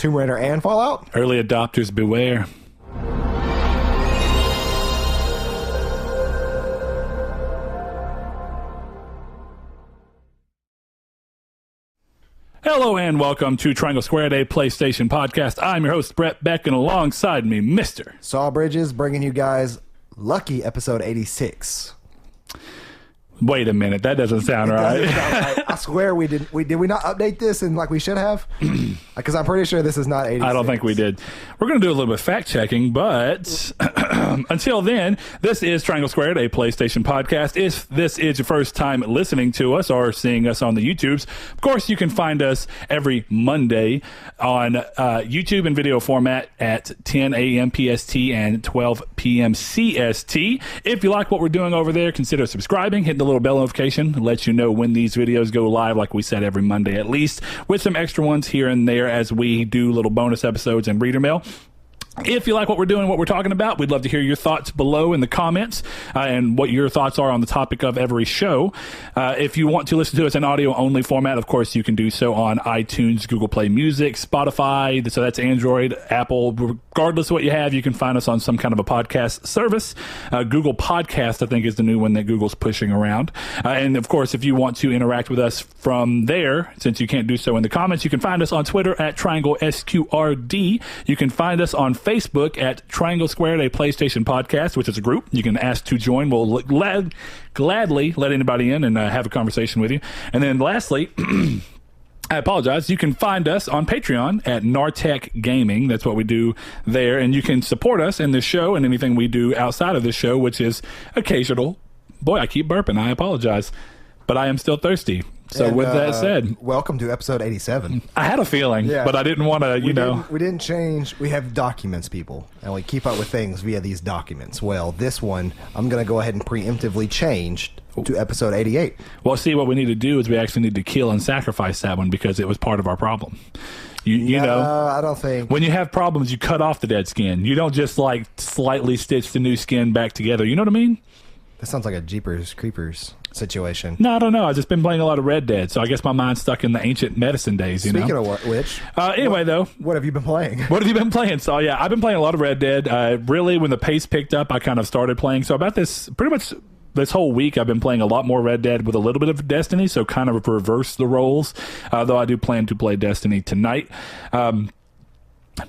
Tomb Raider and Fallout. Early adopters beware. Hello and welcome to Triangle Squared, a PlayStation podcast. I'm your host, Brett Beck, and alongside me, Mr. Saul Bridges, bringing you guys lucky episode 86. Wait a minute, that doesn't sound right. I swear we did we not update this and like we should have? Because I'm pretty sure this is not 86. I don't think we did. We're going to do a little bit of fact checking, but until then, this is Triangle Squared, a PlayStation podcast. If this is your first time listening to us or seeing us on the YouTubes, of course, you can find us every Monday on YouTube in video format at 10 a.m. PST and 12 p.m. CST. If you like what we're doing over there, consider subscribing, hitting the little bell notification, let you know when these videos go live, like we said, every Monday at least, with some extra ones here and there as we do little bonus episodes and reader mail. If you like what we're doing, what we're talking about, we'd love to hear your thoughts below in the comments and what your thoughts are on the topic of every show. If you want to listen to us in audio-only format, of course, you can do so on iTunes, Google Play Music, Spotify. So that's Android, Apple. Regardless of what you have, you can find us on some kind of a podcast service. Google Podcast, I think, is the new one that Google's pushing around. And, of course, if you want to interact with us from there, since you can't do so in the comments, you can find us on Twitter at Triangle SQRD. You can find us on Facebook at Triangle Squared, a PlayStation podcast, which is a group. You can ask to join. We'll gladly let anybody in and have a conversation with you. And then lastly, I apologize. You can find us on Patreon at Nartech Gaming. That's what we do there. And you can support us in this show and anything we do outside of this show, which is occasional. Boy, I keep burping. I apologize. But I am still thirsty. So with that said, welcome to episode 87. I had a feeling, but I didn't want to, We didn't change. We have documents, people, and we keep up with things via these documents. Well, this one, I'm going to go ahead and preemptively change to episode 88. Well, see, what we need to do is we actually need to kill and sacrifice that one because it was part of our problem. You know, I don't think. When you have problems, you cut off the dead skin. You don't just like slightly stitch the new skin back together. You know what I mean? That sounds like a Jeepers Creepers situation. No, I don't know. I've just been playing a lot of Red Dead, so I guess my mind's stuck in the ancient medicine days, Speaking of which... anyway, though... What have you been playing? What have you been playing? So, yeah, I've been playing a lot of Red Dead. Really, when the pace picked up, I kind of started playing. So about this, pretty much this whole week, I've been playing a lot more Red Dead with a little bit of Destiny, so kind of reverse the roles, though I do plan to play Destiny tonight.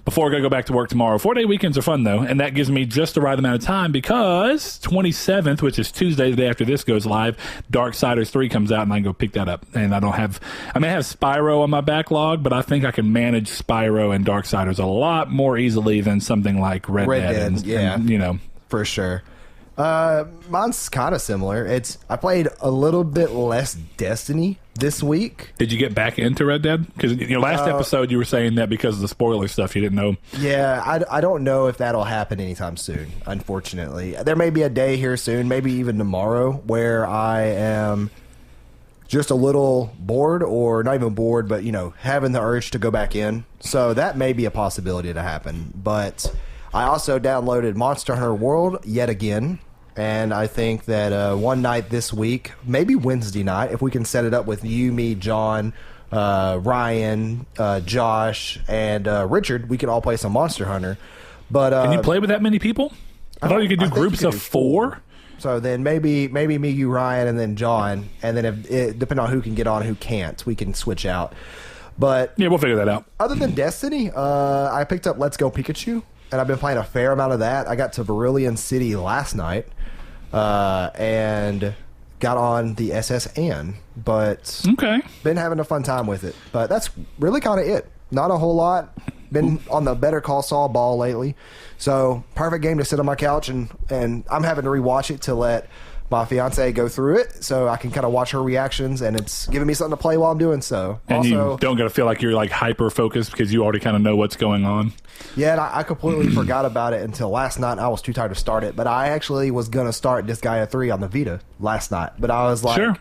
Before I go back to work tomorrow. 4-day weekends are fun, though, and that gives me just the right amount of time because 27th, which is Tuesday, the day after this goes live, Darksiders 3 comes out, and I can go pick that up. And I may have Spyro on my backlog, but I think I can manage Spyro and Darksiders a lot more easily than something like Red Dead. And, for sure. Mine's kind of similar. I played a little bit less Destiny this week. Did you get back into Red Dead? Because last episode you were saying that because of the spoiler stuff you didn't know. Yeah, I don't know if that'll happen anytime soon, unfortunately. There may be a day here soon, maybe even tomorrow, where I am just a little bored, or not even bored, but having the urge to go back in. So that may be a possibility to happen. But I also downloaded Monster Hunter World yet again, and I think that one night this week, maybe Wednesday night, if we can set it up with you, me, John, Ryan, Josh, and Richard, we can all play some Monster Hunter. But can you play with that many people? I thought you could do groups of 4. So then maybe me, you, Ryan, and then John, and then depending on who can get on, who can't, we can switch out. But yeah, we'll figure that out. Other than Destiny, I picked up Let's Go Pikachu. And I've been playing a fair amount of that. I got to Vermilion City last night and got on the SS Anne. But been having a fun time with it. But that's really kind of it. Not a whole lot. Been on the Better Call Saul ball lately. So perfect game to sit on my couch. And I'm having to rewatch it to let my fiance go through it so I can kind of watch her reactions, and it's giving me something to play while I'm doing so. And also, you don't got to feel like you're like hyper focused because you already kind of know what's going on. Yeah, and I completely forgot about it until last night. I was too tired to start it, but I actually was going to start Disgaea 3 on the Vita last night, but I was like, sure.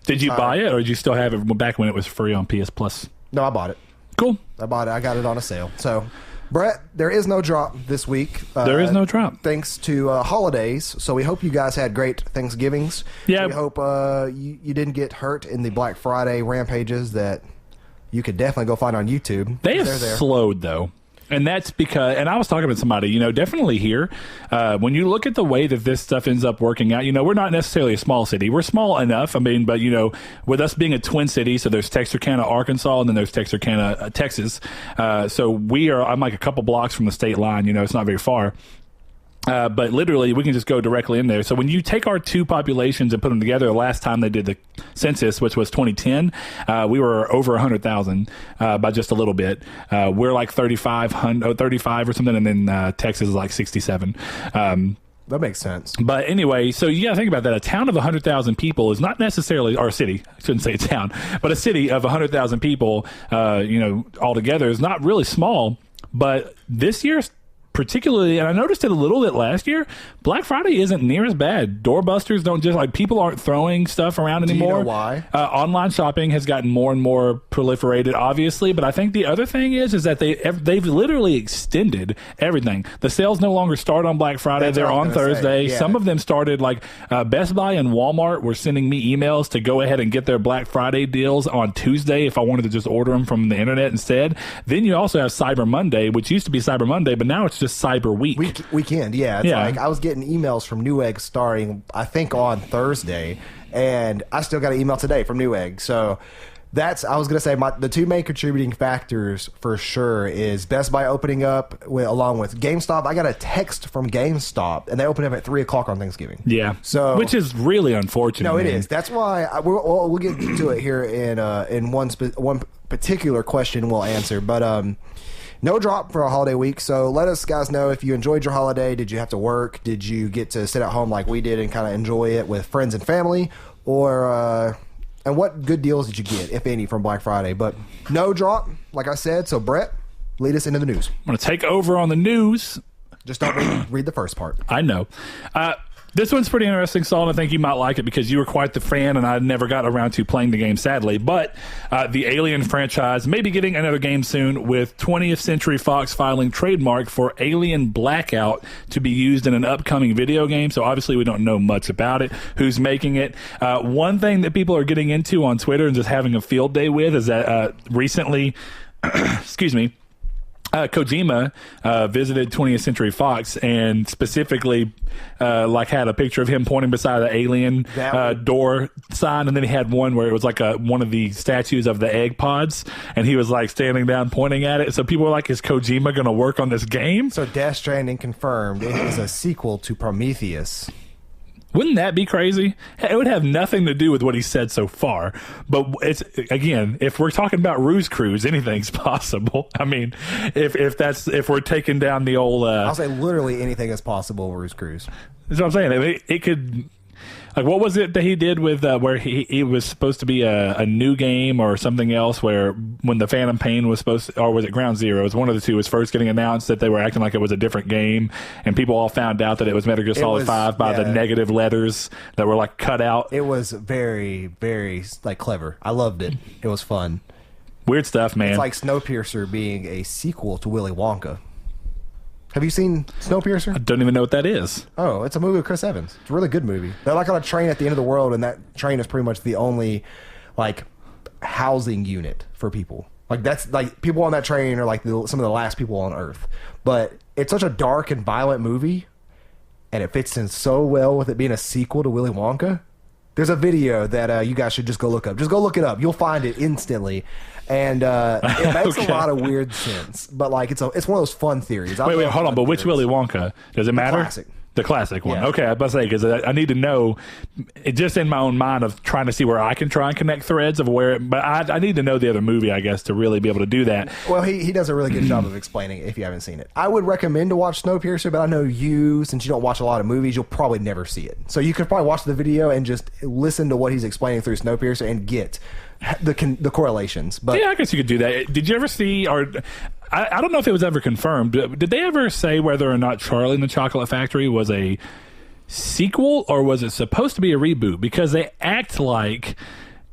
Did you buy it, or did you still have it back when it was free on PS Plus? No, I bought it. Cool. I bought it. I got it on a sale. So, Brett, there is no drop this week. There is no drop. Thanks to holidays. So we hope you guys had great Thanksgivings. Yeah. We hope you didn't get hurt in the Black Friday rampages that you could definitely go find on YouTube. They have They're there. slowed, though. And that's because, and I was talking to somebody, definitely here, when you look at the way that this stuff ends up working out, we're not necessarily a small city. We're small enough. I mean, but, with us being a twin city, so there's Texarkana, Arkansas, and then there's Texarkana, Texas. So I'm like a couple blocks from the state line, it's not very far. But literally, we can just go directly in there. So when you take our two populations and put them together, the last time they did the census, which was 2010, we were over 100,000 by just a little bit. We're like 35 or something, and then Texas is like 67. That makes sense. But anyway, so you got to think about that. A town of 100,000 people is not necessarily, or a city, I shouldn't say a town, but a city of 100,000 people, altogether is not really small. But this year's particularly, and I noticed it a little bit last year, Black Friday isn't near as bad. Doorbusters don't just like, people aren't throwing stuff around anymore. Do you know why? Online shopping has gotten more and more proliferated, obviously, but I think the other thing is that they've literally extended everything. The sales no longer start on Black Friday. They're on Thursday. Yeah. Some of them started like Best Buy and Walmart were sending me emails to go ahead and get their Black Friday deals on Tuesday if I wanted to just order them from the internet instead. Then you also have Cyber Monday, which used to be Cyber Monday, but now it's just Cyber Weekend. Yeah, it's like I was getting emails from Newegg starting, I think, on Thursday, and I still got an email today from Newegg. So I was gonna say the two main contributing factors for sure is Best Buy opening up along with GameStop. I got a text from GameStop, and they open up at 3:00 on Thanksgiving. Yeah, so which is really unfortunate. No, it is. That's why we'll get to it here in one particular question we'll answer, but no drop for a holiday week, so let us guys know if you enjoyed your holiday. Did you have to work? Did you get to sit at home like we did and kind of enjoy it with friends and family? Or and what good deals did you get, if any, from Black Friday? But no drop, like I said. So Brett, lead us into the news. I'm going to take over on the news. Just don't read the first part. I know. This one's pretty interesting, Saul, and I think you might like it because you were quite the fan, and I never got around to playing the game, sadly. But the Alien franchise may be getting another game soon, with 20th Century Fox filing trademark for Alien Blackout to be used in an upcoming video game. So obviously we don't know much about it, who's making it. One thing that people are getting into on Twitter and just having a field day with is that recently, excuse me, Kojima visited 20th Century Fox and specifically had a picture of him pointing beside the Alien door sign, and then he had one where it was like one of the statues of the egg pods, and he was like standing down pointing at it. So people were like, is Kojima going to work on this game? So Death Stranding confirmed it is a sequel to Prometheus. Wouldn't that be crazy? It would have nothing to do with what he said so far. But it's, again, if we're talking about Ruse Cruise, anything's possible. I mean, if we're taking down the old... I'll say literally anything is possible with Ruse Cruise. That's what I'm saying. It could... Like, what was it that he did with where he was supposed to be a new game or something else, where when the Phantom Pain was supposed to, or was it Ground Zero? It was one of the two was first getting announced that they were acting like it was a different game, and people all found out that it was Metal Gear Solid 5 by the negative letters that were like cut out. It was very, very clever. I loved it. It was fun. Weird stuff, man. It's like Snowpiercer being a sequel to Willy Wonka. Have you seen Snowpiercer? I don't even know what that is. Oh, it's a movie with Chris Evans. It's a really good movie. They're like on a train at the end of the world, and that train is pretty much the only housing unit for people. Like, that's like people on that train are like some of the last people on Earth. But it's such a dark and violent movie, and it fits in so well with it being a sequel to Willy Wonka. There's a video that you guys should just go look up. Just go look it up. You'll find it instantly. And it makes a lot of weird sense. But it's one of those fun theories. Wait, hold on. But which Willy Wonka? Does it matter? Classic. The classic one. Yeah. Okay, I was about to say, because I need to know, just in my own mind of trying to see where I can try and connect threads of where, but I need to know the other movie, I guess, to really be able to do that. Well, he does a really good job of explaining it if you haven't seen it. I would recommend to watch Snowpiercer, but I know since you don't watch a lot of movies, you'll probably never see it. So you could probably watch the video and just listen to what he's explaining through Snowpiercer and get the correlations. But yeah, I guess you could do that. Did you ever see, or I don't know if it was ever confirmed, did they ever say whether or not Charlie and the Chocolate Factory was a sequel or was it supposed to be a reboot? Because they act like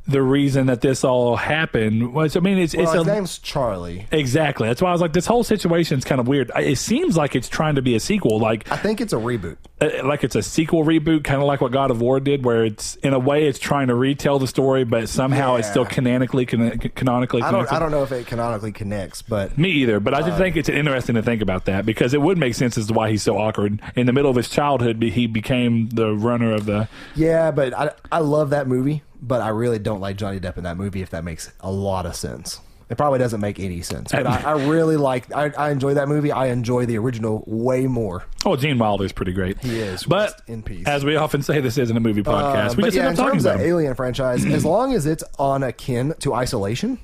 the reason that this all happened was, I mean, his name's Charlie. Exactly. That's why I was like, this whole situation's kind of weird. It seems like it's trying to be a sequel. Like, I think it's a reboot. Like it's a sequel reboot, kind of like what God of War did, where it's, in a way, it's trying to retell the story, but somehow it's still canonically connected. I don't know if it canonically connects, but... Me either, but I just think it's interesting to think about that, because it would make sense as to why he's so awkward. In the middle of his childhood, he became the runner of the... Yeah, but I love that movie. But I really don't like Johnny Depp in that movie, if that makes a lot of sense. It probably doesn't make any sense. But I really I enjoy that movie. I enjoy the original way more. Oh, Gene Wilder's pretty great. He is. But rest in peace. As we often say, this isn't a movie podcast. We just end up talking in terms about of him. Alien franchise, as long as it's on akin to Isolation,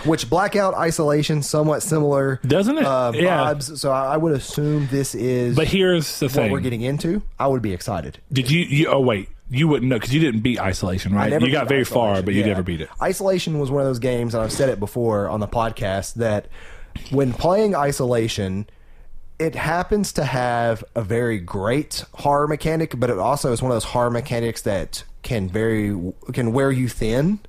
which Blackout, Isolation, somewhat similar. Doesn't it? Vibes. So I would assume this is... But here's the thing. What we're getting into. I would be excited. Did you oh, wait. You wouldn't know, because you didn't beat Isolation, right? You got very far, but you never beat it. Isolation was one of those games, and I've said it before on the podcast, that when playing Isolation, it happens to have a very great horror mechanic, but it also is one of those horror mechanics that can wear you thin.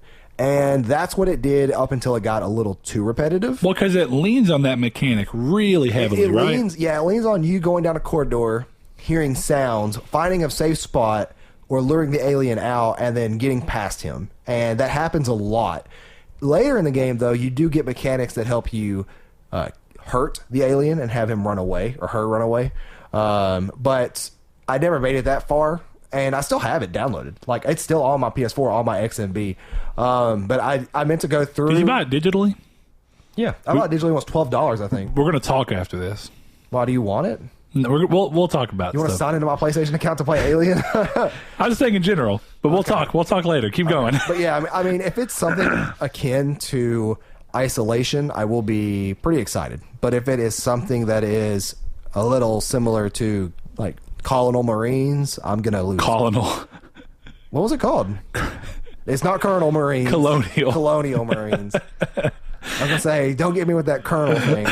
And that's what it did up until it got a little too repetitive. Well, because it leans on that mechanic really heavily, right? It leans on you going down a corridor, hearing sounds, finding a safe spot, or luring the alien out and then getting past him. And that happens a lot. Later in the game, though, you do get mechanics that help you hurt the alien and have him run away, or her run away. But I never made it that far, and I still have it downloaded. Like, it's still on my PS4, on my XMB. But I meant to go through... Did you buy it digitally? Yeah. I bought it digitally. It was $12, I think. We're going to talk after this. Why, do you want it? No, we'll talk about. You want to sign into my PlayStation account to play Alien? I was saying in general, but we'll talk. We'll talk later. Keep going. But yeah, I mean, if it's something akin to Isolation, I will be pretty excited. But if it is something that is a little similar to like Colonial Marines, I'm gonna lose. Colonial. What was it called? It's not Colonel Marines. Colonial Marines. I was gonna say, don't get me with that Colonel thing.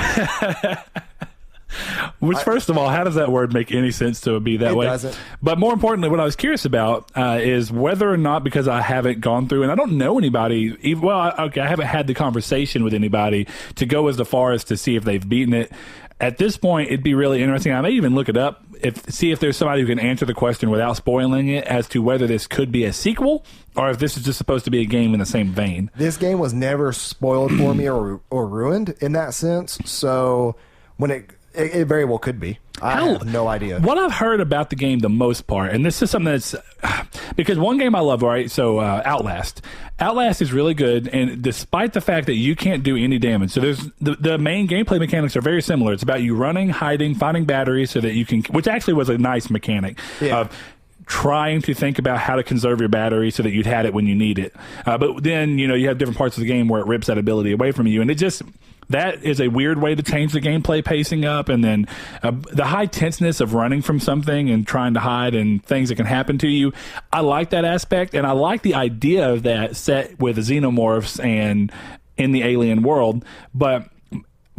Which, first of all, how does that word make any sense to be that way? It doesn't. But more importantly, what I was curious about is whether or not, because I haven't gone through, and I don't know anybody, I haven't had the conversation with anybody to go as far as to see if they've beaten it. At this point, it'd be really interesting. I may even look it up, see if there's somebody who can answer the question without spoiling it, as to whether this could be a sequel or if this is just supposed to be a game in the same vein. This game was never spoiled for me or ruined in that sense. So when it very well could be. I have no idea. What I've heard about the game, the most part, and this is something that's... Because one game I love, right? So Outlast. Outlast is really good, and despite the fact that you can't do any damage, so there's the main gameplay mechanics are very similar. It's about you running, hiding, finding batteries so that you can... Which actually was a nice mechanic. Yeah. Trying to think about how to conserve your battery so that you'd had it when you need it. But then, you have different parts of the game where it rips that ability away from you, and it just... That is a weird way to change the gameplay pacing up, and then the high tenseness of running from something and trying to hide and things that can happen to you. I like that aspect, and I like the idea of that set with the xenomorphs and in the alien world. But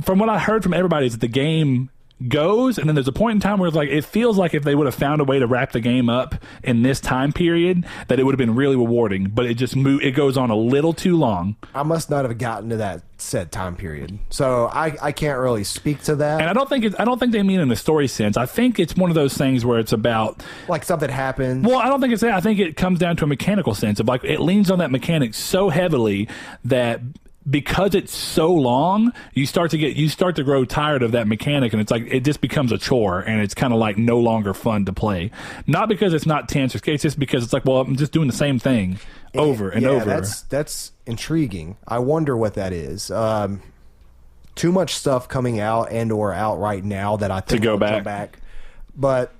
from what I heard from everybody is that the game goes, and then there's a point in time where it's like it feels like if they would have found a way to wrap the game up in this time period, that it would have been really rewarding. But it goes on a little too long. I must not have gotten to that said time period, so I can't really speak to that. And I don't think they mean in the story sense. I think it's one of those things where it's about like something happens. Well, I don't think it's that. I think it comes down to a mechanical sense of like it leans on that mechanic so heavily that because it's so long, you start to grow tired of that mechanic, and it's like it just becomes a chore, and it's kind of like no longer fun to play. Not because it's not tense, it's just because it's like, well, I'm just doing the same thing over and over. That's intriguing. I wonder what that is. Too much stuff coming out and or out right now that I think will come back. But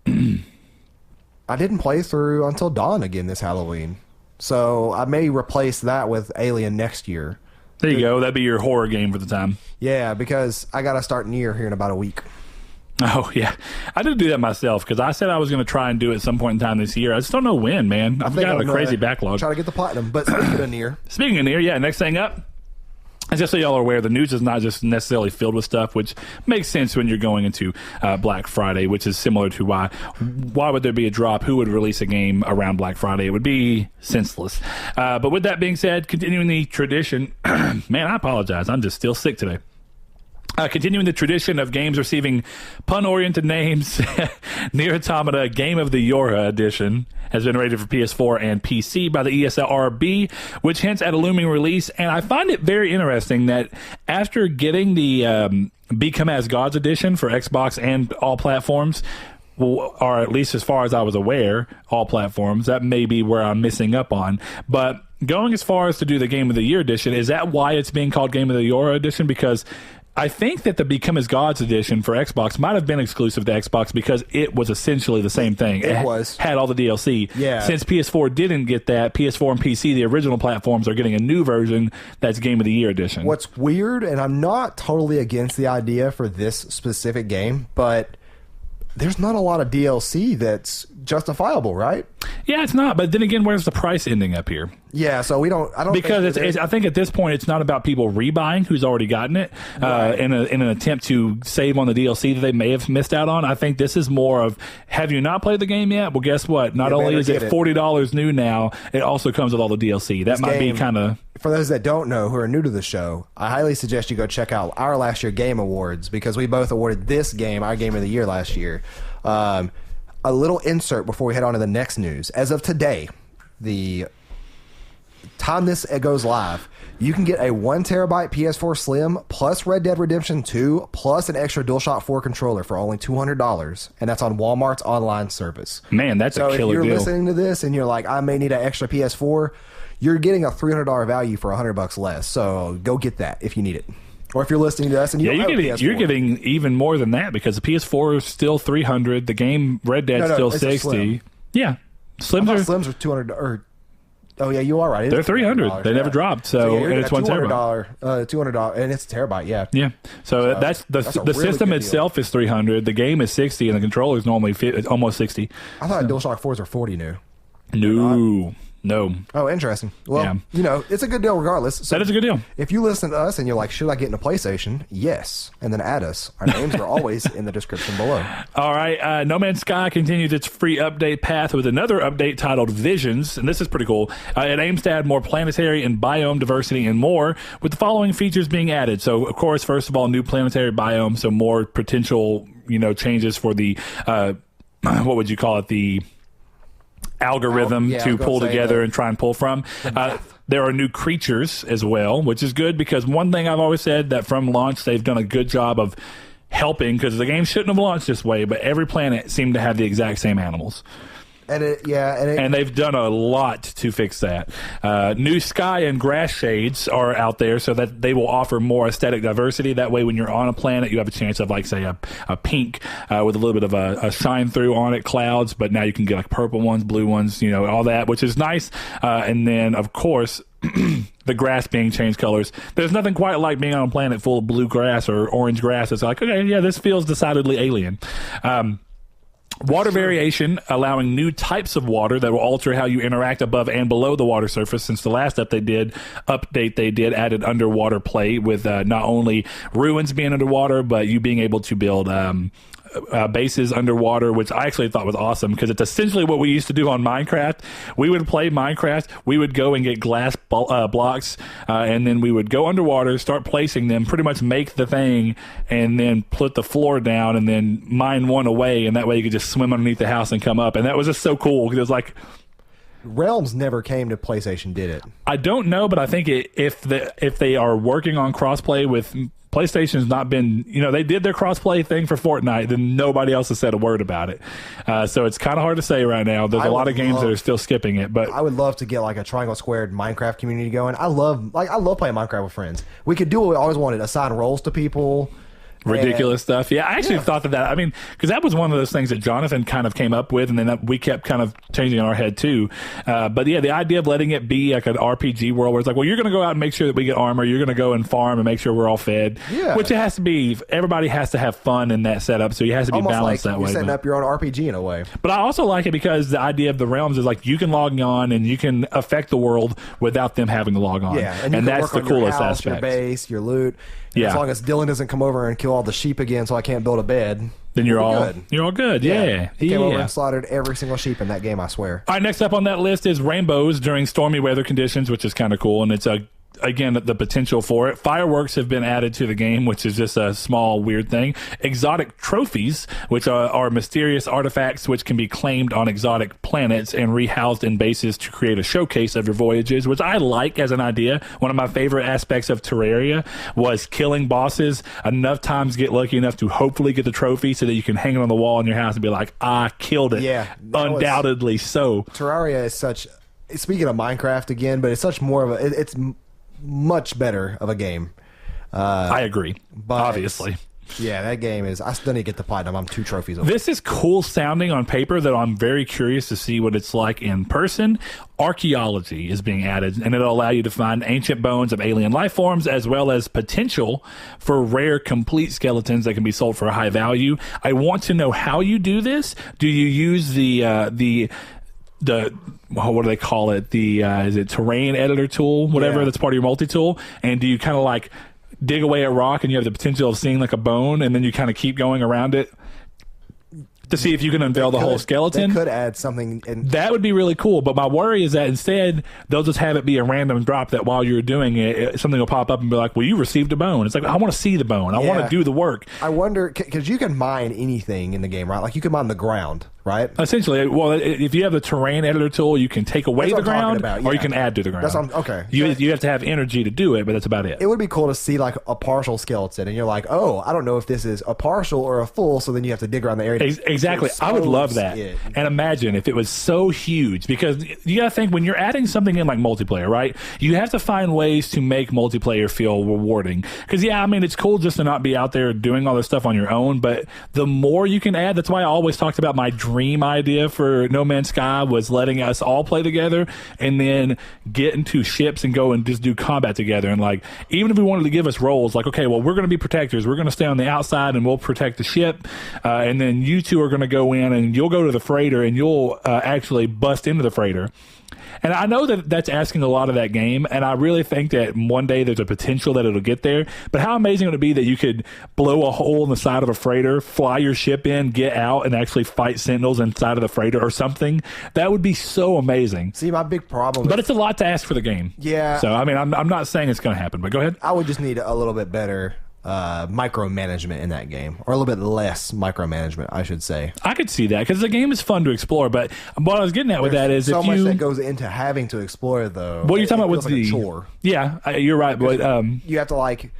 I didn't play through Until Dawn again this Halloween. So I may replace that with Alien next year. There you go. That'd be your horror game for the time. Yeah, because I got to start Nier here in about a week. Oh, yeah. I did do that myself because I said I was going to try and do it at some point in time this year. I just don't know when, man. I've got a crazy backlog. Try to get the platinum. But speaking of Nier. Speaking of Nier, yeah, next thing up. And just so y'all are aware, the news is not just necessarily filled with stuff, which makes sense when you're going into Black Friday, which is similar to why would there be a drop? Who would release a game around Black Friday? It would be senseless. But with that being said, continuing the tradition, man, I apologize. I'm just still sick today. Continuing the tradition of games receiving pun-oriented names, Nier Automata Game of the Yora Edition has been rated for PS4 and PC by the ESRB, which hints at a looming release. And I find it very interesting that after getting the Become as Gods Edition for Xbox and all platforms, or at least as far as I was aware, all platforms, that may be where I'm missing up on. But going as far as to do the Game of the Year Edition, is that why it's being called Game of the Yora Edition? Because I think that the Become as Gods edition for Xbox might have been exclusive to Xbox because it was essentially the same thing. It was. Had all the DLC. Yeah. Since PS4 didn't get that, PS4 and PC, the original platforms, are getting a new version that's Game of the Year edition. What's weird, and I'm not totally against the idea for this specific game, but there's not a lot of DLC that's justifiable, right? Yeah, it's not. But then again, where's the price ending up here? Yeah, so I don't because I think at this point it's not about people rebuying who's already gotten it Right. in an attempt to save on the DLC that they may have missed out on. I think this is more of, have you not played the game yet? Well, guess what? Not only is it $40 new now, it also comes with all the DLC. That might be kind of... For those that don't know, who are new to the show, I highly suggest you go check out our last year Game Awards, because we both awarded this game our Game of the Year last year. A little insert before we head on to the next news. As of today, the time this goes live, you can get a 1 terabyte PS4 Slim plus Red Dead Redemption 2 plus an extra DualShock 4 controller for only $200, and that's on Walmart's online service. Man, that's a killer deal. So if you're listening to this and you're like, I may need an extra PS4, you're getting a $300 value for $100 less. So go get that if you need it. Or if you're listening to us and you don't have a PS4. You're getting even more than that, because the PS4 is still $300. The game Red Dead's still $60. Slim. Yeah, Slims are $200. Or, oh yeah, you are right. They're $300. They never dropped. So and it's $1 $200, and it's a terabyte. Yeah. Yeah. So that's the really system itself is $300. The game is $60, and the controller is normally almost $60. I thought DualShock 4s were $40 new. No. Oh, interesting. Well, Yeah. you know, it's a good deal regardless. So That is a good deal. if you listen to us and you're like, should I get into PlayStation? Yes. And then add us. Our names are always in the description below. All right. No Man's Sky continues its free update path with another update titled Visions, and this is pretty cool. It aims to add more planetary and biome diversity and more, with the following features being added. So, of course, first of all, new planetary biome, so more potential, changes for the, what would you call it, the algorithm to pull together and try and pull from. There are new creatures as well, which is good, because one thing I've always said, that from launch they've done a good job of helping, because the game shouldn't have launched this way, but every planet seemed to have the exact same animals. And they've done a lot to fix that. New sky and grass shades are out there, so that they will offer more aesthetic diversity. That way, when you're on a planet, you have a chance of, like, say, a pink with a little bit of a shine through on it, clouds, but now you can get like purple ones, blue ones, all that, which is nice. And then, of course, the grass being changed colors. There's nothing quite like being on a planet full of blue grass or orange grass. It's like, okay, yeah, this feels decidedly alien. Water variation, allowing new types of water that will alter how you interact above and below the water surface. Since the last update they did added underwater play, with not only ruins being underwater, but you being able to build bases underwater, which I actually thought was awesome, because it's essentially what we used to do on Minecraft. We would play Minecraft, we would go and get glass blocks, and then we would go underwater, start placing them, pretty much make the thing, and then put the floor down, and then mine one away, and that way you could just swim underneath the house and come up. And that was just so cool, because it was like, Realms never came to PlayStation, did it? I don't know, but I think if they are working on crossplay with PlayStation's not been, they did their crossplay thing for Fortnite, then nobody else has said a word about it. So it's kind of hard to say right now. There's a lot of games that are still skipping it, but I would love to get like a Triangle Squared Minecraft community going. I love playing Minecraft with friends. We could do what we always wanted: assign roles to people, ridiculous stuff. Yeah, I actually thought that. I mean, because that was one of those things that Jonathan kind of came up with, and then we kept kind of changing in our head too. But yeah, the idea of letting it be like an RPG world where it's like, well, you're going to go out and make sure that we get armor. You're going to go and farm and make sure we're all fed. Yeah. Which it has to be. Everybody has to have fun in that setup, so you has to be almost balanced like that way. You're setting up your own RPG in a way. But I also like it because the idea of the realms is like you can log on and you can affect the world without them having to log on. Yeah, and that's the coolest your house, aspect. Your base, your loot. As long as Dylan doesn't come over and kill all the sheep again, so I can't build a bed. Then you're all good. Yeah. He came over and slaughtered every single sheep in that game, I swear. All right, next up on that list is rainbows during stormy weather conditions, which is kind of cool, and it's again, the potential for it. Fireworks have been added to the game, which is just a small, weird thing. Exotic trophies, which are mysterious artifacts which can be claimed on exotic planets and rehoused in bases to create a showcase of your voyages, which I like as an idea. One of my favorite aspects of Terraria was killing bosses enough times, get lucky enough to hopefully get the trophy so that you can hang it on the wall in your house and be like, I killed it. Yeah. Undoubtedly so. Terraria is such... Speaking of Minecraft again, but it's such more of a... It's much better of a game. I agree, obviously. Yeah, that game is... I still need to get the platinum. I'm 2 trophies over. This is cool sounding on paper, that I'm very curious to see what it's like in person. Archaeology is being added, and it'll allow you to find ancient bones of alien life forms, as well as potential for rare complete skeletons that can be sold for a high value. I want to know how you do this. Do you use the what do they call it? Is it terrain editor tool, whatever, that's part of your multi-tool? And do you kind of like dig away at rock and you have the potential of seeing like a bone, and then you kind of keep going around it to see if you can unveil the whole skeleton? They could add something. That would be really cool, but my worry is that instead they'll just have it be a random drop that while you're doing it, something will pop up and be like, well, you received a bone. It's like, I want to see the bone. I want to do the work. I wonder, because you can mine anything in the game, right? Like you can mine the ground, right? Essentially, well, if you have the terrain editor tool, you can take away the ground, or you can add to the ground. Okay. You have to have energy to do it, but that's about it. It would be cool to see like a partial skeleton, and you're like, oh, I don't know if this is a partial or a full, so then you have to dig around the area. Exactly. I would love that. And imagine if it was so huge, because you got to think when you're adding something in like multiplayer, right? You have to find ways to make multiplayer feel rewarding. Because, I mean, it's cool just to not be out there doing all this stuff on your own, but the more you can add, that's why I always talked about my dream idea for No Man's Sky was letting us all play together and then get into ships and go and just do combat together. And like, even if we wanted to give us roles, like, okay, well, we're going to be protectors. We're going to stay on the outside and we'll protect the ship. And then you two are going to go in and you'll go to the freighter and you'll actually bust into the freighter. And I know that that's asking a lot of that game, and I really think that one day there's a potential that it'll get there. But how amazing would it be that you could blow a hole in the side of a freighter, fly your ship in, get out, and actually fight sentinels inside of the freighter or something? That would be so amazing. See, my big problem... But it's a lot to ask for the game. Yeah. So, I mean, I'm not saying it's going to happen, but go ahead. I would just need a little bit better... micromanagement in that game, or a little bit less micromanagement, I should say. I could see that because the game is fun to explore, but what I was getting at with that is so much that goes into having to explore, though. What you're talking about with like a chore. Yeah, you're right, but you have to like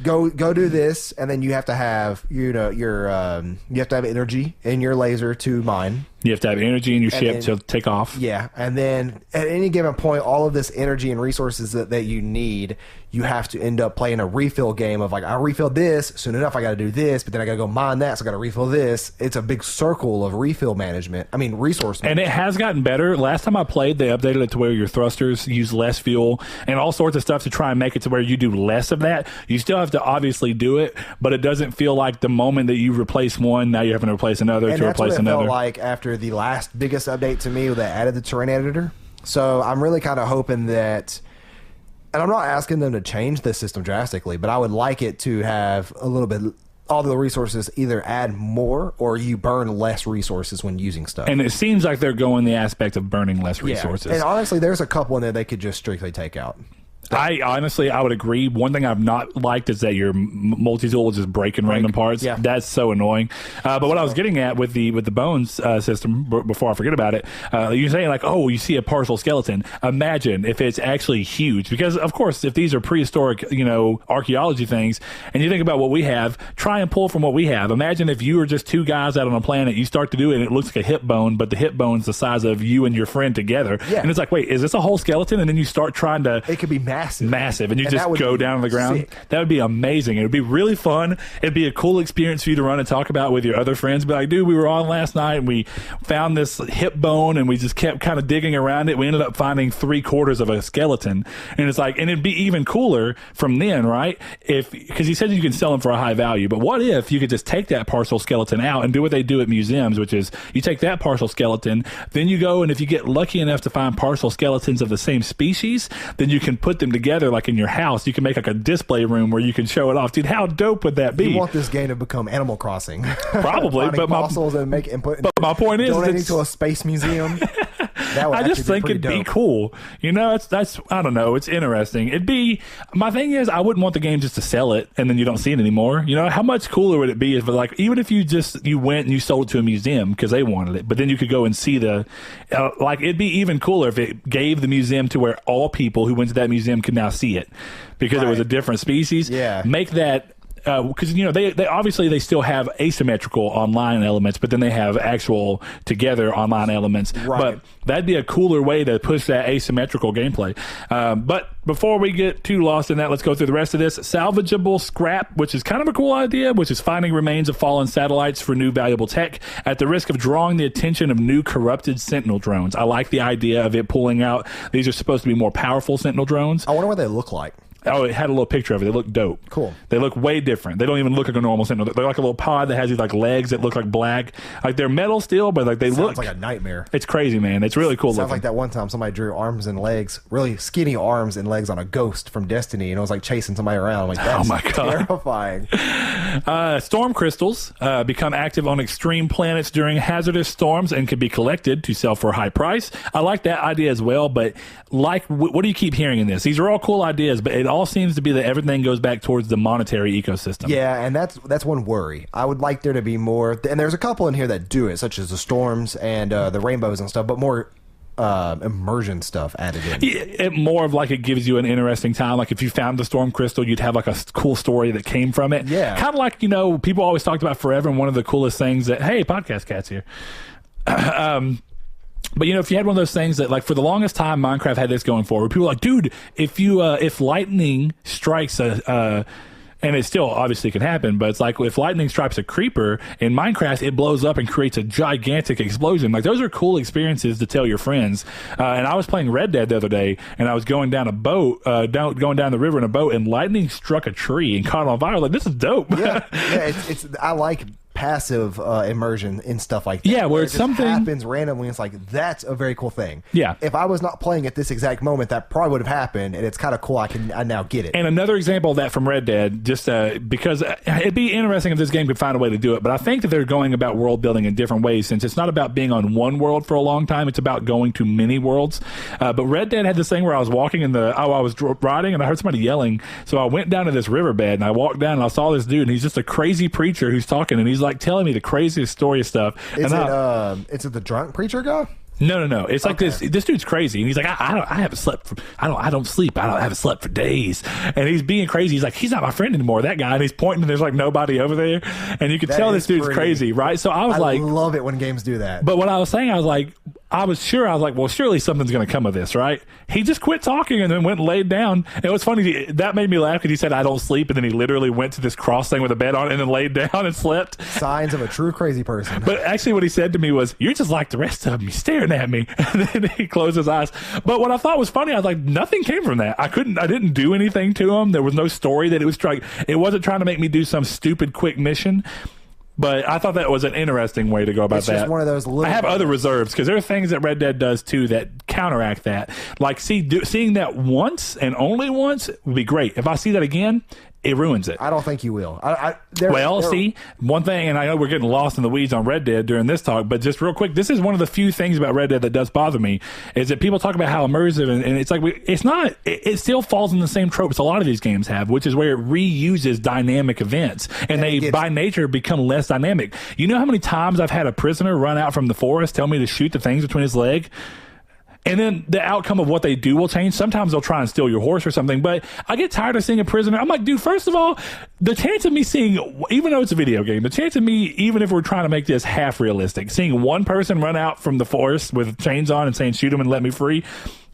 go do this, and then you have to have you have to have energy in your laser to mine. You have to have energy in your ship to take off. Yeah, and then at any given point, all of this energy and resources that you need, you have to end up playing a refill game of like, I refilled this, soon enough I got to do this, but then I got to go mine that, so I got to refill this. It's a big circle of refill management. I mean, resource management. And it has gotten better. Last time I played, they updated it to where your thrusters use less fuel and all sorts of stuff to try and make it to where you do less of that. You still have to obviously do it, but it doesn't feel like the moment that you replace one, now you're having to replace another and to replace another. Felt like after the last biggest update to me that added the terrain editor. So I'm really kind of hoping that, and I'm not asking them to change the system drastically, but I would like it to have a little bit, all the resources either add more or you burn less resources when using stuff. And it seems like they're going the aspect of burning less resources. And honestly, there's a couple in there they could just strictly take out. I would agree. One thing I've not liked is that your multi-tool is just breaking random parts. Yeah. That's so annoying. But what I was getting at with the bones system, before I forget about it, you're saying like, oh, you see a partial skeleton. Imagine if it's actually huge, because of course, if these are prehistoric, archaeology things, and you think about what we have, try and pull from what we have. Imagine if you were just two guys out on a planet, you start to do it, and it looks like a hip bone, but the hip bone's the size of you and your friend together. Yeah. And it's like, wait, is this a whole skeleton? And then you start trying to... It could be massive. massive. And you just go down on the ground. Sick. That would be amazing. It would be really fun. It'd be a cool experience for you to run and talk about with your other friends. Be like, dude, we were on last night and we found this hip bone and we just kept kind of digging around it. We ended up finding 3/4 of a skeleton. And it's like, and it'd be even cooler from then, right? Because he said you can sell them for a high value. But what if you could just take that partial skeleton out and do what they do at museums, which is you take that partial skeleton, then you go, and if you get lucky enough to find partial skeletons of the same species, then you can put them together like in your house. You can make like a display room where you can show it off. Dude, how dope would that be? You want this game to become Animal Crossing. Probably, but fossils and my point is donating to a space museum. That would I just think it'd be cool. You know, that's I don't know. It's interesting. It'd be, my thing is, I wouldn't want the game just to sell it and then you don't see it anymore. You know, how much cooler would it be if, like, even if you went and you sold it to a museum because they wanted it, but then you could go and see like, it'd be even cooler if it gave the museum to where all people who went to that museum could now see it because it was a different species. Yeah. Make that. Because you know they obviously they still have asymmetrical online elements, but then they have actual together online elements. Right. But that'd be a cooler way to push that asymmetrical gameplay. But before we get too lost in that, let's go through the rest of this. Salvageable scrap, which is kind of a cool idea, which is finding remains of fallen satellites for new valuable tech at the risk of drawing the attention of new corrupted Sentinel drones. I like the idea of it pulling out. These are supposed to be more powerful Sentinel drones. I wonder what they look like. Oh, it had a little picture of it. They look dope. Cool. They look way different. They don't even look like a normal Sentinel. They're like a little pod that has these like legs that look like black. Like they're metal still, but like they look. Sounds like a nightmare. It's crazy, man. It's really cool. Sounds like that one time somebody drew arms and legs, really skinny arms and legs on a ghost from Destiny, and it was like chasing somebody around. I'm like, that's oh my God. terrifying. Storm crystals become active on extreme planets during hazardous storms and can be collected to sell for a high price. I like that idea as well, but like, what do you keep hearing in this? These are all cool ideas, but it all seems to be that everything goes back towards the monetary ecosystem. Yeah, and that's one worry. I would like there to be more, and there's a couple in here that do it, such as the storms and the rainbows and stuff, but more immersion stuff added in. It more of like it gives you an interesting time. Like if you found the storm crystal, you'd have like a cool story that came from it. Yeah. Kind of like, you know, people always talked about Forever, and one of the coolest things that, hey, Podcast Cat's here. But, you know, if you had one of those things that, like, for the longest time, Minecraft had this going forward. People were like, dude, if lightning strikes and it still obviously can happen, but it's like if lightning strikes a creeper in Minecraft, it blows up and creates a gigantic explosion. Like, those are cool experiences to tell your friends. And I was playing Red Dead the other day, and I was going down a boat, going down the river in a boat, and lightning struck a tree and caught on fire. Like, this is dope. Yeah, it's I like passive immersion in stuff like that. Yeah, where it it's just something happens randomly. It's like, that's a very cool thing. Yeah. If I was not playing at this exact moment, that probably would have happened, and it's kind of cool. I now get it. And another example of that from Red Dead, just because it'd be interesting if this game could find a way to do it, but I think that they're going about world building in different ways, since it's not about being on one world for a long time, it's about going to many worlds. But Red Dead had this thing where I was walking I was riding and I heard somebody yelling, so I went down to this riverbed and I walked down and I saw this dude, and he's just a crazy preacher who's talking, and he's like telling me the craziest story of stuff. Is it the drunk preacher guy? No. It's like this dude's crazy, and he's like, I haven't slept I haven't slept for days, and he's being crazy. He's like, he's not my friend anymore, that guy, and he's pointing, and there's like nobody over there, and you can tell this dude's crazy, right? So I love it when games do that. But what I was saying, I was like, well, surely something's going to come of this, right? He just quit talking and then went and laid down. And it was funny. That made me laugh because he said, I don't sleep. And then he literally went to this cross thing with a bed on it and then laid down and slept. Signs of a true crazy person. But actually what he said to me was, you're just like the rest of them. You're staring at me. And then he closed his eyes. But what I thought was funny, I was like, nothing came from that. I didn't do anything to him. There was no story that it was trying. It wasn't trying to make me do some stupid quick mission. But I thought that was an interesting way to go about that. It's just one of those little... I have other reserves because there are things that Red Dead does too that counteract that. Like seeing that once and only once would be great. If I see that again, it ruins it. I don't think you will. See, one thing, and I know we're getting lost in the weeds on Red Dead during this talk, but just real quick, this is one of the few things about Red Dead that does bother me, is that people talk about how immersive, and it's like, it still falls in the same tropes a lot of these games have, which is where it reuses dynamic events, and they, by nature, become less dynamic. You know how many times I've had a prisoner run out from the forest, tell me to shoot the things between his leg? And then the outcome of what they do will change. Sometimes they'll try and steal your horse or something, but I get tired of seeing a prisoner. I'm like, dude, first of all, the chance of me seeing, even though it's a video game, the chance of me, even if we're trying to make this half realistic, seeing one person run out from the forest with chains on and saying, shoot him and let me free,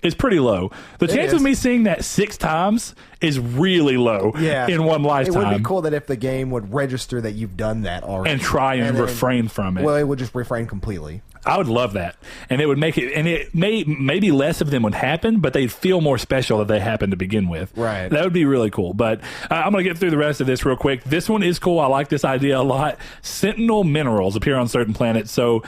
is pretty low. The chance of me seeing that 6 times is really low in one lifetime. It would be cool that if the game would register that you've done that already. And try and refrain from it. Well, it would just refrain completely. I would love that. And it would make it, and it maybe less of them would happen, but they'd feel more special that they happened to begin with. Right. That would be really cool. But I'm going to get through the rest of this real quick. This one is cool. I like this idea a lot. Sentinel minerals appear on certain planets. So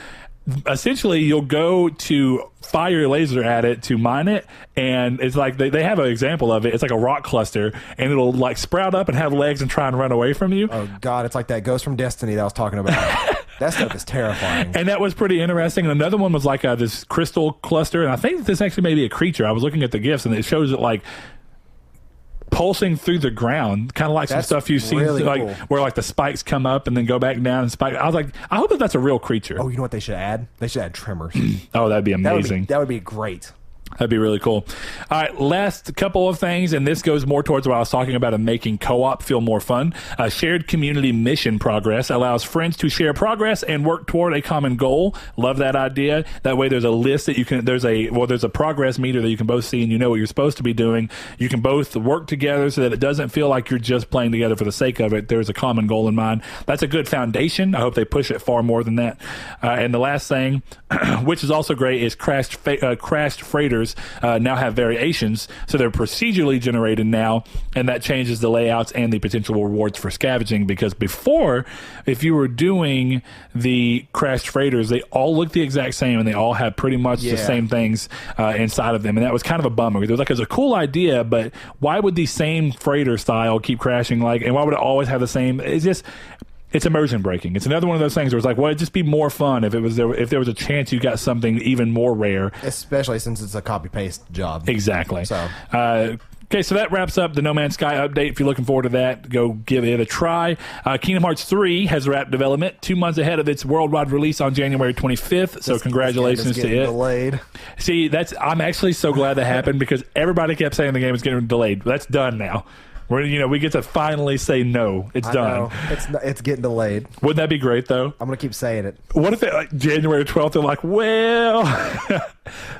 essentially you'll go to fire your laser at it to mine it, and it's like they have an example of it. It's like a rock cluster, and it'll like sprout up and have legs and try and run away from you. Oh god, it's like that Ghost from Destiny that I was talking about. That stuff is terrifying. And that was pretty interesting. And another one was like this crystal cluster, and I think this actually may be a creature. I was looking at the GIFs, and it shows it like pulsing through the ground, kind of like some stuff you've seen, really like cool. where like the spikes come up and then go back down and spike. I was like, I hope that's a real creature. Oh, you know what they should add? They should add tremors. Oh, that'd be amazing. That would be great. That'd be really cool. All right, last couple of things, and this goes more towards what I was talking about of making co-op feel more fun. Shared community mission progress allows friends to share progress and work toward a common goal. Love that idea. That way there's a list that you can, there's a progress meter that you can both see and you know what you're supposed to be doing. You can both work together so that it doesn't feel like you're just playing together for the sake of it. There's a common goal in mind. That's a good foundation. I hope they push it far more than that. And the last thing, which is also great, is crashed freighters now have variations, so they're procedurally generated now, and that changes the layouts and the potential rewards for scavenging, because before, if you were doing the crashed freighters, they all look the exact same and they all have pretty much the same things inside of them, and that was kind of a bummer. It was like, it's a cool idea, but why would the same freighter style keep crashing, and why would it always have the same? It's immersion breaking. It's another one of those things where it's like, well, it'd just be more fun if there was a chance you got something even more rare. Especially since it's a copy-paste job. Exactly. So. Okay, so that wraps up the No Man's Sky update. If you're looking forward to that, go give it a try. Kingdom Hearts 3 has wrapped development 2 months ahead of its worldwide release on January 25th. So congratulations to it. Delayed. See, I'm actually so glad that happened because everybody kept saying the game is getting delayed. That's done now. We get to finally say no. It's done. It's getting delayed. Wouldn't that be great, though? I'm going to keep saying it. What if January 12th, they're like, well,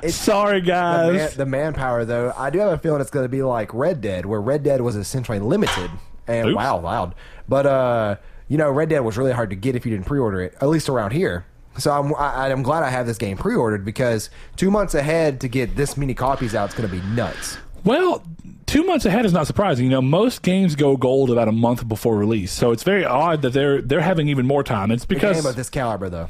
sorry, guys. The manpower, though, I do have a feeling it's going to be like Red Dead, where Red Dead was essentially limited. And Oops. Wow, loud. But, Red Dead was really hard to get if you didn't pre-order it, at least around here. So I'm glad I have this game pre-ordered, because 2 months ahead to get this many copies out, it's going to be nuts. Well, 2 months ahead is not surprising. Most games go gold about a month before release, so it's very odd that they're having even more time. It's because a game of this caliber, though.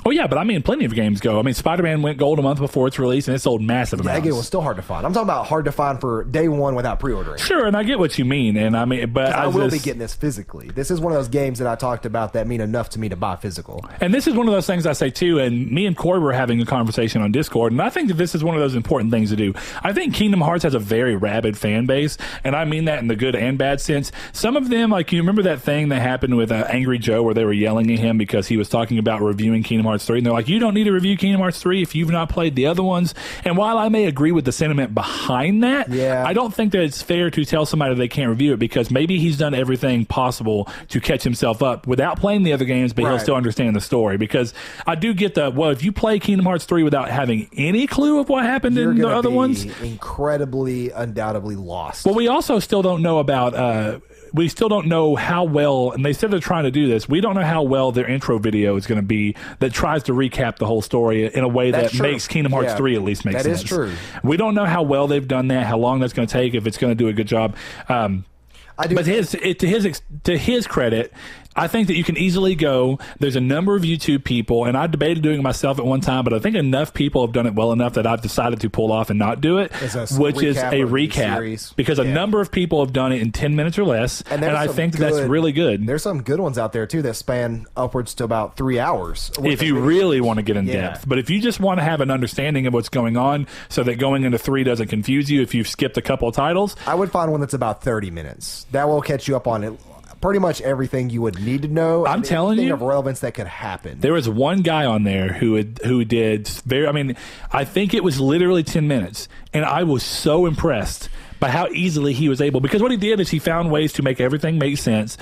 Oh, yeah, but I mean, plenty of games go. I mean, Spider-Man went gold a month before its release, and it sold massive amounts. That game was still hard to find. I'm talking about hard to find for day one without pre-ordering. Sure, and I get what you mean, and I mean, but I will be getting this physically. This is one of those games that I talked about that mean enough to me to buy physical. And this is one of those things I say, too, and me and Corey were having a conversation on Discord, and I think that this is one of those important things to do. I think Kingdom Hearts has a very rabid fan base, and I mean that in the good and bad sense. Some of them, like, you remember that thing that happened with Angry Joe where they were yelling at him because he was talking about reviewing Kingdom Hearts 3, and they're like, you don't need to review Kingdom Hearts 3 if you've not played the other ones. And while I may agree with the sentiment behind that, I don't think that it's fair to tell somebody they can't review it, because maybe he's done everything possible to catch himself up without playing the other games, but he'll still understand the story. Because I do get if you play Kingdom Hearts 3 without having any clue of what happened in the other ones, incredibly, undoubtedly lost. Well, we also still don't know about we still don't know how well, and they said they're trying to do this, we don't know how well their intro video is going to be that tries to recap the whole story in a way that makes Kingdom Hearts 3 at least make sense. That is true. We don't know how well they've done that, how long that's going to take, if it's going to do a good job. But to his credit, I think that you can easily go, there's a number of YouTube people, and I debated doing it myself at one time, but I think enough people have done it well enough that I've decided to pull off and not do it, which is a recap, because a number of people have done it in 10 minutes or less, and I think that's really good. There's some good ones out there, too, that span upwards to about 3 hours. If you really want to get in depth. But if you just want to have an understanding of what's going on so that going into 3 doesn't confuse you if you've skipped a couple of titles, I would find one that's about 30 minutes. That will catch you up on it. Pretty much everything you would need to know. I'm telling you, of relevance that could happen. There was one guy on there who did I think it was literally 10 minutes, and I was so impressed by how easily he was able, because what he did is he found ways to make everything make sense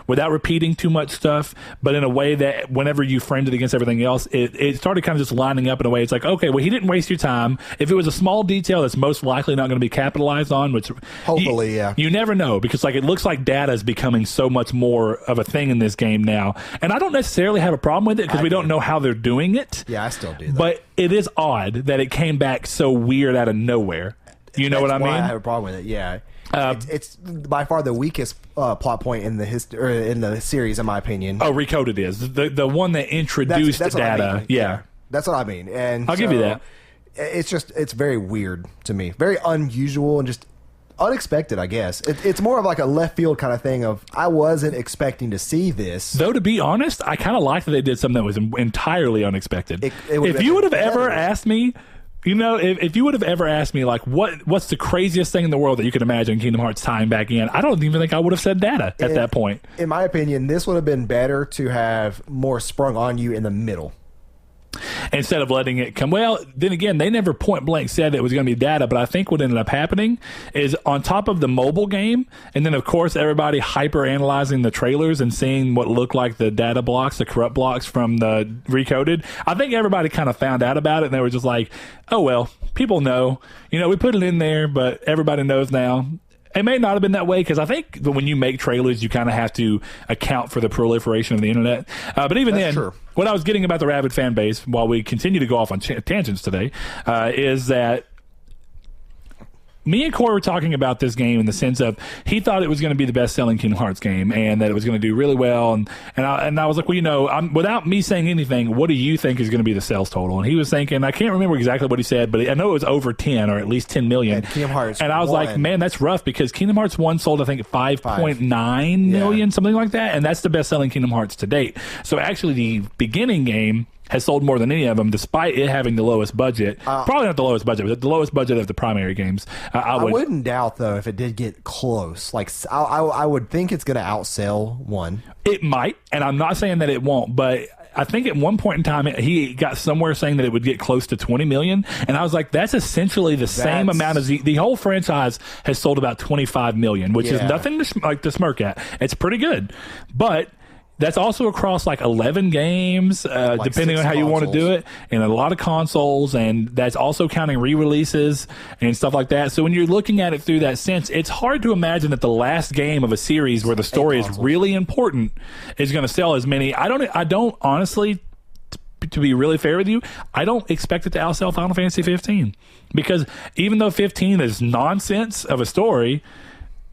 without repeating too much stuff, but in a way that whenever you framed it against everything else, it started kind of just lining up in a way. It's like, okay, well, he didn't waste your time. If it was a small detail that's most likely not going to be capitalized on, which hopefully, you never know, because like it looks like data is becoming so much more of a thing in this game now, and I don't necessarily have a problem with it because we don't know how they're doing it. Yeah, I still do that. But it is odd that it came back so weird out of nowhere. You know what I mean? I have a problem with it. Yeah, it's by far the weakest plot point in the series, in my opinion. Oh, Recoded is the one that introduced that's data. I mean. Yeah, that's what I mean. And I'll give you that. It's very weird to me, very unusual, and just unexpected, I guess. It's more of like a left field kind of thing of, I wasn't expecting to see this. Though, to be honest, I kind of like that they did something that was entirely unexpected. If you would have ever asked me, if you would have ever asked me, like, what's the craziest thing in the world that you could imagine Kingdom Hearts tying back in, I don't even think I would have said data at that point. In my opinion, this would have been better to have more sprung on you in the middle, instead of letting it come. Well, then again, they never point blank said it was going to be data, but I think what ended up happening is on top of the mobile game, and then of course everybody hyper analyzing the trailers and seeing what looked like the data blocks, the corrupt blocks from the Recoded, I think everybody kind of found out about it, and they were just like, oh well, people know, we put it in there, but everybody knows now. It may not have been that way, because I think when you make trailers, you kind of have to account for the proliferation of the internet. But even then, what I was getting about the rabid fan base, while we continue to go off on tangents today, is that me and Corey were talking about this game in the sense of he thought it was going to be the best-selling Kingdom Hearts game and that it was going to do really well. And I was like, well, without me saying anything, what do you think is going to be the sales total? And he was thinking, I can't remember exactly what he said, but I know it was over 10 or at least 10 million. Kingdom Hearts and I was like, man, that's rough, because Kingdom Hearts 1 sold, I think, 5.9 million, something like that. And that's the best-selling Kingdom Hearts to date. So actually the beginning game has sold more than any of them, despite it having the lowest budget. Probably not the lowest budget, but the lowest budget of the primary games. I wouldn't doubt, though, if it did get close. Like, I would think it's going to outsell 1. It might, and I'm not saying that it won't, but I think at one point in time he got somewhere saying that it would get close to 20 million, and I was like, that's essentially the same amount as the whole franchise has sold about 25 million, which is nothing to smirk at. It's pretty good, but that's also across like 11 games, depending on how you want to do it, and a lot of consoles, and that's also counting re-releases and stuff like that. So when you're looking at it through that sense, it's hard to imagine that the last game of a series where the story is really important is going to sell as many. I don't honestly, to be really fair with you, I don't expect it to outsell Final Fantasy 15, because even though 15 is nonsense of a story,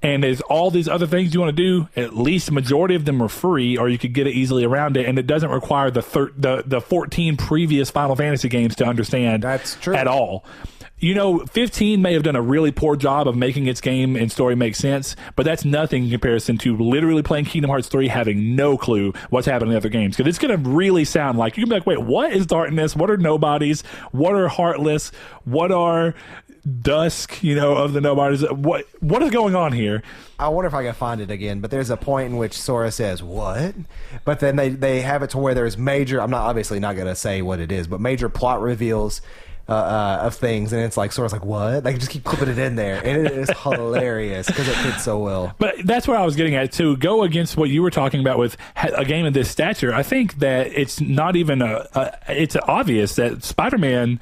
and there's all these other things you want to do, at least the majority of them are free, or you could get it easily around it, and it doesn't require the 14 previous Final Fantasy games to understand That's true. At all. 15 may have done a really poor job of making its game and story make sense, but that's nothing in comparison to literally playing Kingdom Hearts 3 having no clue what's happening in other games. Because it's going to really sound like, you can be like, wait, what is Darkness? What are Nobodies? What are Heartless? What are Dusk, of the Nobodies? What is going on here? I wonder if I can find it again, but there's a point in which Sora says, what? But then they have it to where there's major, I'm obviously not going to say what it is, but major plot reveals of things, and it's like Sora's like, what? Like, just keep clipping it in there, and it is hilarious because it fits so well. But that's where I was getting at, to go against what you were talking about with a game of this stature. I think that it's not even it's obvious that Spider-Man,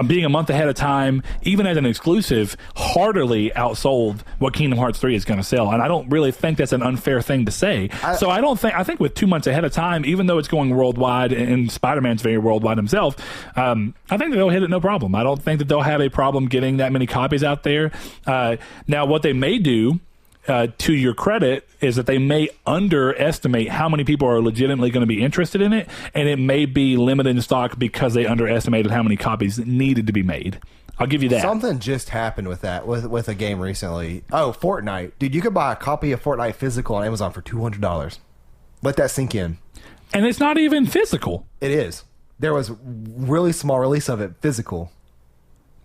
being a month ahead of time, even as an exclusive, heartily outsold what Kingdom Hearts 3 is going to sell. And I don't really think that's an unfair thing to say. I think with 2 months ahead of time, even though it's going worldwide and Spider-Man's very worldwide himself, I think that they'll hit it no problem. I don't think that they'll have a problem getting that many copies out there. Now, what they may do, to your credit, is that they may underestimate how many people are legitimately going to be interested in it, and it may be limited in stock because they underestimated how many copies needed to be made. I'll give you that. Something just happened with that, with a game recently. Oh, Fortnite. Dude, you could buy a copy of Fortnite physical on Amazon for $200. Let that sink in. And it's not even physical. It is. There was really small release of it physical.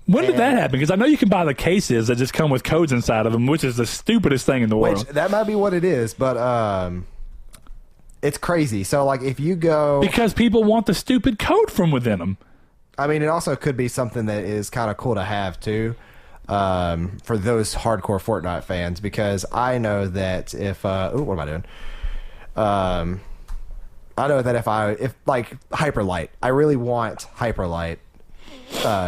When did that happen? Because I know you can buy the cases that just come with codes inside of them, which is the stupidest thing in the world. That might be what it is, but it's crazy. So, like, if you go... Because people want the stupid code from within them. I mean, it also could be something that is kind of cool to have, too. for those hardcore Fortnite fans, because I know that if what am I doing? I know that if like Hyperlight, I really want Hyperlight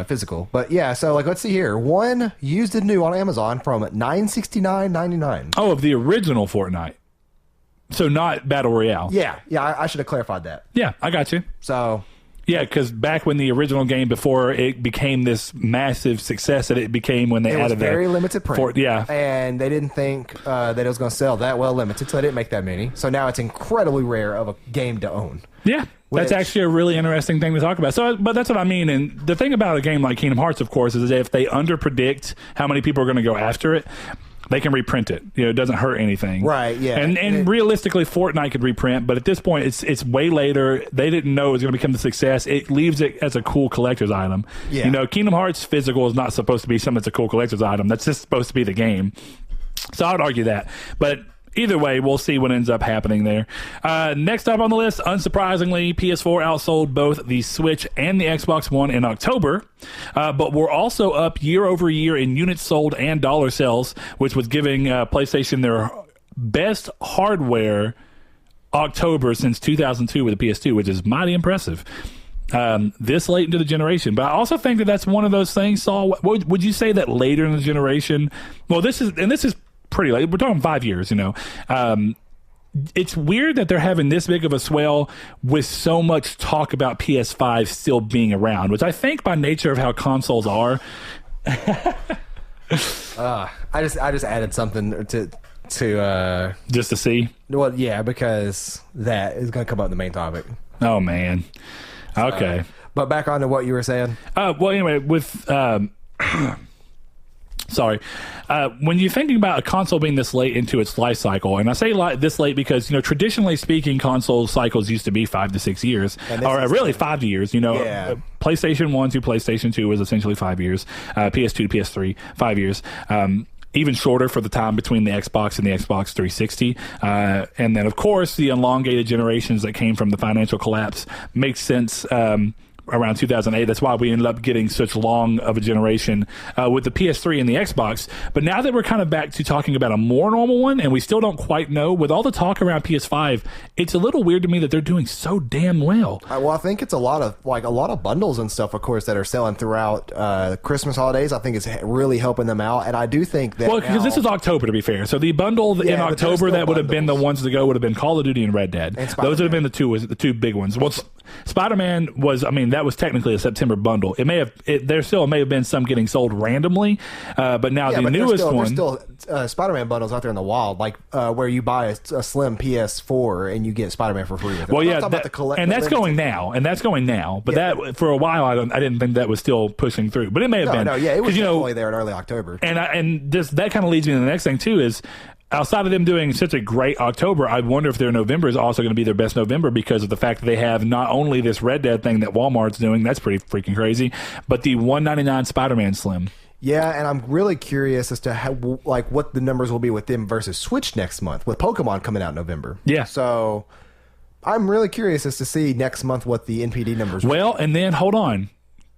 physical. But yeah, so like let's see here. One used and new on Amazon from $969.99. Oh, of the original Fortnite. So not Battle Royale. Yeah, I should have clarified that. Yeah, I got you. So yeah, because back when the original game, before it became this massive success that it became when they added very limited print. Yeah, and they didn't think that it was going to sell that well limited, so they didn't make that many. So now it's incredibly rare of a game to own. Yeah. That's actually a really interesting thing to talk about. So, but that's what I mean. And the thing about a game like Kingdom Hearts, of course, is that if they underpredict how many people are going to go after it, they can reprint it. You know, it doesn't hurt anything. Right, yeah. And realistically, Fortnite could reprint, but at this point, it's way later. They didn't know it was going to become a success. It leaves it as a cool collector's item. Yeah. You know, Kingdom Hearts physical is not supposed to be something that's a cool collector's item. That's just supposed to be the game. So I would argue that. But either way, we'll see what ends up happening there. Next up on the list, unsurprisingly, PS4 outsold both the Switch and the Xbox One in October, but we're also up year over year in units sold and dollar sales, which was giving PlayStation their best hardware October since 2002 with the PS2, which is mighty impressive. This late into the generation. But I also think that that's one of those things, Saul. Would you say that later in the generation? Well, this is pretty late. We're talking 5 years, you know. It's weird that they're having this big of a swell with so much talk about PS5 still being around, which I think by nature of how consoles are. I just added something to just to see. Well, yeah, because that is going to come up in the main topic. Oh man. Okay. But back on to what you were saying. Well, anyway, with sorry. When you're thinking about a console being this late into its life cycle, and I say this late because, you know, traditionally speaking, console cycles used to be 5 to 6 years, or really 5 years, you know. Yeah. PlayStation 1 to PlayStation 2 was essentially 5 years. PS2 to PS3, 5 years. Even shorter for the time between the Xbox and the Xbox 360. And then, of course, the elongated generations that came from the financial collapse makes sense around 2008. That's why we ended up getting such long of a generation with the PS3 and the Xbox. But now that we're kind of back to talking about a more normal one, and we still don't quite know, with all the talk around PS5, it's a little weird to me that they're doing so damn well. Well, I think it's a lot of bundles and stuff, of course, that are selling throughout the Christmas holidays. I think it's really helping them out, and I do think that because this is October, to be fair. So the bundle in October that would have been the ones to go would have been Call of Duty and Red Dead. Those would have been the two big ones. Well, Spider-Man was, I mean, that was technically a September bundle. There still may have been some getting sold randomly, but now the newest one. There's still Spider-Man bundles out there in the wild, like where you buy a slim PS4 and you get Spider-Man for free with it. Well, yeah, and that's going now. But that for a while, I didn't think that was still pushing through, but it may have been. No, yeah, it was definitely there in early October. And that kind of leads me to the next thing too is, outside of them doing such a great October, I wonder if their November is also going to be their best November because of the fact that they have not only this Red Dead thing that Walmart's doing, that's pretty freaking crazy, but the $199 Spider-Man Slim. Yeah, and I'm really curious as to how, what the numbers will be with them versus Switch next month, with Pokemon coming out in November. Yeah. So I'm really curious as to see next month what the NPD numbers will be. Well, and then hold on,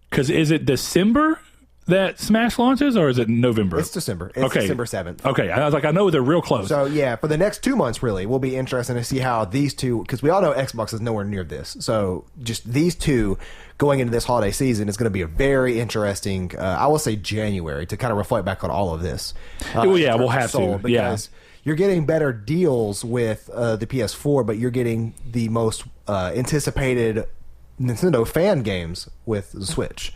because is it December that Smash launches, or is it November? It's December. It's December 7th. Okay, I was like, I know they're real close. So, yeah, for the next 2 months, really, will be interesting to see how these two, because we all know Xbox is nowhere near this. So, just these two going into this holiday season is going to be a very interesting, I will say January, to kind of reflect back on all of this. Yeah, we'll have to. Because you're getting better deals with the PS4, but you're getting the most anticipated Nintendo fan games with the Switch.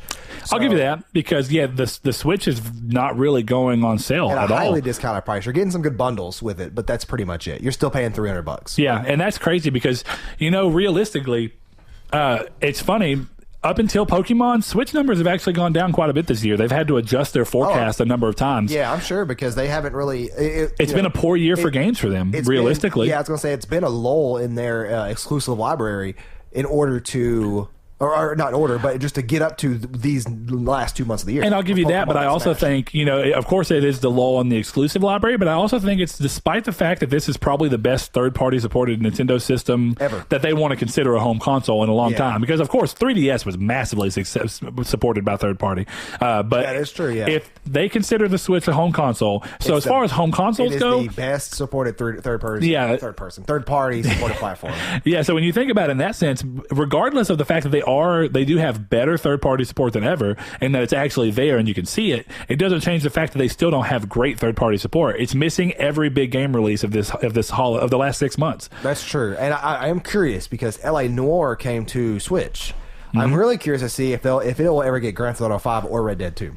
I'll give you that, because the Switch is not really going on sale at all. Highly discounted price. You're getting some good bundles with it, but that's pretty much it. You're still paying $300. Yeah, and that's crazy because, you know, realistically, it's funny. Up until Pokemon, Switch numbers have actually gone down quite a bit this year. They've had to adjust their forecast a number of times. Yeah, I'm sure, because they haven't really... It's been a poor year for games for them, realistically. I was going to say, it's been a lull in their exclusive library in order to or not in order, but just to get up to these last 2 months of the year. And I'll give you that, but I also think, of course it is the lull in the exclusive library, but I also think it's despite the fact that this is probably the best third-party supported Nintendo system ever, that they want to consider a home console in a long time. Because, of course, 3DS was massively supported by third-party. But that is true, if they consider the Switch a home console, so as far as home consoles go... It is the best supported third-party supported platform. Yeah, so when you think about it in that sense, regardless of the fact that they do have better third-party support than ever, and that it's actually there and you can see it, it doesn't change the fact that they still don't have great third-party support. It's missing every big game release of the last 6 months. That's true, and I am curious because LA Noire came to Switch. I'm really curious to see if it will ever get Grand Theft Auto 5 or Red Dead 2.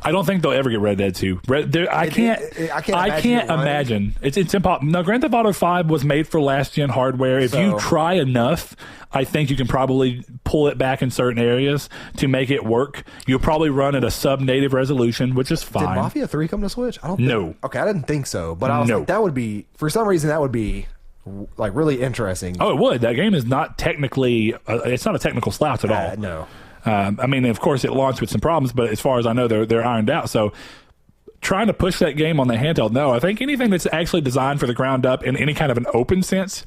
I don't think they'll ever get Red Dead 2. I can't imagine. It's impossible. No, Grand Theft Auto 5 was made for last-gen hardware. If you try enough, I think you can probably pull it back in certain areas to make it work. You'll probably run at a sub-native resolution, which is fine. Did Mafia 3 come to Switch? No. Okay, I didn't think so, but I was like, that would be, for some reason, that would be like really interesting. Oh, it would. That game is not technically, it's not a technical slouch at all. No. I mean, of course, it launched with some problems, but as far as I know, they're ironed out. So trying to push that game on the handheld, no. I think anything that's actually designed for the ground up in any kind of an open sense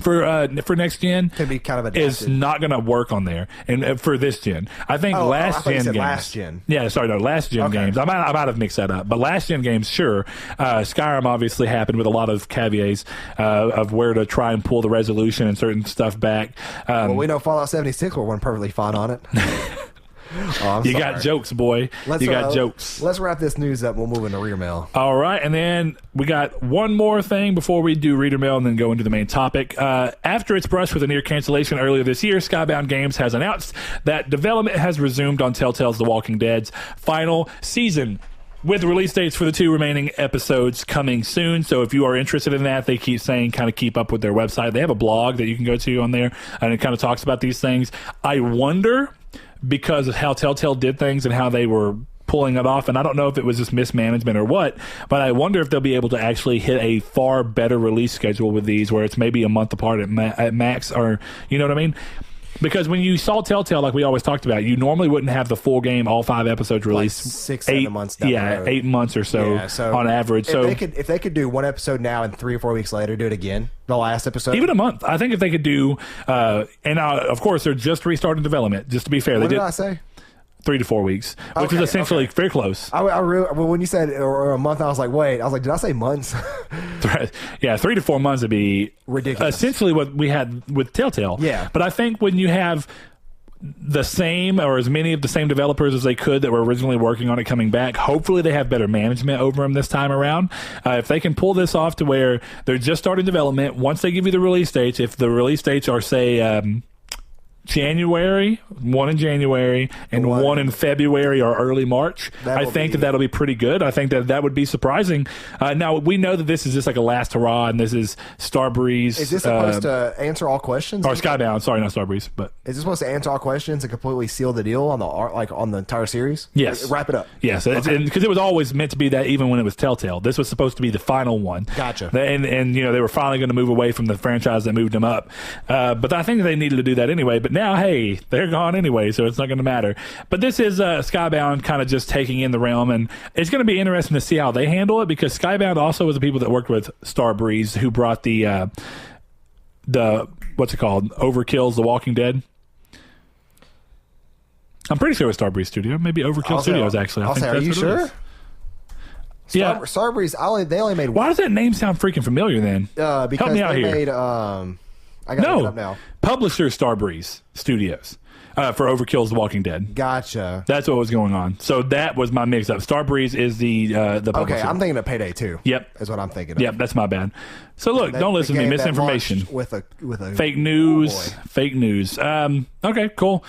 for next gen can be kind of adapted. Is not going to work on there, and for this gen, I think last gen games. Last gen. Yeah, sorry, no, last gen games. I might have mixed that up, but last gen games, sure. Skyrim obviously happened with a lot of caveats of where to try and pull the resolution and certain stuff back. Well, we know Fallout 76 will run perfectly fine on it. You got jokes, boy. You got jokes. Let's wrap this news up. We'll move into reader mail. All right, and then we got one more thing before we do reader mail and then go into the main topic. After its brush with a near cancellation earlier this year, Skybound Games has announced that development has resumed on Telltale's The Walking Dead's final season, with release dates for the 2 remaining episodes coming soon. So if you are interested in that, they keep saying kind of keep up with their website. They have a blog that you can go to on there, and it kind of talks about these things. I wonder, because of how Telltale did things and how they were pulling it off, and I don't know if it was just mismanagement or what, but I wonder if they'll be able to actually hit a far better release schedule with these, where it's maybe a month apart at max, or you know what I mean? Because when you saw Telltale, like we always talked about, you normally wouldn't have the full game, all 5 episodes released. Like 6-7 months down the road. 8 months or so, on average. If they could do one episode now and 3 or 4 weeks later do it again, the last episode, even a month, I think if they could do, and of course they're just restarting development. Just to be fair, what did I say? 3 to 4 weeks, which is essentially very close. When you said or a month, I was like, wait. I was like, did I say months? Yeah, 3 to 4 months would be ridiculous. Essentially what we had with Telltale. Yeah. But I think when you have the same or as many of the same developers as they could that were originally working on it coming back, hopefully they have better management over them this time around. If they can pull this off to where they're just starting development, once they give you the release dates, if the release dates are, say, January, one in January, and one in February or early March. I think that'll be pretty good. I think that would be surprising. Now, we know that this is just like a last hurrah, and this is Starbreeze. Is this supposed to answer all questions? Or Skybound, sorry, not Starbreeze. But is this supposed to answer all questions and completely seal the deal on the entire series? Yes. Wrap it up. Yes, because it was always meant to be that even when it was Telltale. This was supposed to be the final one. Gotcha. And they were finally going to move away from the franchise that moved them up. But I think they needed to do that anyway. But now, hey, they're gone anyway, so it's not going to matter. But this is Skybound kind of just taking in the realm, and it's going to be interesting to see how they handle it, because Skybound also was the people that worked with Starbreeze, who brought the what's it called, Overkill's The Walking Dead. I'm pretty sure it was Starbreeze Studio, maybe Overkill Studios. Actually, I think are you sure? Yeah, Starbreeze. They only made. Why does that name sound freaking familiar then? Because help me out here. Made. I got to look it up now. Publisher Starbreeze Studios for Overkill's The Walking Dead. Gotcha. That's what was going on. So that was my mix-up. Starbreeze is the publisher. Okay, I'm thinking of Payday 2. Yep, is what I'm thinking of. Yep, that's my bad. So look, don't listen to me. Misinformation with a fake news. Fake news. Okay, cool.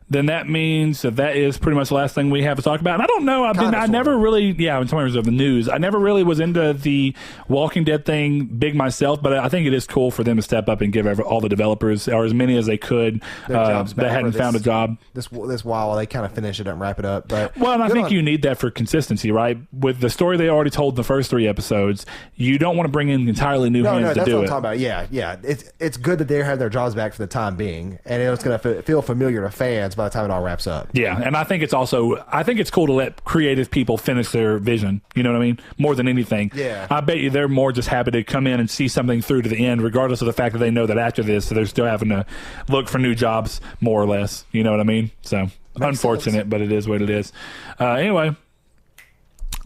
then that means that is pretty much the last thing we have to talk about. And I don't know. I never really, in terms of the news, I never really was into the Walking Dead thing big myself, but I think it is cool for them to step up and give all the developers, or as many as they could, that hadn't found a job. This while they kind of finish it up and wrap it up. But and I think you need that for consistency, right? With the story they already told in the first 3 episodes, you don't want to bring in entirely new hands to do it. That's what I'm talking about. Yeah. It's good that they have their jobs back for the time being, and it's going to feel familiar to fans by the time it all wraps up. Yeah, and I think it's cool to let creative people finish their vision. You know what I mean? More than anything. Yeah. I bet you they're more just happy to come in and see something through to the end, regardless of the fact that they know that after this, they're still having to look for new jobs, more or less. You know what I mean? So, unfortunate, but it is what it is. Anyway,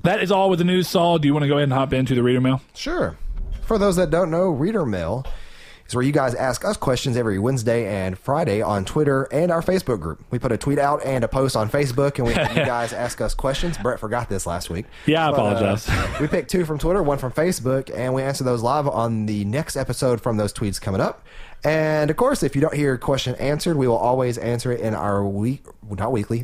that is all with the news, Saul. Do you want to go ahead and hop into the reader mail? Sure. For those that don't know, reader mail is where you guys ask us questions every Wednesday and Friday on Twitter and our Facebook group. We put a tweet out and a post on Facebook, and we have you guys ask us questions. Brett forgot this last week. Yeah, I apologize. We picked 2 from Twitter, 1 from Facebook, and we answer those live on the next episode from those tweets coming up. And of course, if you don't hear your question answered, we will always answer it in our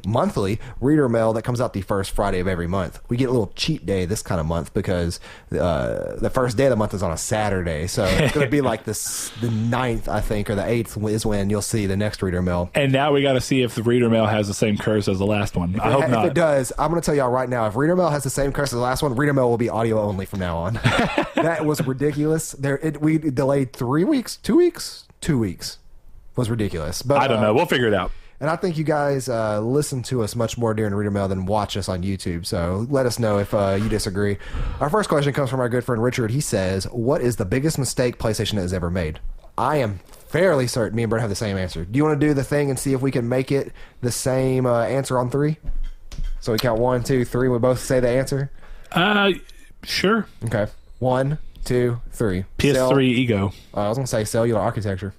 monthly reader mail that comes out the first Friday of every month. We get a little cheat day this kind of month because the first day of the month is on a Saturday. So it's going to be like the 9th, I think, or the 8th is when you'll see the next reader mail. And now we got to see if the reader mail has the same curse as the last one. I hope not. If it does, I'm going to tell y'all right now, if reader mail has the same curse as the last one, reader mail will be audio only from now on. That was ridiculous. We delayed 3 weeks, 2 weeks. 2 weeks was ridiculous, but I don't know. We'll figure it out. And I think you guys listen to us much more during reader mail than watch us on YouTube. So let us know if you disagree. Our first question comes from our good friend Richard. He says, "What is the biggest mistake PlayStation has ever made?" I am fairly certain me and Brent have the same answer. Do you want to do the thing and see if we can make it the same answer on 3? So we count 1, 2, 3. We both say the answer. Sure. Okay. 1, 2, 3. PS3 ego. I was going to say cellular architecture.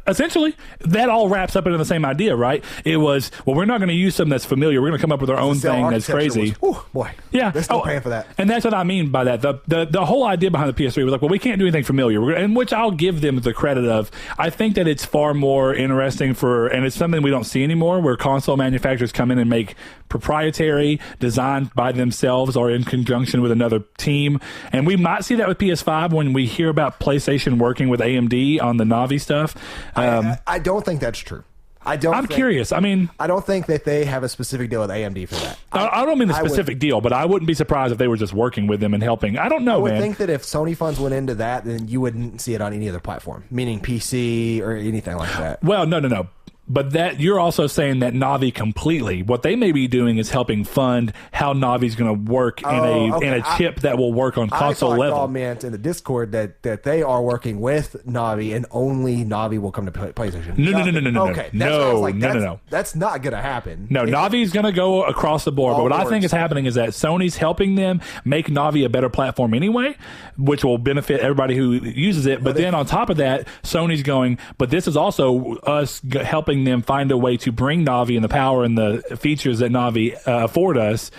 Essentially, that all wraps up into the same idea, right? It was, we're not going to use something that's familiar. We're going to come up with our own thing that's crazy. Boy. Yeah. They're still paying for that. And that's what I mean by that. The whole idea behind the PS3 was like, we can't do anything familiar. And which I'll give them the credit of. I think that it's far more interesting and it's something we don't see anymore, where console manufacturers come in and make proprietary, designed by themselves or in conjunction with another team. And we might see that with PS5 when we hear about PlayStation working with AMD on the Navi stuff. I don't think that's true. I'm curious. I mean, I don't think that they have a specific deal with AMD for that. I don't mean the specific deal, but I wouldn't be surprised if they were just working with them and helping. I don't know, I would think that if Sony funds went into that, then you wouldn't see it on any other platform, meaning PC or anything like that. Well, no. But that you're also saying that Navi completely, what they may be doing is helping fund how Navi's going to work in a chip that will work on console level. I meant in the Discord that they are working with Navi and only Navi will come to PlayStation. No. Okay, No. That's not going to happen. No, Navi's going to go across the board. But what I think is happening is that Sony's helping them make Navi a better platform anyway, which will benefit everybody who uses it. But then on top of that, Sony's going, but this is also us helping them find a way to bring Navi and the power and the features that Navi afford us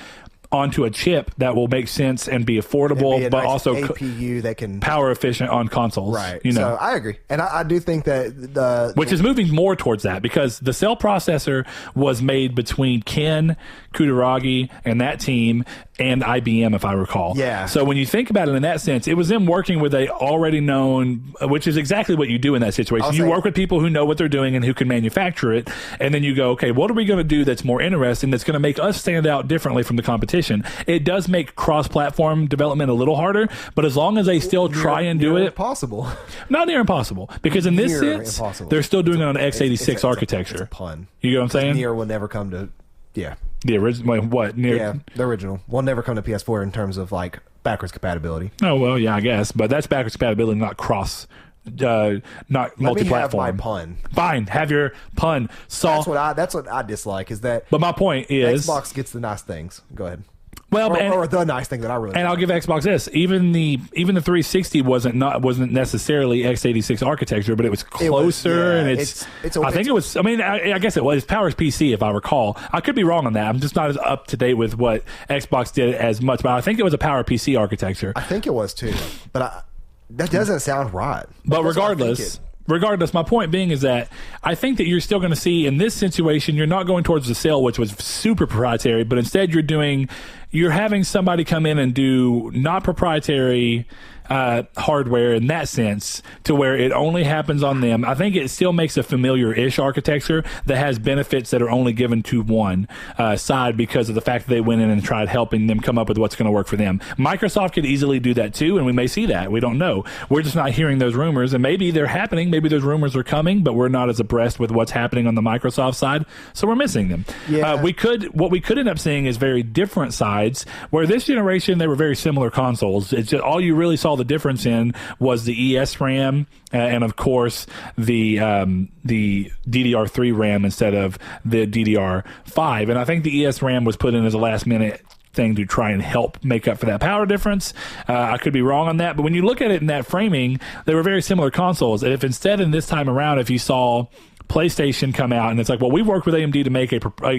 onto a chip that will make sense and be affordable, but also APU that can power efficient on consoles. Right. So I agree, and I do think that which is moving more towards that, because the cell processor was made between Ken Kutaragi and that team and IBM, if I recall. Yeah. So when you think about it in that sense, it was them working with a already known, which is exactly what you do in that situation. You work with people who know what they're doing and who can manufacture it, and then you go, okay, what are we going to do that's more interesting, that's going to make us stand out differently from the competition? It does make cross-platform development a little harder, but as long as they still try and do it, impossible. Not near impossible, because in this sense, they're still doing it on an x86 architecture. It's a pun. You know what I'm saying? Near will never come to. Yeah. The original, what? Yeah, the original will never come to PS4 in terms of like backwards compatibility. Oh well, yeah, I guess, but that's backwards compatibility, not cross, not multi-platform. Let me have my pun. Fine, have your pun. That's what I dislike. Is that? But my point is, Xbox gets the nice things. Go ahead. Well, or the nice thing that I really. And I'll give Xbox this: even the 360 wasn't necessarily x86 architecture, but it was closer, and it's I think it was. I mean, I guess it was. It powers PC, if I recall. I could be wrong on that. I'm just not as up to date with what Xbox did as much, but I think it was a power PC architecture. I think it was too, but that doesn't sound right. But regardless, regardless, my point being is that I think that you're still going to see in this situation, you're not going towards the sale, which was super proprietary, but instead you're having somebody come in and do not proprietary hardware in that sense, to where it only happens on them. I think it still makes a familiar-ish architecture that has benefits that are only given to one side because of the fact that they went in and tried helping them come up with what's going to work for them. Microsoft could easily do that too, and we may see that. We don't know. We're just not hearing those rumors, and maybe they're happening. Maybe those rumors are coming, but we're not as abreast with what's happening on the Microsoft side, so we're missing them. Yeah. What we could end up seeing is very different sides, where this generation, they were very similar consoles. It's just, all you really saw the difference in was the ES RAM and of course the DDR3 RAM instead of the DDR5. And I think the ES RAM was put in as a last minute thing to try and help make up for that power difference. I could be wrong on that, but when you look at it in that framing, they were very similar consoles. And if instead in this time around, if you saw PlayStation come out and it's like, well, we've worked with AMD to make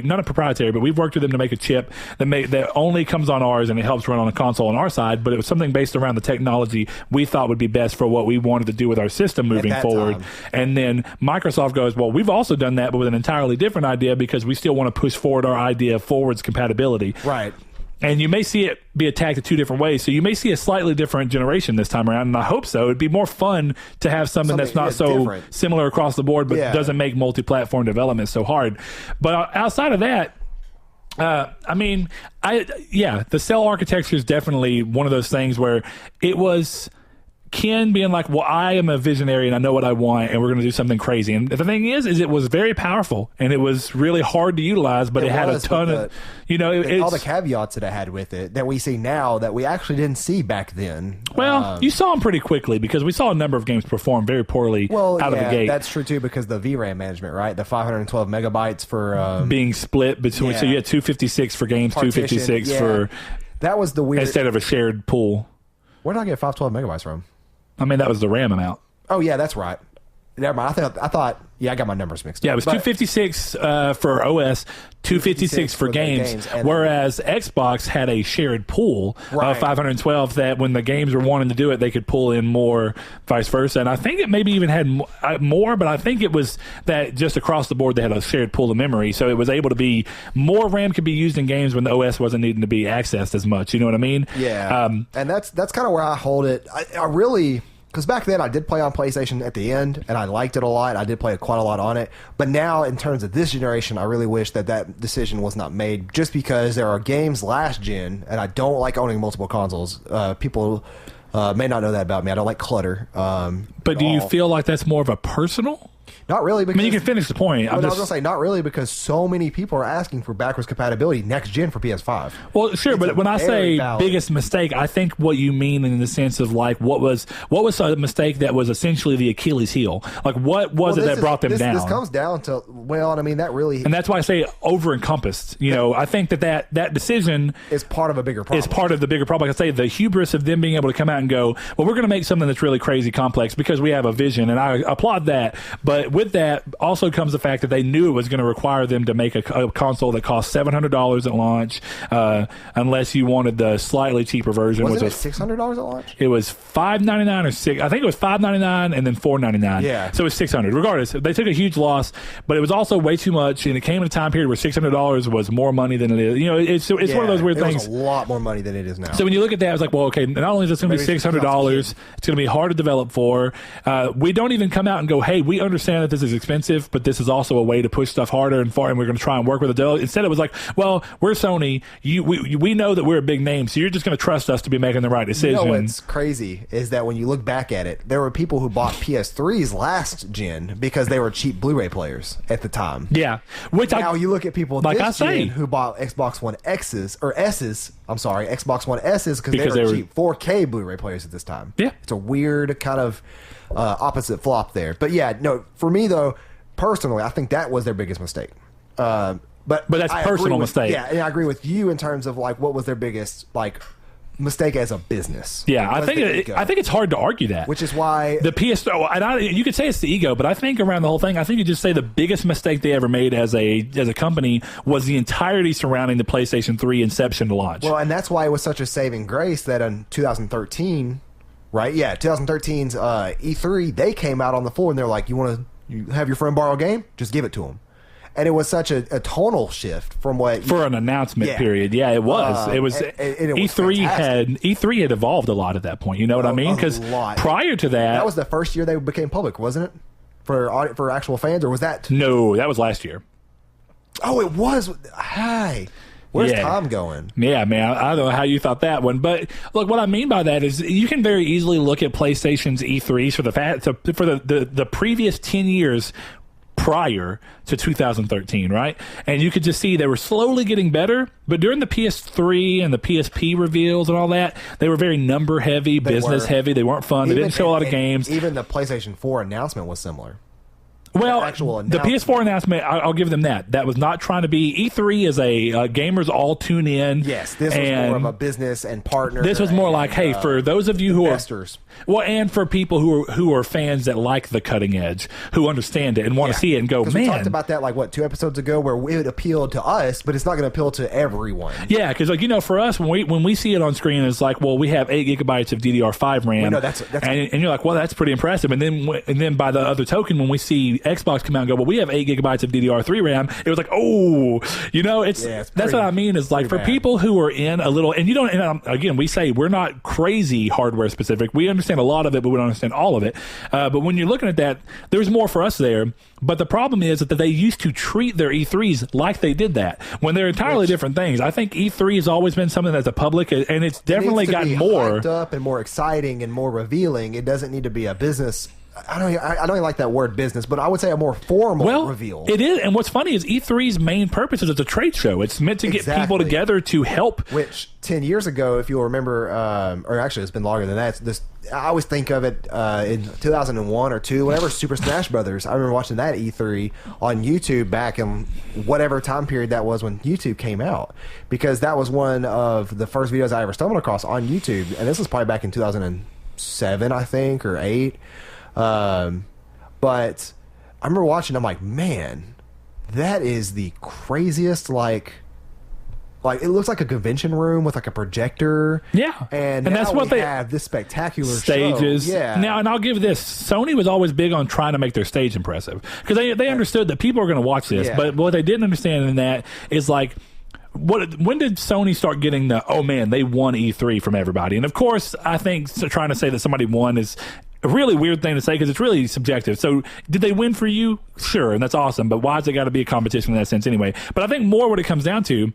not a proprietary, but we've worked with them to make a chip that only comes on ours and it helps run on a console on our side, but it was something based around the technology we thought would be best for what we wanted to do with our system moving forward. And then Microsoft goes, well, we've also done that, but with an entirely different idea because we still want to push forward our idea of forwards compatibility. Right. And you may see it be attacked in two different ways. So you may see a slightly different generation this time around, and I hope so. It'd be more fun to have something that's not so different, similar across the board, but doesn't make multi-platform development so hard. But outside of that, the cell architecture is definitely one of those things where it was Ken being like, well, I am a visionary and I know what I want and we're going to do something crazy. And the thing is it was very powerful and it was really hard to utilize, but it had a ton of, all the caveats that it had with it that we see now that we actually didn't see back then. Well, you saw them pretty quickly because we saw a number of games perform very poorly out of the gate. That's true too because the VRAM management, right? The 512 megabytes for being split between, so you had 256 for games, 256 for, that was the weird, instead of a shared pool. Where did I get 512 megabytes from? I mean, that was the RAM amount. Oh, yeah, that's right. Never mind. I thought, I got my numbers mixed up. Yeah, it was 256 for OS, 256 for games, whereas Xbox had a shared pool of 512 that when the games were wanting to do it, they could pull in more, vice versa. And I think it maybe even had more, but I think it was that just across the board, they had a shared pool of memory. So it was able to be, more RAM could be used in games when the OS wasn't needing to be accessed as much. You know what I mean? Yeah. And that's kind of where I hold it. I really... Because back then I did play on PlayStation at the end, and I liked it a lot. I did play quite a lot on it. But now, in terms of this generation, I really wish that decision was not made, just because there are games last gen, and I don't like owning multiple consoles. People may not know that about me. I don't like clutter. But do you feel like that's more of a personal? Not really. Because, I mean, you can finish the point. I was going to say, not really, because so many people are asking for backwards compatibility next gen for PS5. Well, sure, but when I say biggest mistake, I think what you mean in the sense of like what was a mistake that was essentially the Achilles heel. Like what was it that brought them down? This comes down to that really, and that's why I say over encompassed. I think that decision is part of a bigger problem. Is part of the bigger problem. Like I say, the hubris of them being able to come out and go, well, we're going to make something that's really crazy complex because we have a vision, and I applaud that. But with that also comes the fact that they knew it was going to require them to make a console that cost $700 at launch, unless you wanted the slightly cheaper version. Wasn't it $600 at launch? It was $599 or $6. I think it was $599 and then $499. Yeah. So it was $600. Regardless, they took a huge loss, but it was also way too much, and it came in a time period where $600 was more money than it is. It's one of those weird things. It was a lot more money than it is now. So when you look at that, I was like, well, okay, not only is this going to be $600, it's going to be hard to develop for. We don't even come out and go, hey, we understand that this is expensive, but this is also a way to push stuff harder and far, and we're going to try and work with it. Instead, it was like, well, we're Sony. We know that we're a big name, so you're just going to trust us to be making the right decision. What's crazy is that when you look back at it, there were people who bought PS3s last gen because they were cheap Blu-ray players at the time. Yeah. Now you look at people this gen who bought Xbox One X's or S's. I'm sorry, Xbox One S's because they were cheap 4K Blu-ray players at this time. Yeah. It's a weird kind of opposite flop there. But yeah, no, for me though, personally, I think that was their biggest mistake. But that's a personal mistake. Yeah, and I agree with you in terms of like what was their biggest mistake as a business. Yeah, I think it's hard to argue that. Which is why the PS3, you could say it's the ego, but I think around the whole thing, I think you just say the biggest mistake they ever made as a company was the entirety surrounding the PlayStation 3 inception to launch. Well, and that's why it was such a saving grace that in 2013 right? Yeah, 2013's E3, they came out on the floor and they're like, you have your friend borrow a game? Just give it to him. And it was such a tonal shift from what for an announcement period. Yeah, it was. It was. And it was E3 fantastic. had evolved a lot at that point. You know what I mean? Because prior to that was the first year they became public, wasn't it? For actual fans, or was that? No, that was last year. Oh, it was. Hi. Where's Tom going? Yeah, man. I don't know how you thought that one, but look, what I mean by that is you can very easily look at PlayStation's E3s for the previous 10 years prior to 2013, right? And you could just see they were slowly getting better, but during the PS3 and the PSP reveals and all that, they were very number heavy, business heavy. They weren't fun. They didn't show a lot of games. Even the PlayStation 4 announcement was similar. Well, the PS4 announcement, I'll give them that. That was not trying to be. E3 is a gamers all tune in. Yes, this was more of a business and partner. This was more like, hey, for those of you who investors. And for people who are fans that like the cutting edge, who understand it and want to see it and go, man. We talked about that 2 episodes ago, where it appealed to us, but it's not going to appeal to everyone. Yeah, because for us, when we see it on screen, it's like, well, we have 8 gigabytes of DDR5 RAM. That's and you're like, well, that's pretty impressive. And then by the other token, when we see Xbox come out and go, well, we have 8 gigabytes of DDR3 RAM, it was like, oh, that's what I mean is like for people who are in a little, and you don't, and again, we say we're not crazy hardware specific. We understand a lot of it, but we don't understand all of it. But when you're looking at that, there's more for us there. But the problem is that they used to treat their E3s like they did that when they're entirely different things. I think E3 has always been something that's a public, and it's definitely gotten more hyped up and more exciting and more revealing. It doesn't need to be a business. I don't even like that word business, but I would say a more formal reveal. It is, and what's funny is E3's main purpose is it's a trade show. It's meant to get people together to help. Which 10 years ago, if you'll remember, or actually it's been longer than that. I always think of it in 2001 or 2, whenever Super Smash Brothers. I remember watching that E3 on YouTube back in whatever time period that was when YouTube came out, because that was one of the first videos I ever stumbled across on YouTube, and this was probably back in 2007, I think, or 8. But I remember watching, I'm like, man, that is the craziest, like it looks like a convention room with like a projector. Yeah. And that's what they have, this spectacular stages. Show. Yeah. Now, and I'll give this, Sony was always big on trying to make their stage impressive, because they understood that people are going to watch this, but what they didn't understand in that is like, when did Sony start getting oh man, they won E3 from everybody? And of course, I think trying to say that somebody won is a really weird thing to say, because it's really subjective. So did they win for you? Sure, and that's awesome, but why has it got to be a competition in that sense anyway? But I think more what it comes down to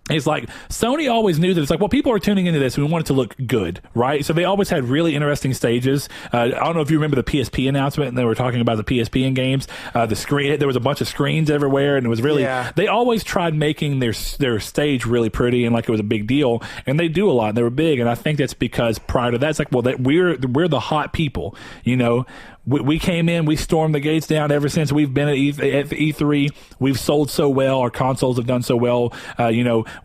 is like Sony always knew that it's like, well, people are tuning into this and we want it to look good, right? So they always had really interesting stages. I don't know if you remember the PSP announcement, and they were talking about the PSP in games. The screen, there was a bunch of screens everywhere, and it was really, they always tried making their stage really pretty and like it was a big deal, and they do a lot, and they were big, and I think that's because prior to that, it's like, well, we're the hot people, We came in, we stormed the gates down. Ever since we've been at E3, we've sold so well. Our consoles have done so well.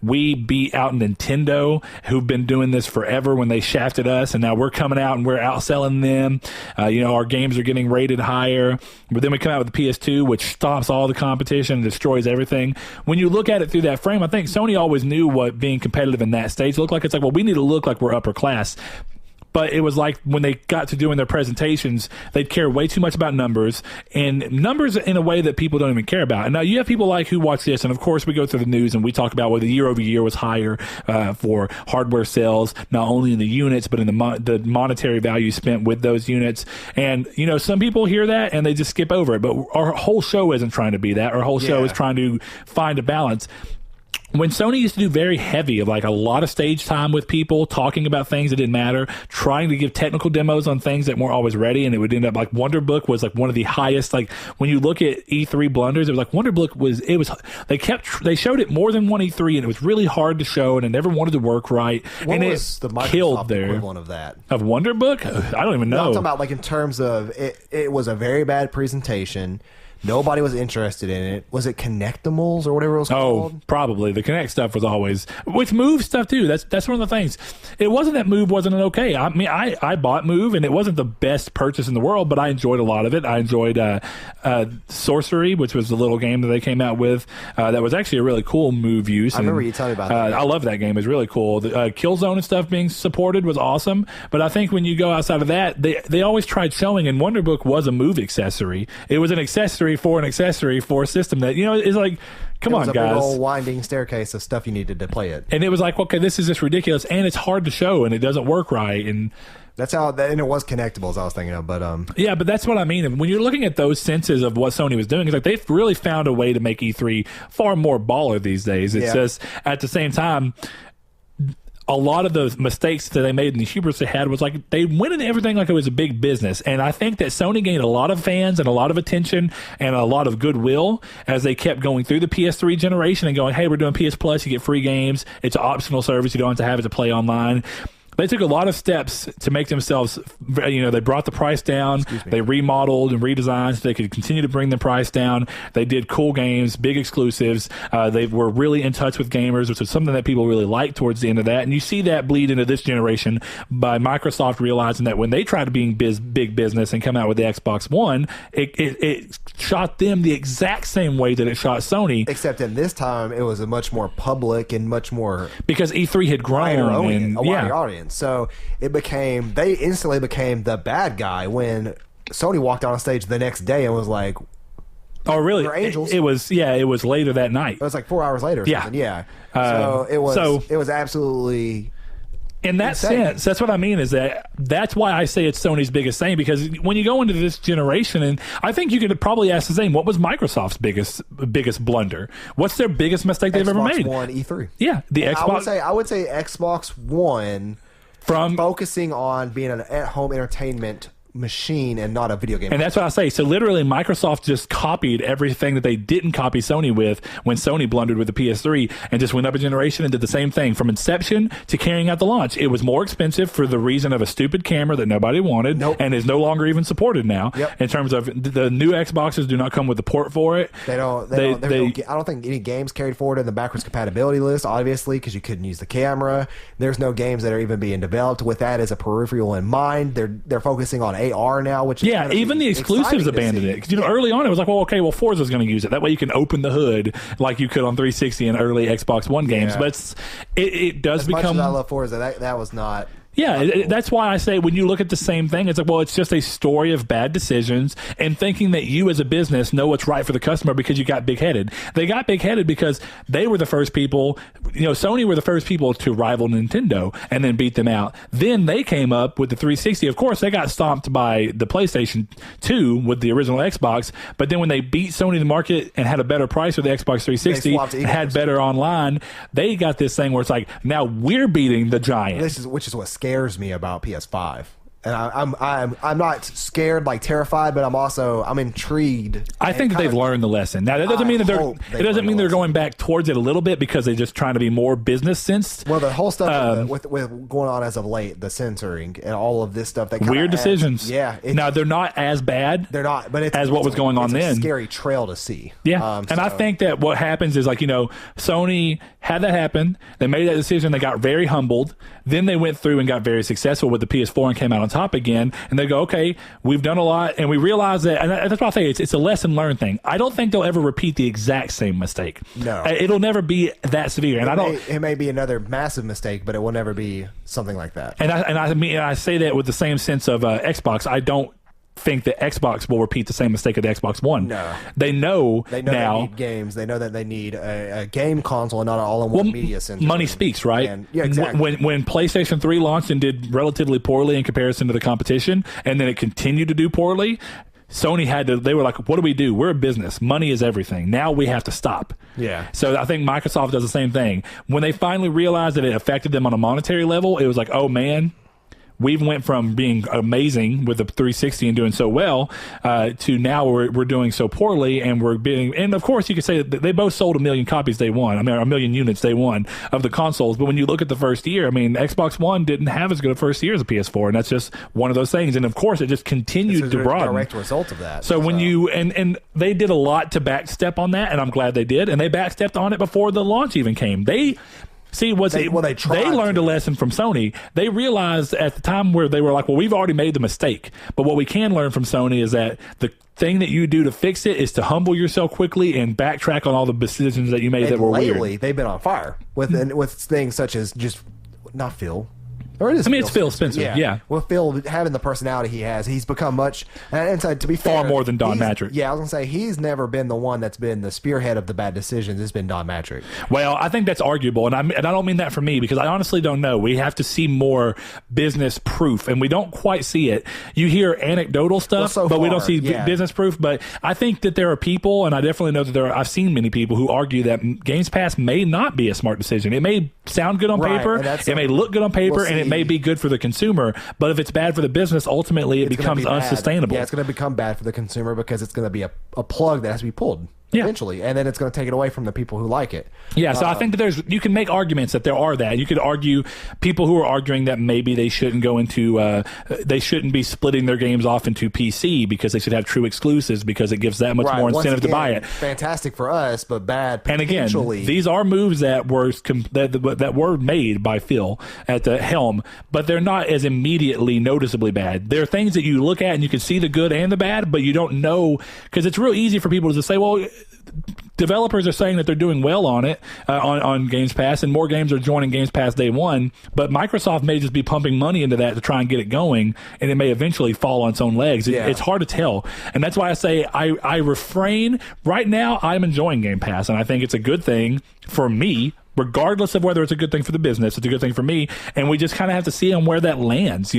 We beat out Nintendo, who've been doing this forever when they shafted us, and now we're coming out and we're outselling them. Our games are getting rated higher. But then we come out with the PS2, which stops all the competition and destroys everything. When you look at it through that frame, I think Sony always knew what being competitive in that stage looked like. It's like, well, we need to look like we're upper class. But it was like when they got to doing their presentations, they'd care way too much about numbers, and numbers in a way that people don't even care about. And now you have people who watch this, and of course we go through the news and we talk about whether year over year was higher for hardware sales, not only in the units, but in the monetary value spent with those units. And, some people hear that and they just skip over it. But our whole show isn't trying to be that. Our whole show is trying to find a balance. When Sony used to do very heavy of like a lot of stage time with people talking about things that didn't matter, trying to give technical demos on things that weren't always ready, and it would end up like Wonder Book was like one of the highest. Like when you look at E3 blunders, it was like Wonder Book they showed it more than one E3, and it was really hard to show, and it never wanted to work right. What and was the Microsoft killed there equivalent of that? Of Wonder Book? I don't even know. No, I'm talking about like in terms of it was a very bad presentation. Nobody was interested in it. Was it Connectimals or whatever it was called? Probably. The Connect stuff was always, with Move stuff too. That's one of the things. It wasn't that Move wasn't okay. I mean, I bought Move and it wasn't the best purchase in the world, but I enjoyed a lot of it. I enjoyed Sorcery, which was the little game that they came out with. That was actually a really cool Move use. I remember you telling me about that. I love that game. It's really cool. The Killzone and stuff being supported was awesome. But I think when you go outside of that, they always tried showing, and Wonderbook was a Move accessory. It was an accessory for a system that, it's like, come on, guys. It was a big old winding staircase of stuff you needed to play it. And it was like, okay, this is just ridiculous, and it's hard to show, and it doesn't work right. And that's how, and it was Connectables I was thinking of, but yeah, but that's what I mean. When you're looking at those senses of what Sony was doing, it's like they've really found a way to make E3 far more baller these days. It's just, at the same time, a lot of the mistakes that they made and the hubris they had was like they went into everything like it was a big business. And I think that Sony gained a lot of fans and a lot of attention and a lot of goodwill as they kept going through the PS3 generation and going, hey, we're doing PS Plus, you get free games. It's an optional service. You don't have to have it to play online. They took a lot of steps to make themselves, they brought the price down. They remodeled and redesigned so they could continue to bring the price down. They did cool games, big exclusives. They were really in touch with gamers, which was something that people really liked towards the end of that. And you see that bleed into this generation by Microsoft realizing that when they tried to be big business and come out with the Xbox One, it shot them the exact same way that it shot Sony. Except in this time, it was a much more public and much more... Because E3 had grown. A wider audience. So they instantly became the bad guy when Sony walked on stage the next day and was like, "Oh, really? We're angels." It was later that night. It was like 4 hours later. Or something. Yeah. So it was absolutely. In that sense, that's what I mean. Is that's why I say it's Sony's biggest thing, because when you go into this generation, and I think you could probably ask the same: what was Microsoft's biggest blunder? What's their biggest mistake they've ever made? Xbox One E3. Yeah, the Xbox. I would say Xbox One. From focusing on being an at-home entertainment machine and not a video game. And that's what I say. So literally, Microsoft just copied everything that they didn't copy Sony with when Sony blundered with the PS3 and just went up a generation and did the same thing from inception to carrying out the launch. It was more expensive for the reason of a stupid camera that nobody wanted and is no longer even supported now. In terms of the new Xboxes do not come with the port for it. I don't think any games carried forward in the backwards compatibility list, obviously, because you couldn't use the camera. There's no games that are even being developed with that as a peripheral in mind. They're focusing on AR now, which is even the exclusives abandoned it, because early on it was like, Forza's going to use it, that way you can open the hood like you could on 360 and early Xbox One games. But it does as become, much as I love Forza, that was not. That's why I say when you look at the same thing, it's like, it's just a story of bad decisions and thinking that you as a business know what's right for the customer because you got big-headed. They got big-headed because they were the first people, Sony were the first people to rival Nintendo and then beat them out. Then they came up with the 360. Of course, they got stomped by the PlayStation 2 with the original Xbox, but then when they beat Sony in the market and had a better price with the Xbox 360 and had better online, they got this thing where it's like, now we're beating the giant. Which is what scares me about PS5. And I'm not scared, like terrified, but I'm intrigued. I think that they've learned the lesson. Now that doesn't mean that they're going back towards it a little bit because they're just trying to be more business sensed. Well, the whole stuff with going on as of late, the censoring and all of this stuff, that weird decisions. Now they're not as bad. They're not, but it's what was going on then. A scary trail to see. And I think that what happens is Sony had that happen. They made that decision. They got very humbled. Then they went through and got very successful with the PS4 and came out on top again. And they go, okay, we've done a lot, and we realize that. And that's why I say it's a lesson learned thing. I don't think they'll ever repeat the exact same mistake. No, it'll never be that severe. And it may be another massive mistake, but it will never be something like that. And I say that with the same sense of Xbox. I don't think that Xbox will repeat the same mistake of the Xbox One. No. They know now. They need games. They know that they need a game console and not an all-in-one media center. Money speaks, right? Exactly. When PlayStation 3 launched and did relatively poorly in comparison to the competition, and then it continued to do poorly, Sony they were like, what do we do? We're a business. Money is everything. Now we have to stop. So I think Microsoft does the same thing. When they finally realized that it affected them on a monetary level, it was like, oh man, we've went from being amazing with the 360 and doing so well to now we're doing so poorly, and and of course you could say that they both sold 1 million copies day one. I mean, 1 million units day one of the consoles. But when you look at the first year, I mean, Xbox One didn't have as good a first year as a PS4, and that's just one of those things. And of course, it just continued to broaden. Direct result of that. So when you and they did a lot to backstep on that, and I'm glad they did, and they backstepped on it before the launch even came. They learned a lesson from Sony. They realized at the time where they were like, well, we've already made the mistake, but what we can learn from Sony is that the thing that you do to fix it is to humble yourself quickly and backtrack on all the decisions that you made that were lately, weird. They've been on fire with things such as just not Phil. Or it is it's Phil Spencer. Yeah. Well, Phil, having the personality he has, he's become much, and to be fair, far more than Don Matrick. Yeah, I was going to say, he's never been the one that's been the spearhead of the bad decisions. It's been Don Matrick. Well, I think that's arguable, and I don't mean that for me, because I honestly don't know. We have to see more business proof, and we don't quite see it. You hear anecdotal stuff, but we don't see business proof. But I think that there are people, and I definitely know that I've seen many people who argue that Games Pass may not be a smart decision. It may sound good on paper, it may look good on paper, and it may be good for the consumer, but if it's bad for the business, ultimately it becomes unsustainable. Yeah, it's going to become bad for the consumer because it's going to be a plug that has to be pulled eventually, and then it's going to take it away from the people who like it. Yeah, so I think that you can make arguments that there are that. You could argue people who are arguing that maybe they shouldn't go into they shouldn't be splitting their games off into PC because they should have true exclusives because it gives that much more incentive to buy it. Fantastic for us, but bad potentially. And again, these are moves that were made by Phil at the helm, but they're not as immediately noticeably bad. They're things that you look at and you can see the good and the bad, but you don't know, because it's real easy for people to say, well, developers are saying that they're doing well on it on Games Pass, and more games are joining Games Pass day one, but Microsoft may just be pumping money into that to try and get it going, and it may eventually fall on its own legs. It's hard to tell, and that's why I say I refrain. Right now, I'm enjoying Game Pass, and I think it's a good thing for me. Regardless of whether it's a good thing for the business, it's a good thing for me, and we just kind of have to see on where that lands.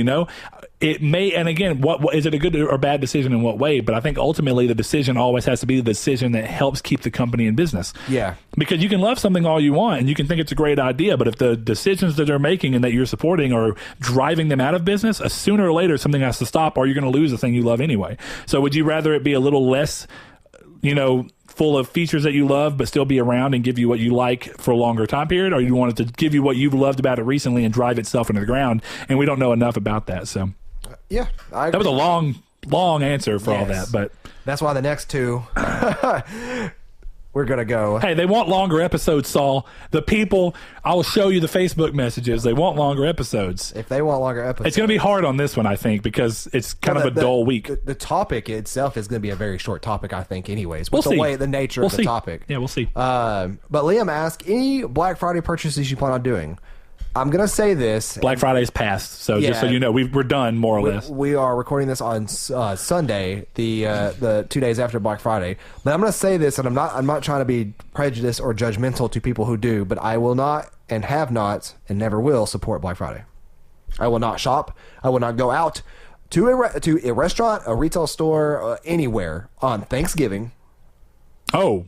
It may, and again, what is it a good or bad decision in what way? But I think ultimately the decision always has to be the decision that helps keep the company in business. Yeah, because you can love something all you want, and you can think it's a great idea, but if the decisions that they're making and that you're supporting are driving them out of business, sooner or later something has to stop, or you're going to lose the thing you love anyway. So would you rather it be a little less, full of features that you love, but still be around and give you what you like for a longer time period, or you want it to give you what you've loved about it recently and drive itself into the ground? And we don't know enough about that. So, yeah, that was a long answer for all that, but that's why the next two we're gonna go. Hey, they want longer episodes, Saul. The people, I will show you the Facebook messages. They want longer episodes. If they want longer episodes, it's gonna be hard on this one, I think, because it's kind of a dull week. The topic itself is gonna be a very short topic, I think. Anyways, with the nature of the topic. Yeah, we'll see. But Liam asked, any Black Friday purchases you plan on doing? I'm going to say this. Black Friday's passed, so just so you know, we're done, more or less. We are recording this on Sunday, the 2 days after Black Friday. But I'm going to say this, and I'm not trying to be prejudiced or judgmental to people who do, but I will not, and have not, and never will support Black Friday. I will not shop. I will not go out to a restaurant, a retail store, anywhere on Thanksgiving. Oh,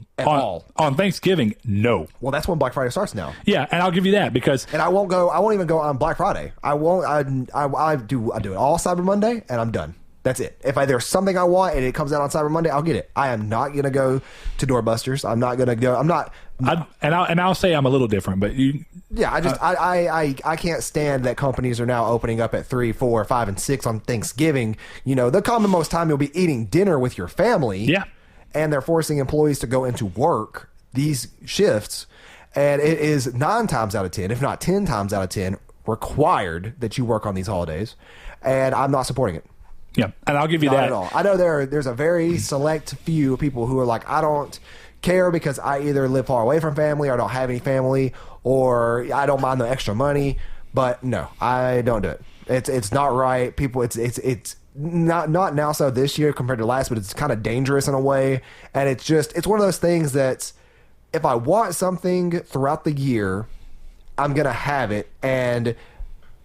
on Thanksgiving, no. Well, that's when Black Friday starts now. Yeah, and I'll give you that because... And I won't even go on Black Friday. I do it all Cyber Monday, and I'm done. That's it. If there's something I want and it comes out on Cyber Monday, I'll get it. I am not going to go to Doorbusters. I'm not going to go... I'm not... I'll say I'm a little different, but you... Yeah, I can't stand that companies are now opening up at 3, 4, 5, and 6 on Thanksgiving. The common most time you'll be eating dinner with your family. Yeah. And they're forcing employees to go into work these shifts, and it is 9 times out of 10, if not 10 times out of 10, required that you work on these holidays, and I'm not supporting it. Yeah, and I'll give you that. Not at all. I know there's a very select few people who are like, I don't care because I either live far away from family or I don't have any family, or I don't mind the extra money, but no, I don't do it. It's not right. People, it's not now so this year compared to last, but it's kind of dangerous in a way, and it's one of those things that if I want something throughout the year, I'm gonna have it. And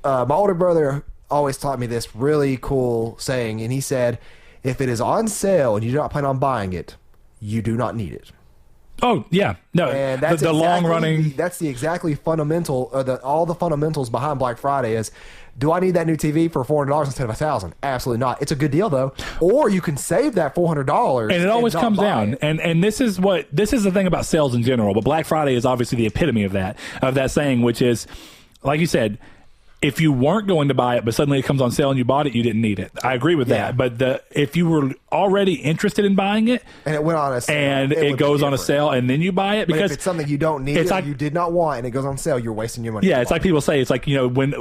my older brother always taught me this really cool saying, and he said, if it is on sale and you do not plan on buying it, you do not need it. Oh yeah, no, And that's the long running. That's the exactly fundamental. All the fundamentals behind Black Friday is: do I need that new TV for $400 instead of $1,000? Absolutely not. It's a good deal though. Or you can save that $400, and it always comes down. It. And this is the thing about sales in general. But Black Friday is obviously the epitome of that saying, which is, like you said, if you weren't going to buy it, but suddenly it comes on sale and you bought it, you didn't need it. I agree with that. But if you were already interested in buying it, and it went on a sale, and it goes on a sale, and then you buy it, because if it's something you don't need, it's like, you did not want, and it goes on sale, you're wasting your money. Yeah, it's like people say, it's like, when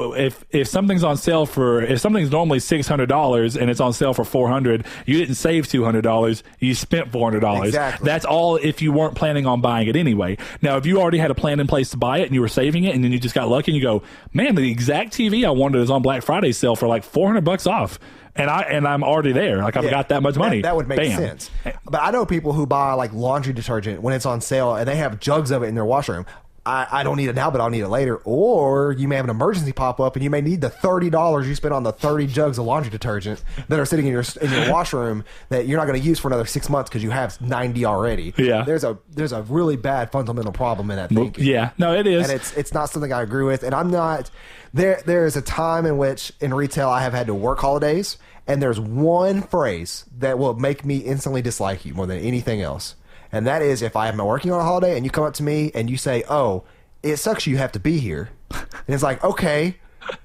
if something's on sale if something's normally $600 and it's on sale for $400, you didn't save $200, you spent $400. Exactly. That's all if you weren't planning on buying it anyway. Now, if you already had a plan in place to buy it and you were saving it, and then you just got lucky and you go, man, the exact TV I wanted is on Black Friday sale for like $400 off, and I'm already there. Like, I've got that much money. That would make sense. But I know people who buy like laundry detergent when it's on sale, and they have jugs of it in their washroom. I don't need it now, but I'll need it later. Or you may have an emergency pop up, and you may need the $30 you spent on the 30 jugs of laundry detergent that are sitting in your washroom that you're not going to use for another 6 months because you have 90 already. Yeah, there's a really bad fundamental problem in that thinking. Yeah, no, it is, and it's not something I agree with. And I'm not. There is a time in which in retail I have had to work holidays, and there's one phrase that will make me instantly dislike you more than anything else. And that is, if I am working on a holiday and you come up to me and you say, "Oh, it sucks you have to be here," and it's like, okay,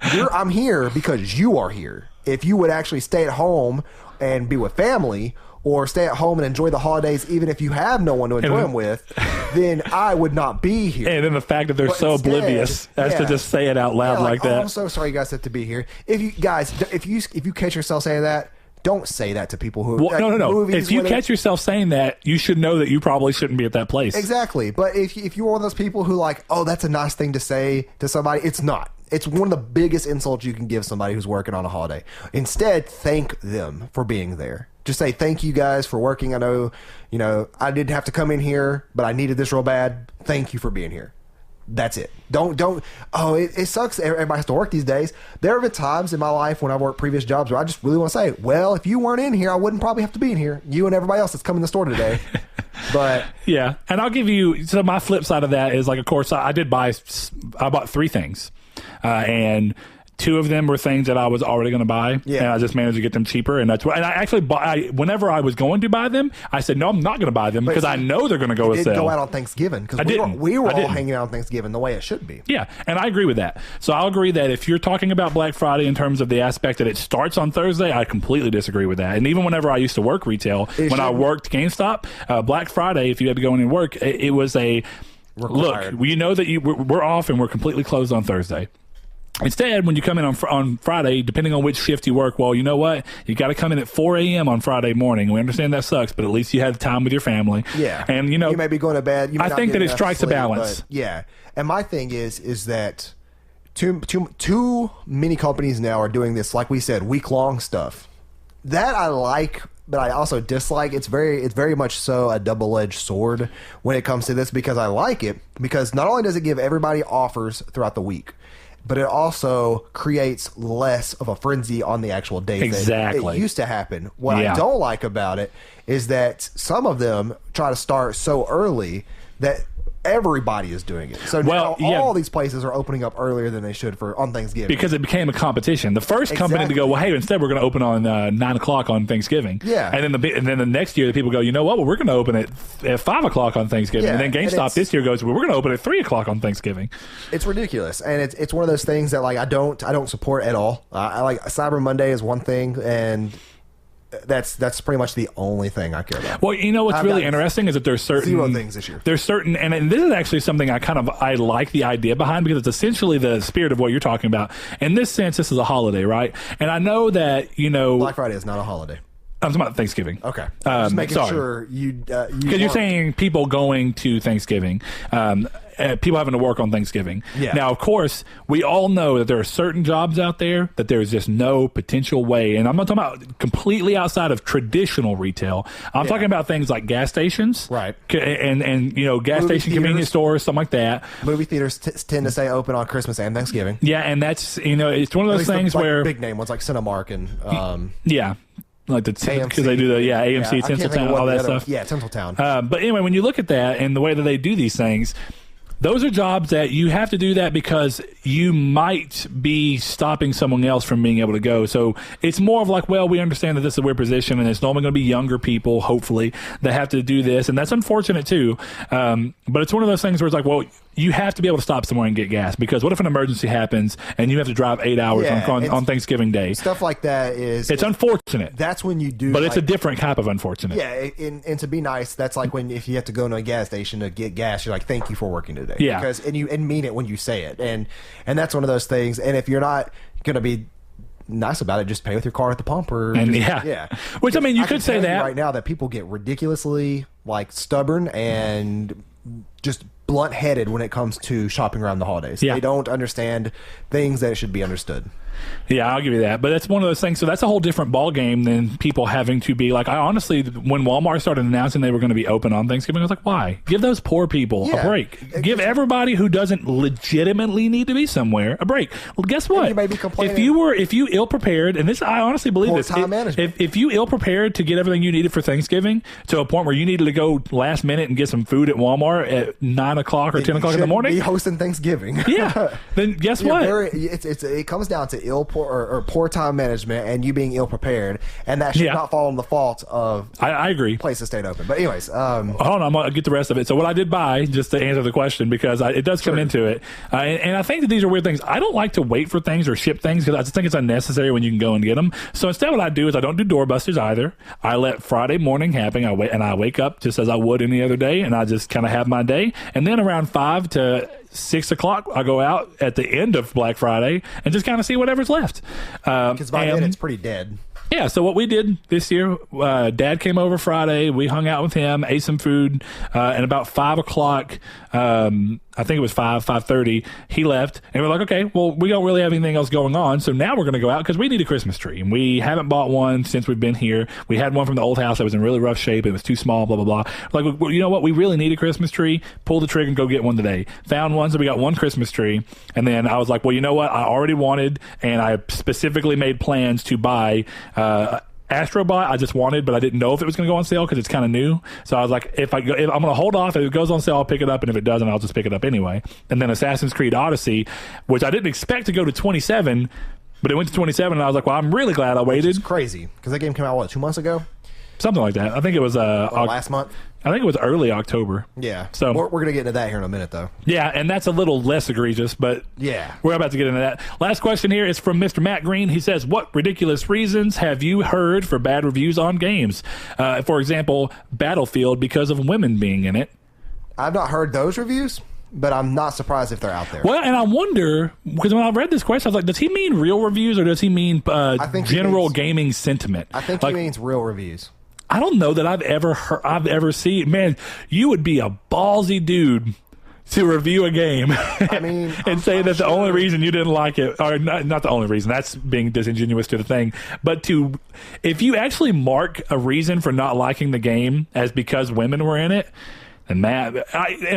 I'm here because you are here. If you would actually stay at home and be with family, or stay at home and enjoy the holidays, even if you have no one to enjoy them with, then I would not be here. And then the fact that they're so oblivious as to just say it out loud like that. I'm so sorry you guys have to be here. If you catch yourself saying that, don't say that to people who. Well, no. If you catch yourself saying that, you should know that you probably shouldn't be at that place. Exactly. But if you're one of those people who like, oh, that's a nice thing to say to somebody, it's not. It's one of the biggest insults you can give somebody who's working on a holiday. Instead, thank them for being there. Just say, thank you guys for working. I know, I didn't have to come in here, but I needed this real bad. Thank you for being here. That's it. It sucks. Everybody has to work these days. There have been times in my life when I worked previous jobs where I just really want to say, well, if you weren't in here, I wouldn't probably have to be in here. You and everybody else that's coming in the store today. But yeah. And I'll give you, so my flip side of that is, like, of course, I bought 3 things. And 2 of them were things that I was already going to buy, and I just managed to get them cheaper. And that's what. And I actually whenever I was going to buy them, I said, no, I'm not going to buy them because I know they're going to go with sale. Go out on Thanksgiving because we were all hanging out on Thanksgiving the way it should be. Yeah, and I agree with that. So I'll agree that if you're talking about Black Friday in terms of the aspect that it starts on Thursday, I completely disagree with that. And even whenever I used to work retail, I worked GameStop, Black Friday, if you had to go in and work, it was a required. Look. You know that we're off and we're completely closed on Thursday. Instead, when you come in on Friday, depending on which shift you work, well, you know what? You got to come in at 4 a.m. on Friday morning. We understand that sucks, but at least you had time with your family. Yeah. And, you may be going to bed. I think that it strikes a balance. Yeah. And my thing is that too many companies now are doing this, like we said, week-long stuff. That I like, but I also dislike. It's very much so a double-edged sword when it comes to this, because I like it because not only does it give everybody offers throughout the week, but it also creates less of a frenzy on the actual day. Exactly. It used to happen. What I don't like about it is that some of them try to start so early that everybody is doing it. So now all these places are opening up earlier than they should on Thanksgiving. Because it became a competition. The first company to go, well, hey, instead we're going to open on 9 o'clock on Thanksgiving. Yeah. And then the next year, the people go, you know what? Well, we're going to open at 5 o'clock on Thanksgiving. Yeah. And then GameStop this year goes, well, we're going to open at 3 o'clock on Thanksgiving. It's ridiculous. And it's one of those things that, like, I don't support at all. I like Cyber Monday is one thing, and that's pretty much the only thing I care about. Well, what's really interesting is that there's certain 0 things this year. There's certain, and this is actually something I like the idea behind, because it's essentially the spirit of what you're talking about. In this sense, this is a holiday, right? And I know that Black Friday is not a holiday. I'm talking about Thanksgiving. Okay, just making sure because you're saying people going to Thanksgiving. People having to work on Thanksgiving. Yeah. Now, of course, we all know that there are certain jobs out there that there's just no potential way. And I'm not talking about completely outside of traditional retail. I'm talking about things like gas stations. Right. And gas station convenience stores, something like that. Movie theaters tend to stay open on Christmas and Thanksgiving. Yeah, and that's, it's one of those things where... big name ones like Cinemark and... Yeah. like because they do the AMC, Tinseltown, all that stuff. Yeah, Tinseltown. But anyway, when you look at that and the way that they do these things, those are jobs that you have to do that because you might be stopping someone else from being able to go. So it's more of like, well, we understand that this is a weird position, and it's normally going to be younger people, hopefully, that have to do this. And that's unfortunate, too. But it's one of those things where it's like, well, you have to be able to stop somewhere and get gas, because what if an emergency happens and you have to drive 8 hours on Thanksgiving Day? Stuff like that is... It's unfortunate. That's when you do... But it's a different type of unfortunate. Yeah, and to be nice, that's like when if you have to go to a gas station to get gas, you're like, thank you for working today. Yeah. Because, and you mean it when you say it. And that's one of those things. And if you're not going to be nice about it, just pay with your car at the pump. Which, I mean, you could say that. Right now that people get ridiculously, like, stubborn and just blunt-headed when it comes to shopping around the holidays. Yeah. They don't understand things that should be understood. Yeah, I'll give you that. But that's one of those things. So that's a whole different ball game than people having to be like, I honestly, when Walmart started announcing they were going to be open on Thanksgiving, I was like, why? Give those poor people a break. Give everybody who doesn't legitimately need to be somewhere a break. Well, guess what? You may be complaining. If you ill prepared, and this, I honestly believe this, time management. if you ill prepared to get everything you needed for Thanksgiving to a point where you needed to go last minute and get some food at Walmart at 9 o'clock or 10 o'clock in the morning, be hosting Thanksgiving. Yeah. Then guess what? It comes down to poor time management and you being ill prepared, and that should not fall on the fault of I agree places staying open. But anyways, hold on, I'm gonna get the rest of it. So what I did buy, just to answer the question, because it does come into it, and I think that these are weird things. I don't like to wait for things or ship things because I just think it's unnecessary when you can go and get them. So instead, what I do is I don't do doorbusters either. I let Friday morning happen. I wake up just as I would any other day, and I just kind of have my day, and then around 5 to 6 o'clock, I go out at the end of Black Friday and just kind of see whatever's left. Because by then it's pretty dead. Yeah, so what we did this year, Dad came over Friday. We hung out with him, ate some food, and about 5 o'clock, I think it was 5:30, he left. And we're like, okay, well, we don't really have anything else going on, so now we're going to go out because we need a Christmas tree. And we haven't bought one since we've been here. We had one from the old house that was in really rough shape. It was too small, blah, blah, blah. Like, well, you know what? We really need a Christmas tree. Pull the trigger and go get one today. Found one, so we got one Christmas tree. And then I was like, well, you know what? I already wanted, and I specifically made plans to buy Astrobot. I just wanted, but I didn't know if it was going to go on sale because it's kind of new. So I was like, if I'm going to hold off, if it goes on sale, I'll pick it up, and if it doesn't, I'll just pick it up anyway. And then Assassin's Creed Odyssey, which I didn't expect to go to 27, but it went to 27, and I was like, well, I'm really glad I waited. It's crazy because that game came out 2 months ago, something like that. I think it was last month. I think it was early October. Yeah. So we're going to get into that here in a minute, though. Yeah, and that's a little less egregious, but yeah, we're about to get into that. Last question here is from Mr. Matt Green. He says, what ridiculous reasons have you heard for bad reviews on games? For example, Battlefield because of women being in it. I've not heard those reviews, but I'm not surprised if they're out there. Well, and I wonder, because when I read this question, I was like, does he mean real reviews or does he mean general gaming sentiment? I think he means real reviews. I don't know that I've ever seen. Man, you would be a ballsy dude to review a game. I mean, and say that the only reason you didn't like it, or not the only reason, that's being disingenuous to the thing, but if you actually mark a reason for not liking the game as because women were in it, and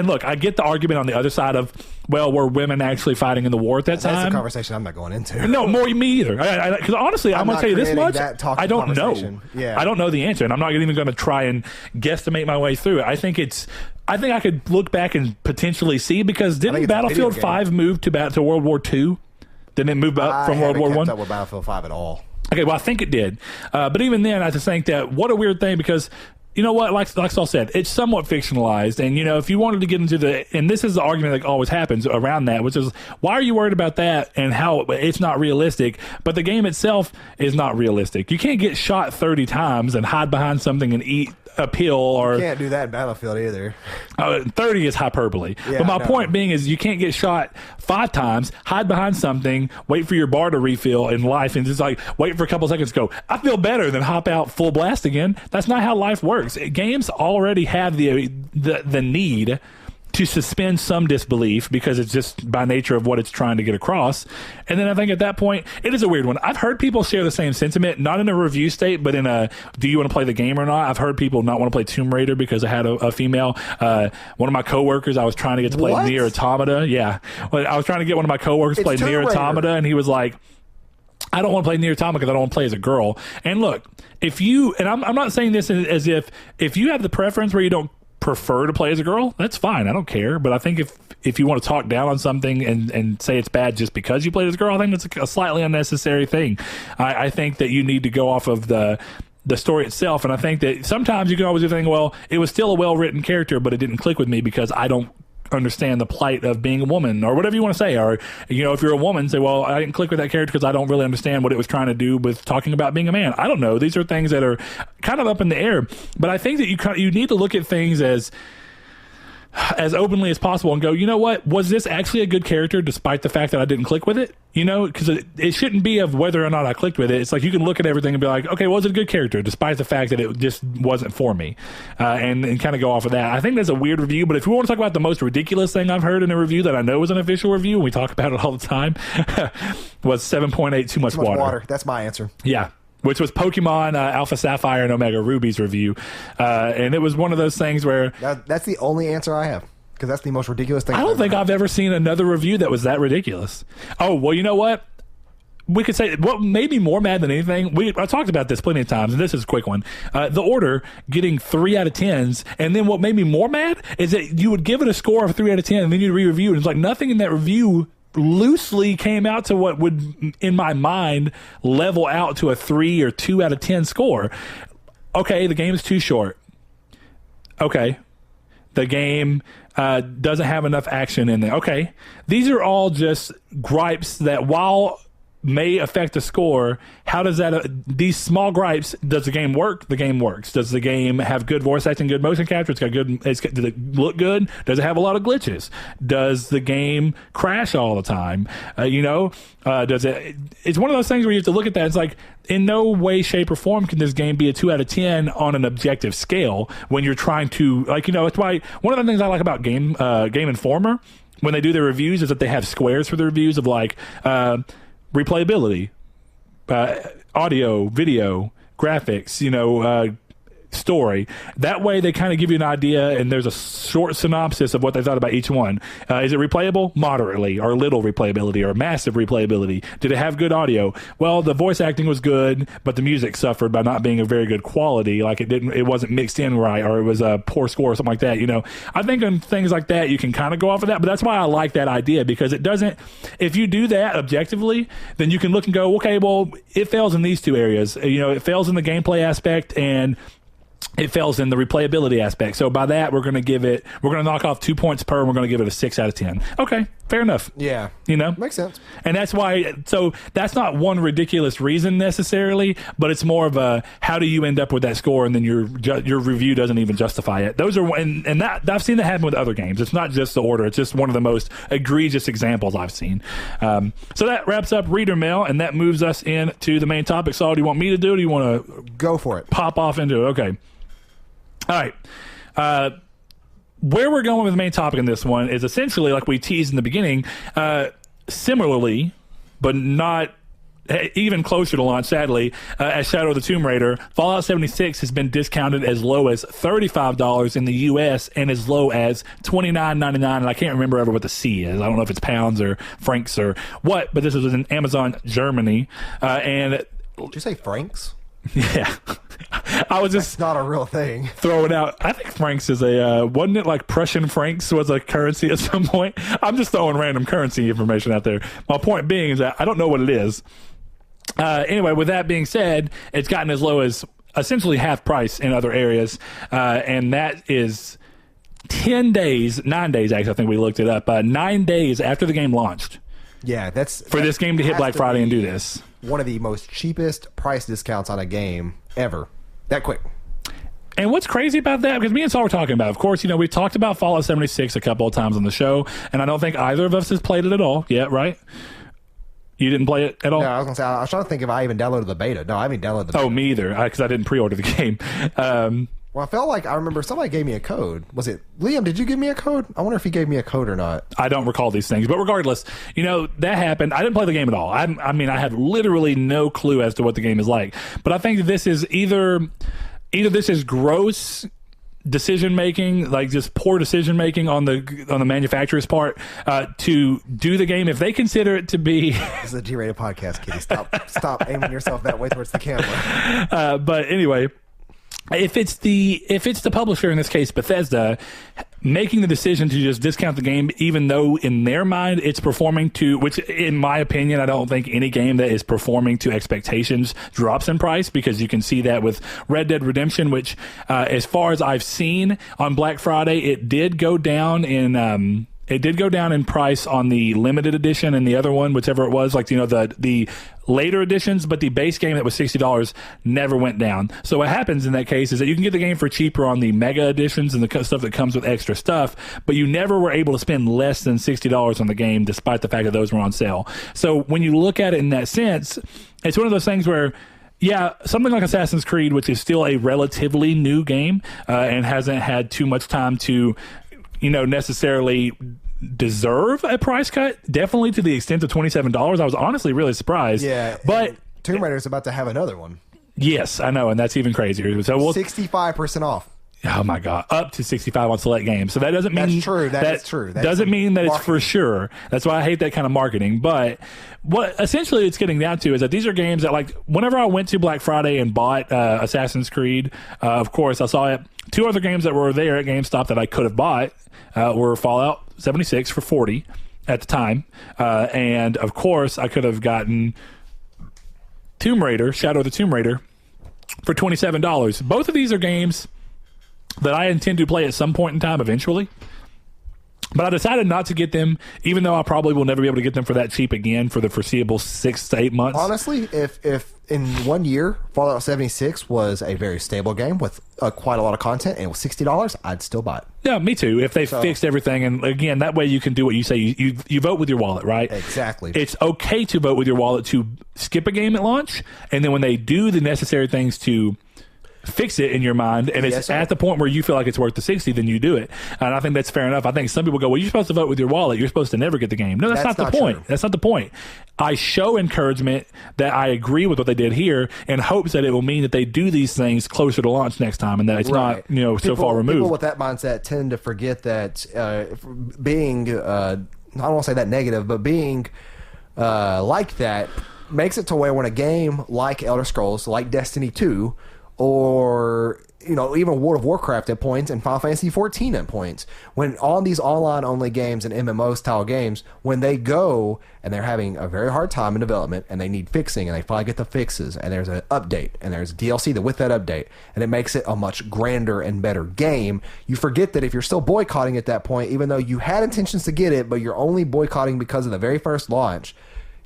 look, I get the argument on the other side of, well, were women actually fighting in the war at that time? That's a conversation I'm not going into. No, me either. Because honestly, I'm going to tell you this much. I don't know. Yeah. I don't know the answer, and I'm not even going to try and guesstimate my way through it. I think I could look back and potentially see, because didn't Battlefield 5 move to World War II? Didn't it move up from World War I? I haven't kept up with Battlefield 5 at all. Okay, well, I think it did. But even then, I just think that what a weird thing, because you know what, like Saul said, it's somewhat fictionalized. And, if you wanted to get into and this is the argument that always happens around that, which is, why are you worried about that and how it's not realistic? But the game itself is not realistic. You can't get shot 30 times and hide behind something and eat a pill, or you can't do that in Battlefield either. 30 is hyperbole. Yeah, but my point being is, you can't get shot 5 times, hide behind something, wait for your bar to refill in life, and just like wait for a couple seconds to go, I feel better, than hop out full blast again. That's not how life works. Games already have the need to suspend some disbelief, because it's just by nature of what it's trying to get across. And then I think at that point, it is a weird one. I've heard people share the same sentiment, not in a review state, but in a, do you want to play the game or not? I've heard people not want to play Tomb Raider because I had a female. One of my coworkers, I was trying to get to play Nier Automata. Yeah. I was trying to get one of my coworkers to play Nier Automata, and he was like, I don't want to play Nier Automata because I don't want to play as a girl. And look, if you, and I'm not saying this as if you have the preference where you don't prefer to play as a girl, that's fine. I don't care. But I think if you want to talk down on something and say it's bad just because you played as a girl, I think that's a slightly unnecessary thing. I think that you need to go off of the story itself. And I think that sometimes you can always do think, well, it was still a well-written character, but it didn't click with me because I don't understand the plight of being a woman, or whatever you want to say. Or, you know, if you're a woman, say, well, I didn't click with that character because I don't really understand what it was trying to do with talking about being a man. I don't know. These are things that are kind of up in the air. But I think that you need to look at things as openly as possible and go, you know what, was this actually a good character despite the fact that I didn't click with it? You know, because it shouldn't be of whether or not I clicked with it. It's like you can look at everything and be like, okay, was it a good character despite the fact that it just wasn't for me, and kind of go off of that. I think that's a weird review, but if we want to talk about the most ridiculous thing I've heard in a review that I know is an official review, and we talk about it all the time, was 7.8 too much water. That's my answer. Yeah. Which was Pokemon Alpha Sapphire and Omega Ruby's review. And it was one of those things where... That's the only answer I have, because that's the most ridiculous thing. I don't think I've ever seen another review that was that ridiculous. Oh, well, you know what? We could say what made me more mad than anything. I talked about this plenty of times, and this is a quick one. The Order getting 3 out of 10s, and then what made me more mad is that you would give it a score of 3 out of 10, and then you'd re-review it. It's like nothing in that review loosely came out to what would, in my mind, level out to a 3 or 2 out of 10 score. Okay, the game is too short. Okay, the game doesn't have enough action in there. Okay, these are all just gripes that, while may affect the score, how does that these small gripes, does the game work? The game works. Does the game have good voice acting, good motion capture? Does it look good? Does it have a lot of glitches? Does the game crash all the time? Does it? It's one of those things where you have to look at that. It's like, in no way, shape, or form can this game be a 2 out of 10 on an objective scale when you're trying to, it's why one of the things I like about Game Informer when they do their reviews is that they have squares for the reviews of replayability, audio, video, graphics, story. That way they kind of give you an idea, and there's a short synopsis of what they thought about each one. Is it replayable? Moderately, or little replayability, or massive replayability? Did it have good audio? Well, the voice acting was good, but the music suffered by not being of very good quality. Like it wasn't mixed in right, or it was a poor score or something like that. I think on things like that you can kind of go off of that, but that's why I like that idea, because it doesn't, if you do that objectively, then you can look and go, okay, well, it fails in these 2 areas. It fails in the gameplay aspect, and it fails in the replayability aspect. So by that, we're going to knock off 2 points per, and we're going to give it a 6 out of 10. Okay, fair enough. Yeah. Makes sense. And that's why, so that's not one ridiculous reason necessarily, but it's more of a, how do you end up with that score, and then your review doesn't even justify it. Those are, and that I've seen that happen with other games. It's not just the Order. It's just one of the most egregious examples I've seen. So that wraps up Reader Mail, and that moves us into the main topic. Saul, do you want me to do it, or do you want to go for it? Pop off into it. Okay. All right. Where we're going with the main topic in this one is essentially, like we teased in the beginning, similarly, but not even closer to launch, sadly, as Shadow of the Tomb Raider, Fallout 76 has been discounted as low as $35 in the U.S. and as low as $29.99, and I can't remember ever what the C is. I don't know if it's pounds or francs or what, but this was in Amazon Germany. And did you say francs? Yeah. I was just... That's not a real thing. Throwing out... I think francs is wasn't it like Prussian francs was a currency at some point? I'm just throwing random currency information out there. My point being is that I don't know what it is. Anyway, with that being said, it's gotten as low as essentially half price in other areas. And that is 9 days actually, I think we looked it up. 9 days after the game launched. Yeah, that's... For this game to hit Black Friday and do this. One of the most cheapest price discounts on a game ever. That quick. And what's crazy about that, because me and Saul were talking about, of course, we talked about Fallout 76 a couple of times on the show, and I don't think either of us has played it at all yet, right? You didn't play it at all? No, I was going to say, I was trying to think if I even downloaded the beta. No, I haven't downloaded the beta. Oh, me either, because I didn't pre-order the game. Well, I felt like I remember somebody gave me a code. Was it Liam? Did you give me a code? I wonder if he gave me a code or not. I don't recall these things, but regardless, that happened. I didn't play the game at all. I have literally no clue as to what the game is like. But I think this is either this is gross decision making, like just poor decision making on the manufacturer's part to do the game. If they consider it to be, this is a G-rated podcast, Kitty. Stop aiming yourself that way towards the camera. But anyway, if it's the publisher, in this case Bethesda, making the decision to just discount the game, even though in their mind it's performing to, which in my opinion, I don't think any game that is performing to expectations drops in price, because you can see that with Red Dead Redemption, which as far as I've seen on Black Friday, it did go down in price on the limited edition and the other one, whichever it was, like, you know, the later editions, but the base game that was $60 never went down. So what happens in that case is that you can get the game for cheaper on the mega editions and the stuff that comes with extra stuff, but you never were able to spend less than $60 on the game, despite the fact that those were on sale. So when you look at it in that sense, it's one of those things where, yeah, something like Assassin's Creed, which is still a relatively new game and hasn't had too much time to, you know, necessarily deserve a price cut, definitely to the extent of $27. I was honestly really surprised. Yeah, but Tomb Raider's about to have another one. Yes, I know, and that's even crazier. So 65% off. Oh my God, up to 65 on select games. So that doesn't mean that's true. That is true. That doesn't mean that marketing. It's for sure. That's why I hate that kind of marketing. But what essentially it's getting down to is that these are games that, like, whenever I went to Black Friday and bought Assassin's Creed, of course I saw it. Two other games that were there at GameStop that I could have bought were Fallout 76 for $40 at the time, and of course I could have gotten Tomb Raider, Shadow of the Tomb Raider, for $27. Both of these are games that I intend to play at some point in time eventually, but I decided not to get them, even though I probably will never be able to get them for that cheap again for the foreseeable 6 to 8 months. Honestly, if in 1 year Fallout 76 was a very stable game with quite a lot of content and it was $60, I'd still buy it. Yeah, me too. If they fixed everything, and again, that way you can do what you say. You vote with your wallet, right? Exactly. It's okay to vote with your wallet to skip a game at launch, and then when they do the necessary things to fix it in your mind, and it's at the point where you feel like it's worth the 60, then you do it. And I think that's fair enough. I think some people go, well, you're supposed to vote with your wallet, you're supposed to never get the game. No, that's not the point. That's not the point. I show encouragement that I agree with what they did here in hopes that it will mean that they do these things closer to launch next time, and that it's not, you know, so far removed. People with that mindset tend to forget that being I don't want to say that negative, but being like that makes it to where when a game like Elder Scrolls, like Destiny 2, or, you know, even World of Warcraft at points and Final Fantasy 14 at points, when all these online only games and MMO style games, when they go and they're having a very hard time in development and they need fixing and they finally get the fixes and there's an update and there's DLC that with that update and it makes it a much grander and better game, you forget that if you're still boycotting at that point, even though you had intentions to get it, but you're only boycotting because of the very first launch,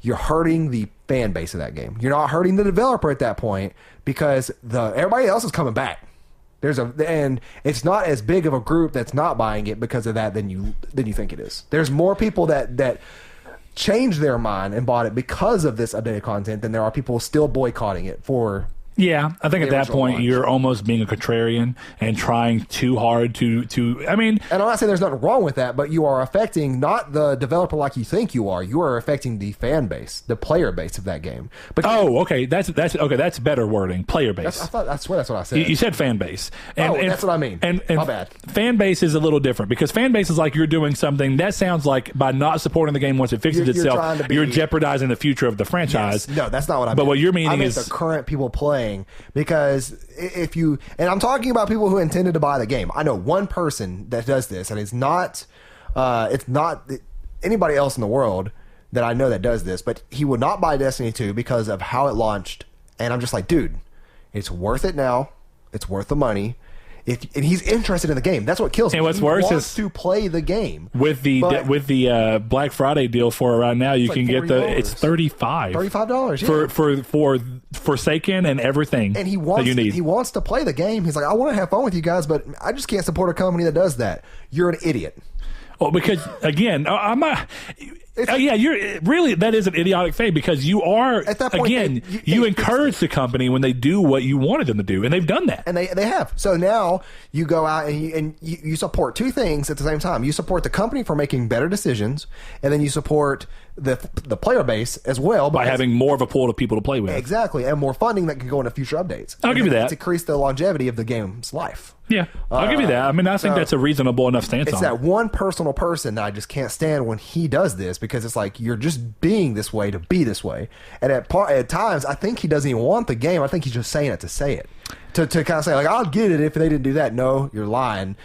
you're hurting the fan base of that game. You're not hurting the developer at that point, because everybody else is coming back. And it's not as big of a group that's not buying it because of that than you think it is. There's more people that changed their mind and bought it because of this updated content than there are people still boycotting it for. Yeah, I think at that point you're almost being a contrarian and trying too hard to. I mean, and I'm not saying there's nothing wrong with that, but you are affecting not the developer like you think you are. You are affecting the fan base, the player base of that game. Okay, that's better wording. Player base. That's what I said. You said fan base. And that's what I mean. And my bad. Fan base is a little different, because fan base is like you're doing something that sounds like by not supporting the game once it fixes itself, you're jeopardizing the future of the franchise. Yes. No, that's not what I mean. But what you're meaning is the current people playing. Because if you, and I'm talking about people who intended to buy the game. I know one person that does this, and it's not anybody else in the world that I know that does this, but he would not buy Destiny 2 because of how it launched. And I'm just like, dude, it's worth it now. It's worth the money. And he's interested in the game. That's what kills him. And what's worse is to play the game. With the Black Friday deal for it right now, you can get it's $35. Yeah. For Forsaken and everything. And he wants to play the game. He's like, I want to have fun with you guys, but I just can't support a company that does that. You're an idiot. Well, because again, I'm not. yeah, that is an idiotic thing because you are, at that point, again, you encourage the company when they do what you wanted them to do, and they've done that. And they have. So now you go out and you support two things at the same time. You support the company for making better decisions, and then you support the player base as well by having more of a pool of people to play with. Exactly, and more funding that can go into future updates. I'll give you that. To increase the longevity of the game's life. Yeah, I'll give you that. I mean, I think that's a reasonable enough stance on it. It's that one personal person that I just can't stand when he does this, because it's like you're just being this way to be this way. And at times, I think he doesn't even want the game. I think he's just saying it to say it. To kind of say, like, I'll get it if they didn't do that. No, you're lying.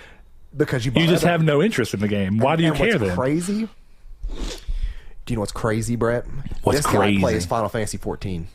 Because you just have no interest in the game. Why do you care then? Crazy? Do you know what's crazy, Brett? What's crazy? This guy plays Final Fantasy 14.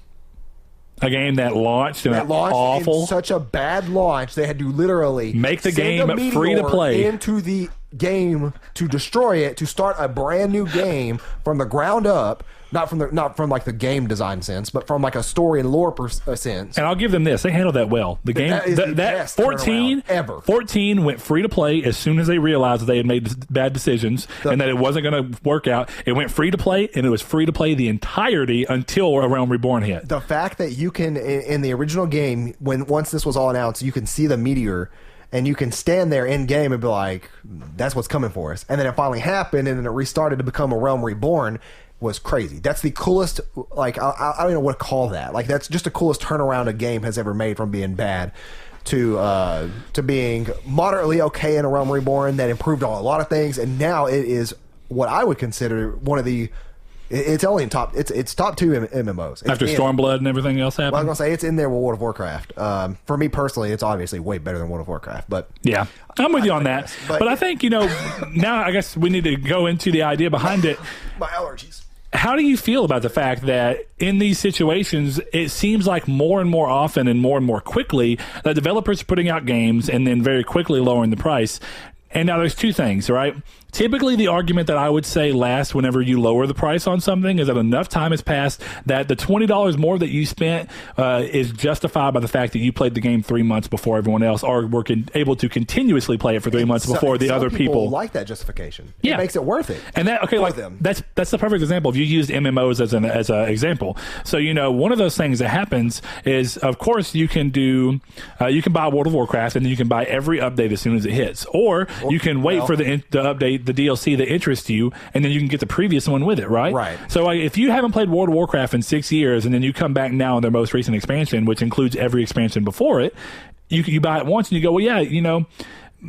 A game that launched in awful, in such a bad launch, they had to literally make the game free to play into the game to destroy it, to start a brand new game from the ground up. Not from like the game design sense, but from like a story and lore sense. And I'll give them this: they handled that well. The game that 14 went free to play as soon as they realized that they had made bad decisions and that it wasn't going to work out. It went free to play, and it was free to play the entirety until A Realm Reborn hit. The fact that you can in the original game, once this was all announced, you can see the meteor. And you can stand there in game and be like, "That's what's coming for us." And then it finally happened, and then it restarted to become A Realm Reborn. Was crazy. That's the coolest. Like I don't know what to call that. Like that's just the coolest turnaround a game has ever made from being bad to being moderately okay in A Realm Reborn. That improved on a lot of things, and now it is what I would consider one of the. It's only in top. It's top 2 MMOs. After Stormblood and everything else happened. Well, I was gonna say it's in there with World of Warcraft. For me personally, it's obviously way better than World of Warcraft. But yeah, I'm with you on that. But I think now I guess we need to go into the idea behind it. My allergies. How do you feel about the fact that in these situations, it seems like more and more often and more quickly that developers are putting out games and then very quickly lowering the price? And now there's two things, right? Typically, the argument that I would say lasts whenever you lower the price on something is that enough time has passed that the $20 more that you spent is justified by the fact that you played the game 3 months before everyone else, or were able to continuously play it for 3 months before the other people. Like that justification. Yeah. It makes it worth it. And that that's the perfect example. If you used MMOs as an example, so one of those things that happens is, of course, you can buy World of Warcraft and then you can buy every update as soon as it hits, or you can wait for the update. The DLC that interests you, and then you can get the previous one with it, right? Right. So if you haven't played World of Warcraft in 6 years, and then you come back now in their most recent expansion, which includes every expansion before it, you buy it once and you go, well, yeah,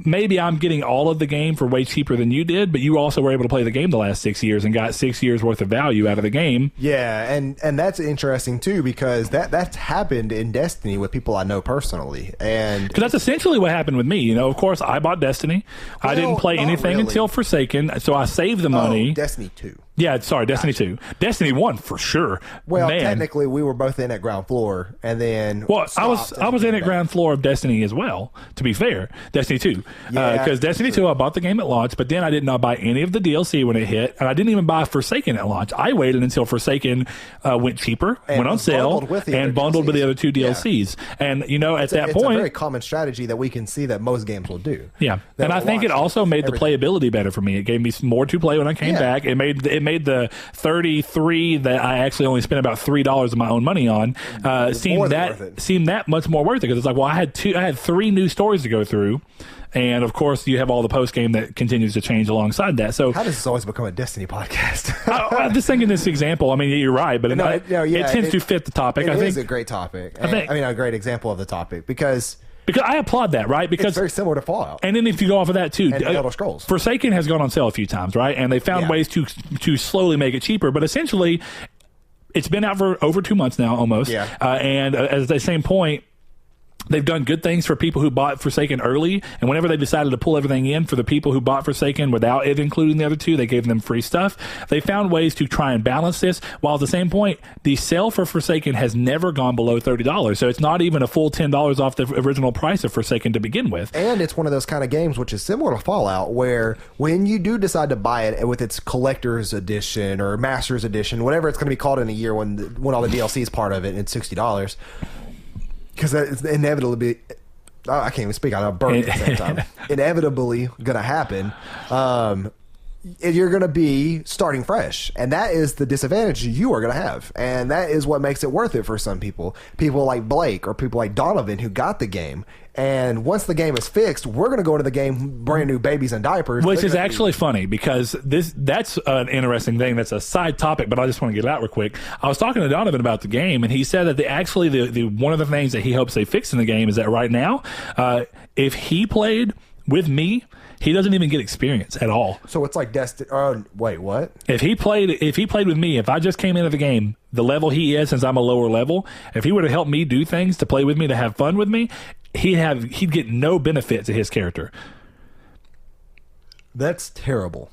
maybe I'm getting all of the game for way cheaper than you did, but you also were able to play the game the last 6 years and got 6 years worth of value out of the game. Yeah, and that's interesting too, because that's happened in Destiny with people I know personally, and because that's essentially what happened with me. Of course, I bought Destiny. I didn't play anything until Forsaken, so I saved the money. Destiny 2. Yeah, sorry, Destiny 2. Destiny 1 for sure. Well, technically, we were both in at ground floor, and then I was in at ground floor of Destiny as well. To be fair, Destiny 2, because Destiny 2, I bought the game at launch, but then I did not buy any of the DLC when it hit, and I didn't even buy Forsaken at launch. I waited until Forsaken went cheaper, went on sale, and bundled with the other 2 DLCs. Yeah. And at that point, it's a very common strategy that we can see that most games will do. Yeah, and I think it also made the playability better for me. It gave me more to play when I came back. It made the 33 that I actually only spent about $3 of my own money on seem that much more worth it, because it's like, well, I had 3 new stories to go through. And of course, you have all the post game that continues to change alongside that. So how does this always become a Destiny podcast? I'm just thinking this example. I mean, you're right, but it tends to fit the topic. I think it's a great topic. A great example of the topic because I applaud that, right? Because it's very similar to Fallout. And then if you go off of that too, and Elder Scrolls. Forsaken has gone on sale a few times, right? And they found ways to slowly make it cheaper, but essentially, it's been out for over 2 months now, almost. Yeah. And at the same point, they've done good things for people who bought Forsaken early, and whenever they decided to pull everything in for the people who bought Forsaken without it including the other 2, they gave them free stuff. They found ways to try and balance this, while at the same point, the sale for Forsaken has never gone below $30, so it's not even a full $10 off the original price of Forsaken to begin with. And it's one of those kind of games which is similar to Fallout, where when you do decide to buy it with its collector's edition or master's edition, whatever it's going to be called in a year when all the DLC is part of it, and it's $60, because it's inevitably, I can't even speak, I'm burning at the same time, inevitably going to happen. you're going to be starting fresh, and that is the disadvantage you are going to have, and that is what makes it worth it for some people like Blake or people like Donovan who got the game. And once the game is fixed, we're going to go into the game brand new babies and diapers, which is actually funny because that's an interesting thing. That's a side topic, but I just want to get it out real quick. I was talking to Donovan about the game, and he said that the one of the things that he hopes they fix in the game is that right now, if he played with me, he doesn't even get experience at all. So it's like Destiny. Wait, what? If he played with me, if I just came into the game, the level he is, since I'm a lower level, if he were to help me do things, to play with me, to have fun with me, he'd get no benefit to his character. That's terrible.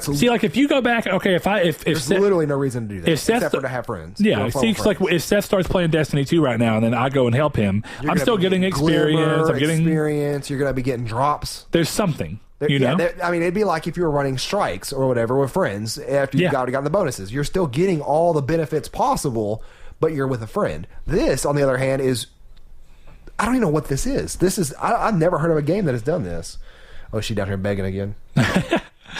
See, like if you go back, okay, if there's literally no reason to do that except for to have friends. Yeah, see, it's like if Seth starts playing Destiny 2 right now, and then I go and help him, I'm still getting experience. I'm getting experience. You're gonna be getting drops. There's something. You know? I mean, it'd be like if you were running strikes or whatever with friends after you got the bonuses. You're still getting all the benefits possible, but you're with a friend. This, on the other hand, is I don't even know what this is. I've never heard of a game that has done this. Oh, is she down here begging again?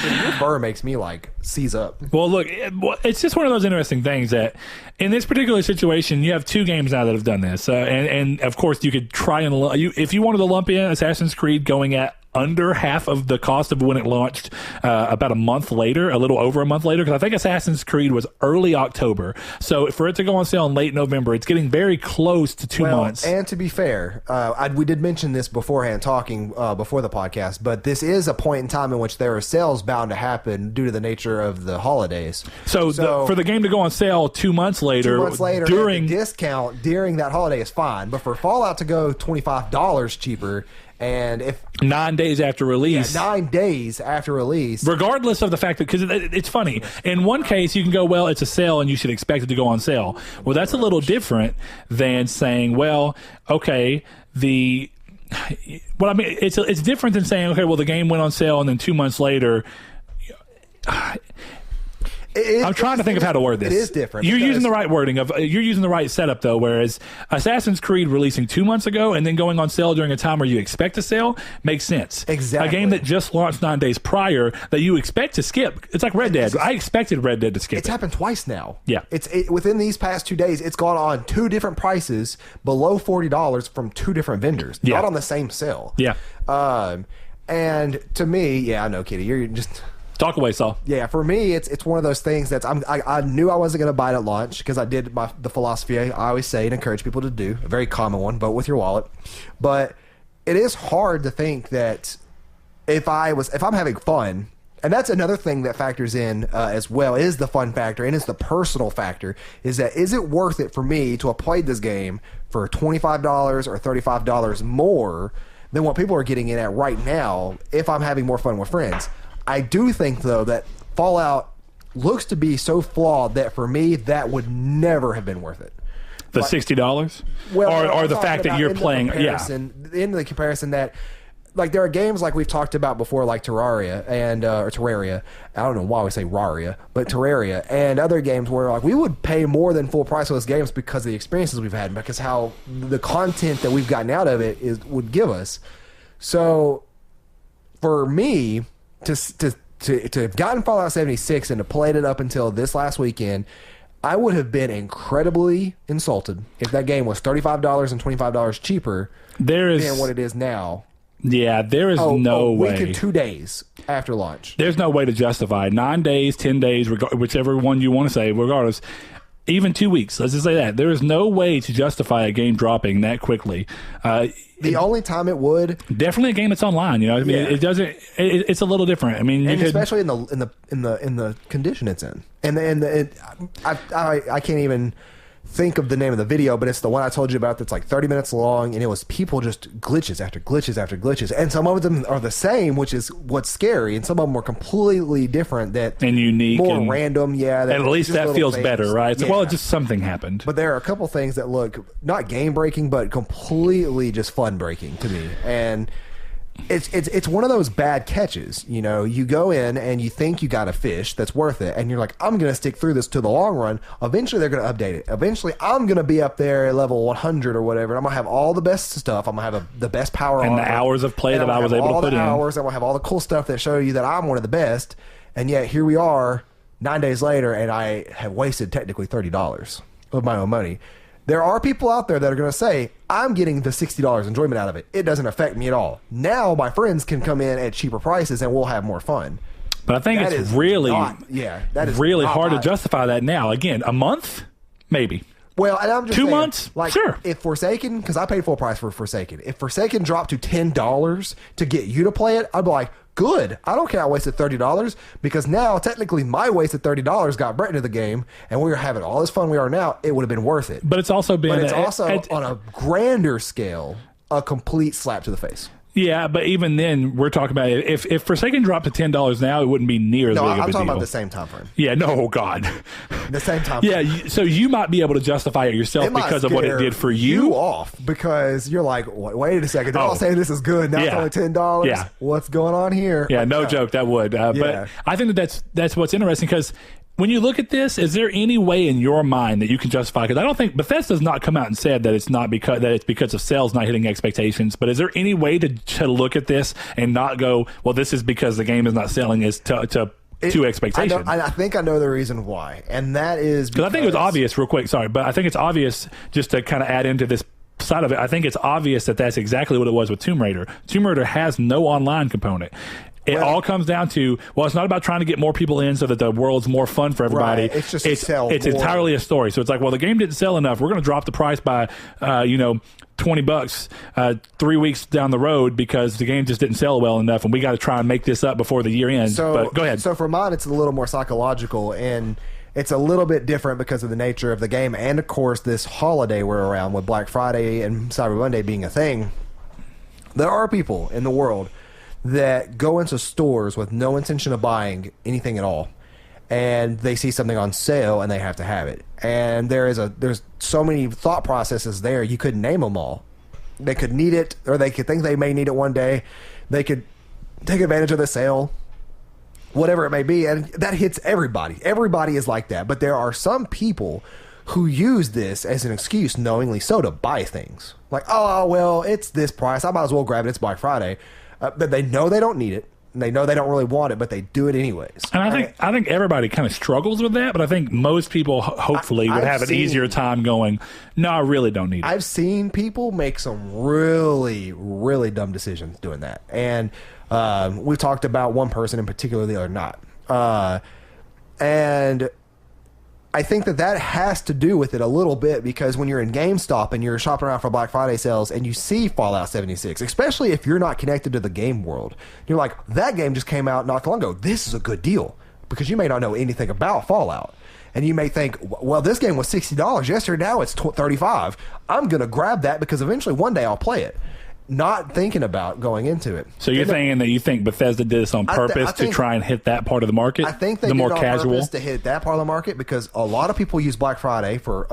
Your fur makes me like seize up. Well, look, it's just one of those interesting things that in this particular situation, you have two games now that have done this, and of course you could try and if you wanted to lump in Assassin's Creed going at under half of the cost of when it launched about a month later, a little over a month later, because I think Assassin's Creed was early October. So for it to go on sale in late November, it's getting very close to 2 months. And to be fair, we did mention this beforehand talking before the podcast, but this is a point in time in which there are sales bound to happen due to the nature of the holidays. So for the game to go on sale 2 months later, during the discount during that holiday is fine, but for Fallout to go $25 cheaper, and if 9 days after release, 9 days after release, regardless of the fact that, because it's funny, in one case you can go, well, it's a sale and you should expect it to go on sale. Well, that's a little different than saying, well, okay, it's different than saying, okay, well, the game went on sale and then 2 months later. I'm trying to think of how to word this. It is different. You're using the right wording you're using the right setup though. Whereas Assassin's Creed releasing 2 months ago and then going on sale during a time where you expect a sale makes sense. Exactly. A game that just launched 9 days prior that you expect to skip. It's like Red Dead. I expected Red Dead to skip. It's happened twice now. Yeah. Within these past 2 days, it's gone on 2 different prices below $40 from 2 different vendors. Yeah. Not on the same sale. Yeah. And to me, I know, Kitty, you're just. Talk away, Saul. Yeah, for me, it's one of those things that I knew I wasn't going to buy it at launch because I did the philosophy I always say and encourage people to do, a very common one, vote with your wallet. But it is hard to think that if I'm having fun, and that's another thing that factors in as well, is the fun factor and is the personal factor, is it worth it for me to have played this game for $25 or $35 more than what people are getting in at right now if I'm having more fun with friends? I do think, though, that Fallout looks to be so flawed that for me, that would never have been worth it. The $60? Well, or the fact that you're playing, in the comparison that, like, there are games like we've talked about before, like Terraria and or Terraria. I don't know why we say Raria, but Terraria and other games where like we would pay more than full price for those games because of the experiences we've had, because how the content that we've gotten out of it would give us. So, for me, to have gotten Fallout 76 and to played it up until this last weekend, I would have been incredibly insulted if that game was $35 and $25 cheaper than what it is now. Yeah, there is no way. A week and 2 days after launch. There's no way to justify 9 days, 10 days, whichever one you want to say, regardless. Even 2 weeks, let's just say that. There is no way to justify a game dropping that quickly. The only time it would, definitely a game that's online. You know, I mean, it doesn't. It's a little different. I mean, especially in the condition it's in, I can't even think of the name of the video, but it's the one I told you about that's like 30 minutes long, and it was people just glitches after glitches after glitches, and some of them are the same, which is what's scary, and some of them are completely different and unique, more random. Yeah, at least that feels better, right? So, well, just something happened. But there are a couple things that look not game breaking, but completely just fun breaking to me, and it's one of those bad catches. You know, you go in and you think you got a fish that's worth it, and you're like, I'm going to stick through this to the long run. Eventually, they're going to update it. Eventually, I'm going to be up there at level 100 or whatever. And I'm going to have all the best stuff. I'm going to have the best power and armor, the hours of play that I was able to put in. I'm going to have all the cool stuff that show you that I'm one of the best. And yet, here we are 9 days later, and I have wasted technically $30 of my own money. There are people out there that are going to say, I'm getting the $60 enjoyment out of it. It doesn't affect me at all. Now my friends can come in at cheaper prices and we'll have more fun. But I think that it's really hard to justify that now. Again, a month? Maybe. Well, and I'm just 2 saying, months? like, sure. If Forsaken, because I paid full price for Forsaken. If Forsaken dropped to $10 to get you to play it, I'd be like, good. I don't care I wasted $30 because now technically my wasted $30 got Brett into the game and we were having all this fun we are now. It would have been worth it. But it's also been... But it's also on a grander scale, a complete slap to the face. Yeah, but even then, we're talking about if Forsaken dropped to $10 now, it wouldn't be near as big of a deal. I'm talking about the same time frame. Yeah, no, God. The same time frame. Yeah, so you might be able to justify it yourself because of what it did for you. Off because you're like, wait a second. They're all saying this is good. Now it's only $10. Yeah. What's going on here? Yeah, no joke. That would. But I think that's what's interesting because when you look at this, is there any way in your mind that you can justify? Because I don't think Bethesda's not come out and said that it's because of sales not hitting expectations. But is there any way to look at this and not go, well, this is because the game is not selling as to expectations? I think I know the reason why, and that is because I think it was obvious. Real quick, sorry, but I think it's obvious just to kind of add into this side of it. I think it's obvious that that's exactly what it was with Tomb Raider. Tomb Raider has no online component. It all comes down to, well, it's not about trying to get more people in so that the world's more fun for everybody. Right. It's just it's entirely a story. So it's like, well, the game didn't sell enough. We're going to drop the price by, $20 3 weeks down the road because the game just didn't sell well enough, and we got to try and make this up before the year ends. But go ahead. So for mine, it's a little more psychological, and it's a little bit different because of the nature of the game, and of course, this holiday we're around with Black Friday and Cyber Monday being a thing. There are people in the world that go into stores with no intention of buying anything at all, and they see something on sale and they have to have it. And there's so many thought processes there, you couldn't name them all. They could need it, or they could think they may need it one day. They could take advantage of the sale, whatever it may be, and that hits everybody. Everybody is like that, but there are some people who use this as an excuse, knowingly so, to buy things. Like, oh, well, it's this price, I might as well grab it, it's Black Friday. But they know they don't need it. They know they don't really want it, but they do it anyways. And I think everybody kind of struggles with that, but I think most people hopefully would have an easier time going, no, I really don't need it. I've seen people make some really, really dumb decisions doing that. And we talked about one person in particular the other night. And I think that has to do with it a little bit, because when you're in GameStop and you're shopping around for Black Friday sales and you see Fallout 76, especially if you're not connected to the game world, you're like, that game just came out not too long ago. This is a good deal, because you may not know anything about Fallout. And you may think, well, this game was $60 yesterday, now it's $35. I'm going to grab that because eventually one day I'll play it. Not thinking about going into it. So you're saying that you think Bethesda did this on purpose to try and hit that part of the market? I think they did it on purpose to hit that part of the market, because a lot of people use Black Friday for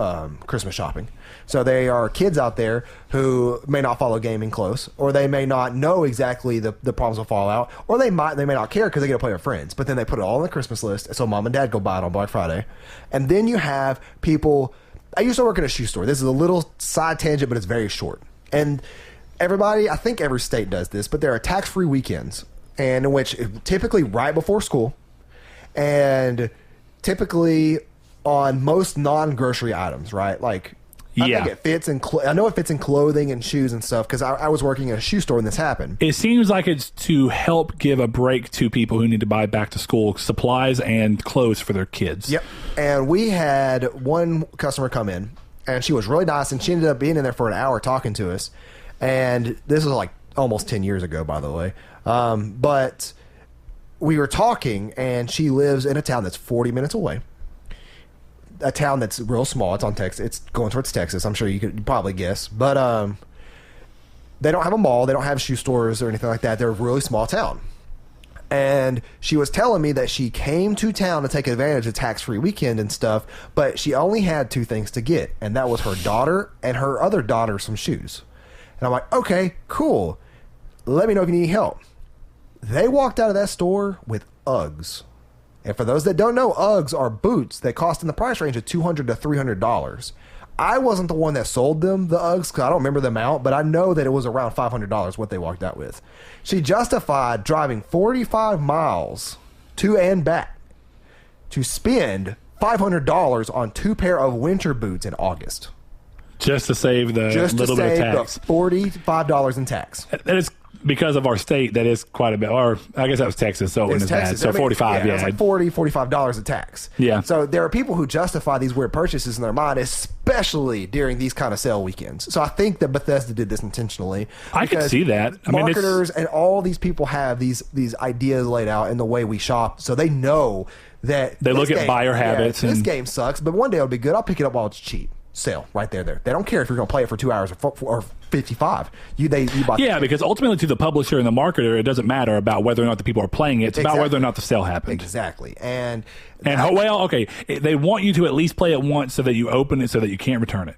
Christmas shopping. So there are kids out there who may not follow gaming close, or they may not know exactly the problems with Fallout, or they may not care because they get to play with friends. But then they put it all on the Christmas list, so mom and dad go buy it on Black Friday. And then you have people. I used to work in a shoe store. This is a little side tangent, but it's very short. And everybody, I think every state does this, but there are tax-free weekends, and in which typically right before school, and typically on most non-grocery items, right? Like, I think it fits in. I know it fits in clothing and shoes and stuff, because I was working in a shoe store when this happened. It seems like it's to help give a break to people who need to buy back-to-school supplies and clothes for their kids. Yep. And we had one customer come in, and she was really nice, and she ended up being in there for an hour talking to us. And this was like almost 10 years ago, by the way. But we were talking, and she lives in a town that's 40 minutes away. A town that's real small. It's on Texas. It's going towards Texas. I'm sure you could probably guess. But they don't have a mall. They don't have shoe stores or anything like that. They're a really small town. And she was telling me that she came to town to take advantage of tax-free weekend and stuff, but she only had two things to get, and that was her daughter and her other daughter some shoes. And I'm like, okay, cool. let me know if you need help. They walked out of that store with Uggs. And for those that don't know, Uggs are boots that cost in the price range of $200 to $300. I wasn't the one that sold them the Uggs because I don't remember the amount, but I know that it was around $500 what they walked out with. She justified driving 45 miles to and back to spend $500 on 2 pair of winter boots in August. Just to save the little bit of tax. The $45 in tax. That is because of our state. That is quite a bit. Or I guess that was Texas, so it wasn't as bad. So 45, yeah. It's like $45 in tax. Yeah. So there are people who justify these weird purchases in their mind, especially during these kind of sale weekends. So I think that Bethesda did this intentionally. I could see that. I mean, marketers and all these people have these ideas laid out in the way we shop, so they know that they look at buyer habits. This game sucks, but one day it'll be good. I'll pick it up while it's cheap. Sale right there. They don't care if you're going to play it for 2 hours or 55. You bought because ultimately to the publisher and the marketer, it doesn't matter about whether or not the people are playing it. It's about whether or not the sale happened. Exactly. And they want you to at least play it once so that you open it so that you can't return it.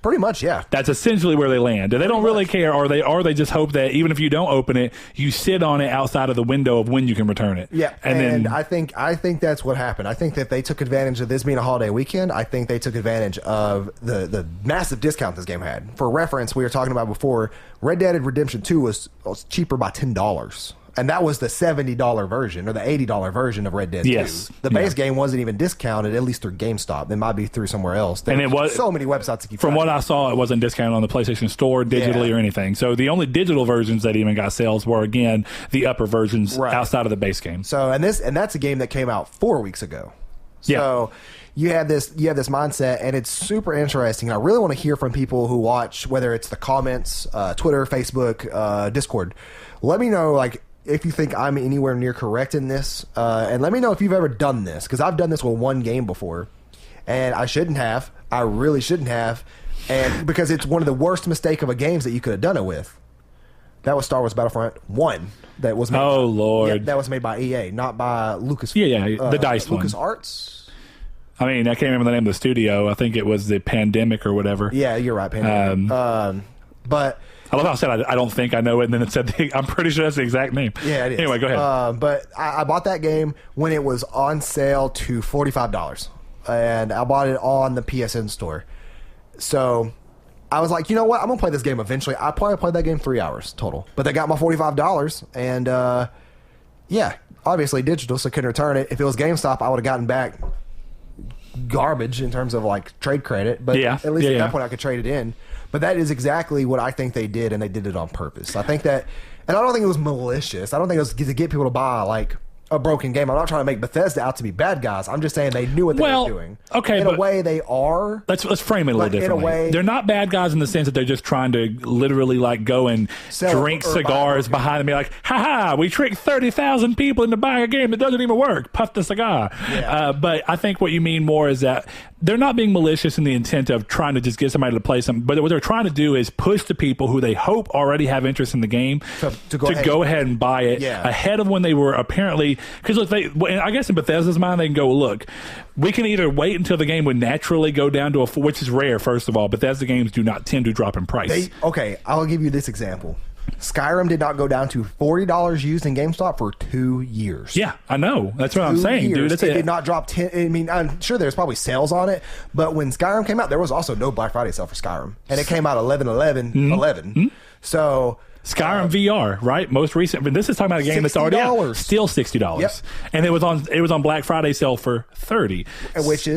Pretty much, yeah. That's essentially where they land. They don't really care, or they just hope that even if you don't open it, you sit on it outside of the window of when you can return it. Yeah, and then I think that's what happened. I think that they took advantage of this being a holiday weekend. I think they took advantage of the massive discount this game had. For reference, we were talking about before, Red Dead Redemption 2 was cheaper by $10. And that was the $70 version or the $80 version of Red Dead 2. The base game wasn't even discounted, at least through GameStop. It might be through somewhere else. And it was so many websites to keep from what I saw, it wasn't discounted on the PlayStation Store digitally or anything. So the only digital versions that even got sales were, again, the upper versions outside of the base game. So and that's a game that came out 4 weeks ago. So you have this mindset, and it's super interesting. And I really want to hear from people who watch, whether it's the comments, Twitter, Facebook, Discord. Let me know, if you think I'm anywhere near correct in this, and let me know if you've ever done this, because I've done this with one game before, and I shouldn't have. I really shouldn't have, and because it's one of the worst mistake of a games that you could have done it with. That was Star Wars Battlefront 1. That was made Lord. that was made by EA, not by Lucas. The DICE one. LucasArts. I mean, I can't remember the name of the studio. I think it was the Pandemic or whatever. Yeah, you're right, Pandemic. But I love how I said I don't think I know it, and then it said I'm pretty sure that's the exact name. Yeah, it is. Anyway, go ahead. But I bought that game when it was on sale to $45, and I bought it on the PSN store. So I was like, you know what? I'm gonna play this game eventually. I probably played that game 3 hours total, but they got my $45, and obviously digital, so I couldn't return it. If it was GameStop, I would have gotten back garbage in terms of trade credit, but at least at that point I could trade it in. But that is exactly what I think they did, and they did it on purpose. I think that, and I don't think it was malicious. I don't think it was to get people to buy a broken game. I'm not trying to make Bethesda out to be bad guys. I'm just saying they knew what they were doing. Okay, in a way they are. Let's frame it a little differently. In a way, they're not bad guys in the sense that they're just trying to literally go and drink cigars behind them, be like, "Ha ha! We tricked 30,000 people into buying a game that doesn't even work." Puff the cigar. Yeah. But I think what you mean more is that they're not being malicious in the intent of trying to just get somebody to play something. But what they're trying to do is push the people who they hope already have interest in the game to go ahead and buy it ahead of when they were apparently. Because look, I guess in Bethesda's mind, they can go, look, we can either wait until the game would naturally go down to which is rare, first of all. Bethesda games do not tend to drop in price. I'll give you this example. Skyrim did not go down to $40 used in GameStop for 2 years. Yeah, I know. That's what I'm saying, dude. It did not drop 10. I mean, I'm sure there's probably sales on it, but when Skyrim came out, there was also no Black Friday sale for Skyrim, and it came out 11/11/11. So Skyrim VR, right? Most recent. But this is talking about a game that's already out. Still $60. Yep. And it was on Black Friday sale for $30. Which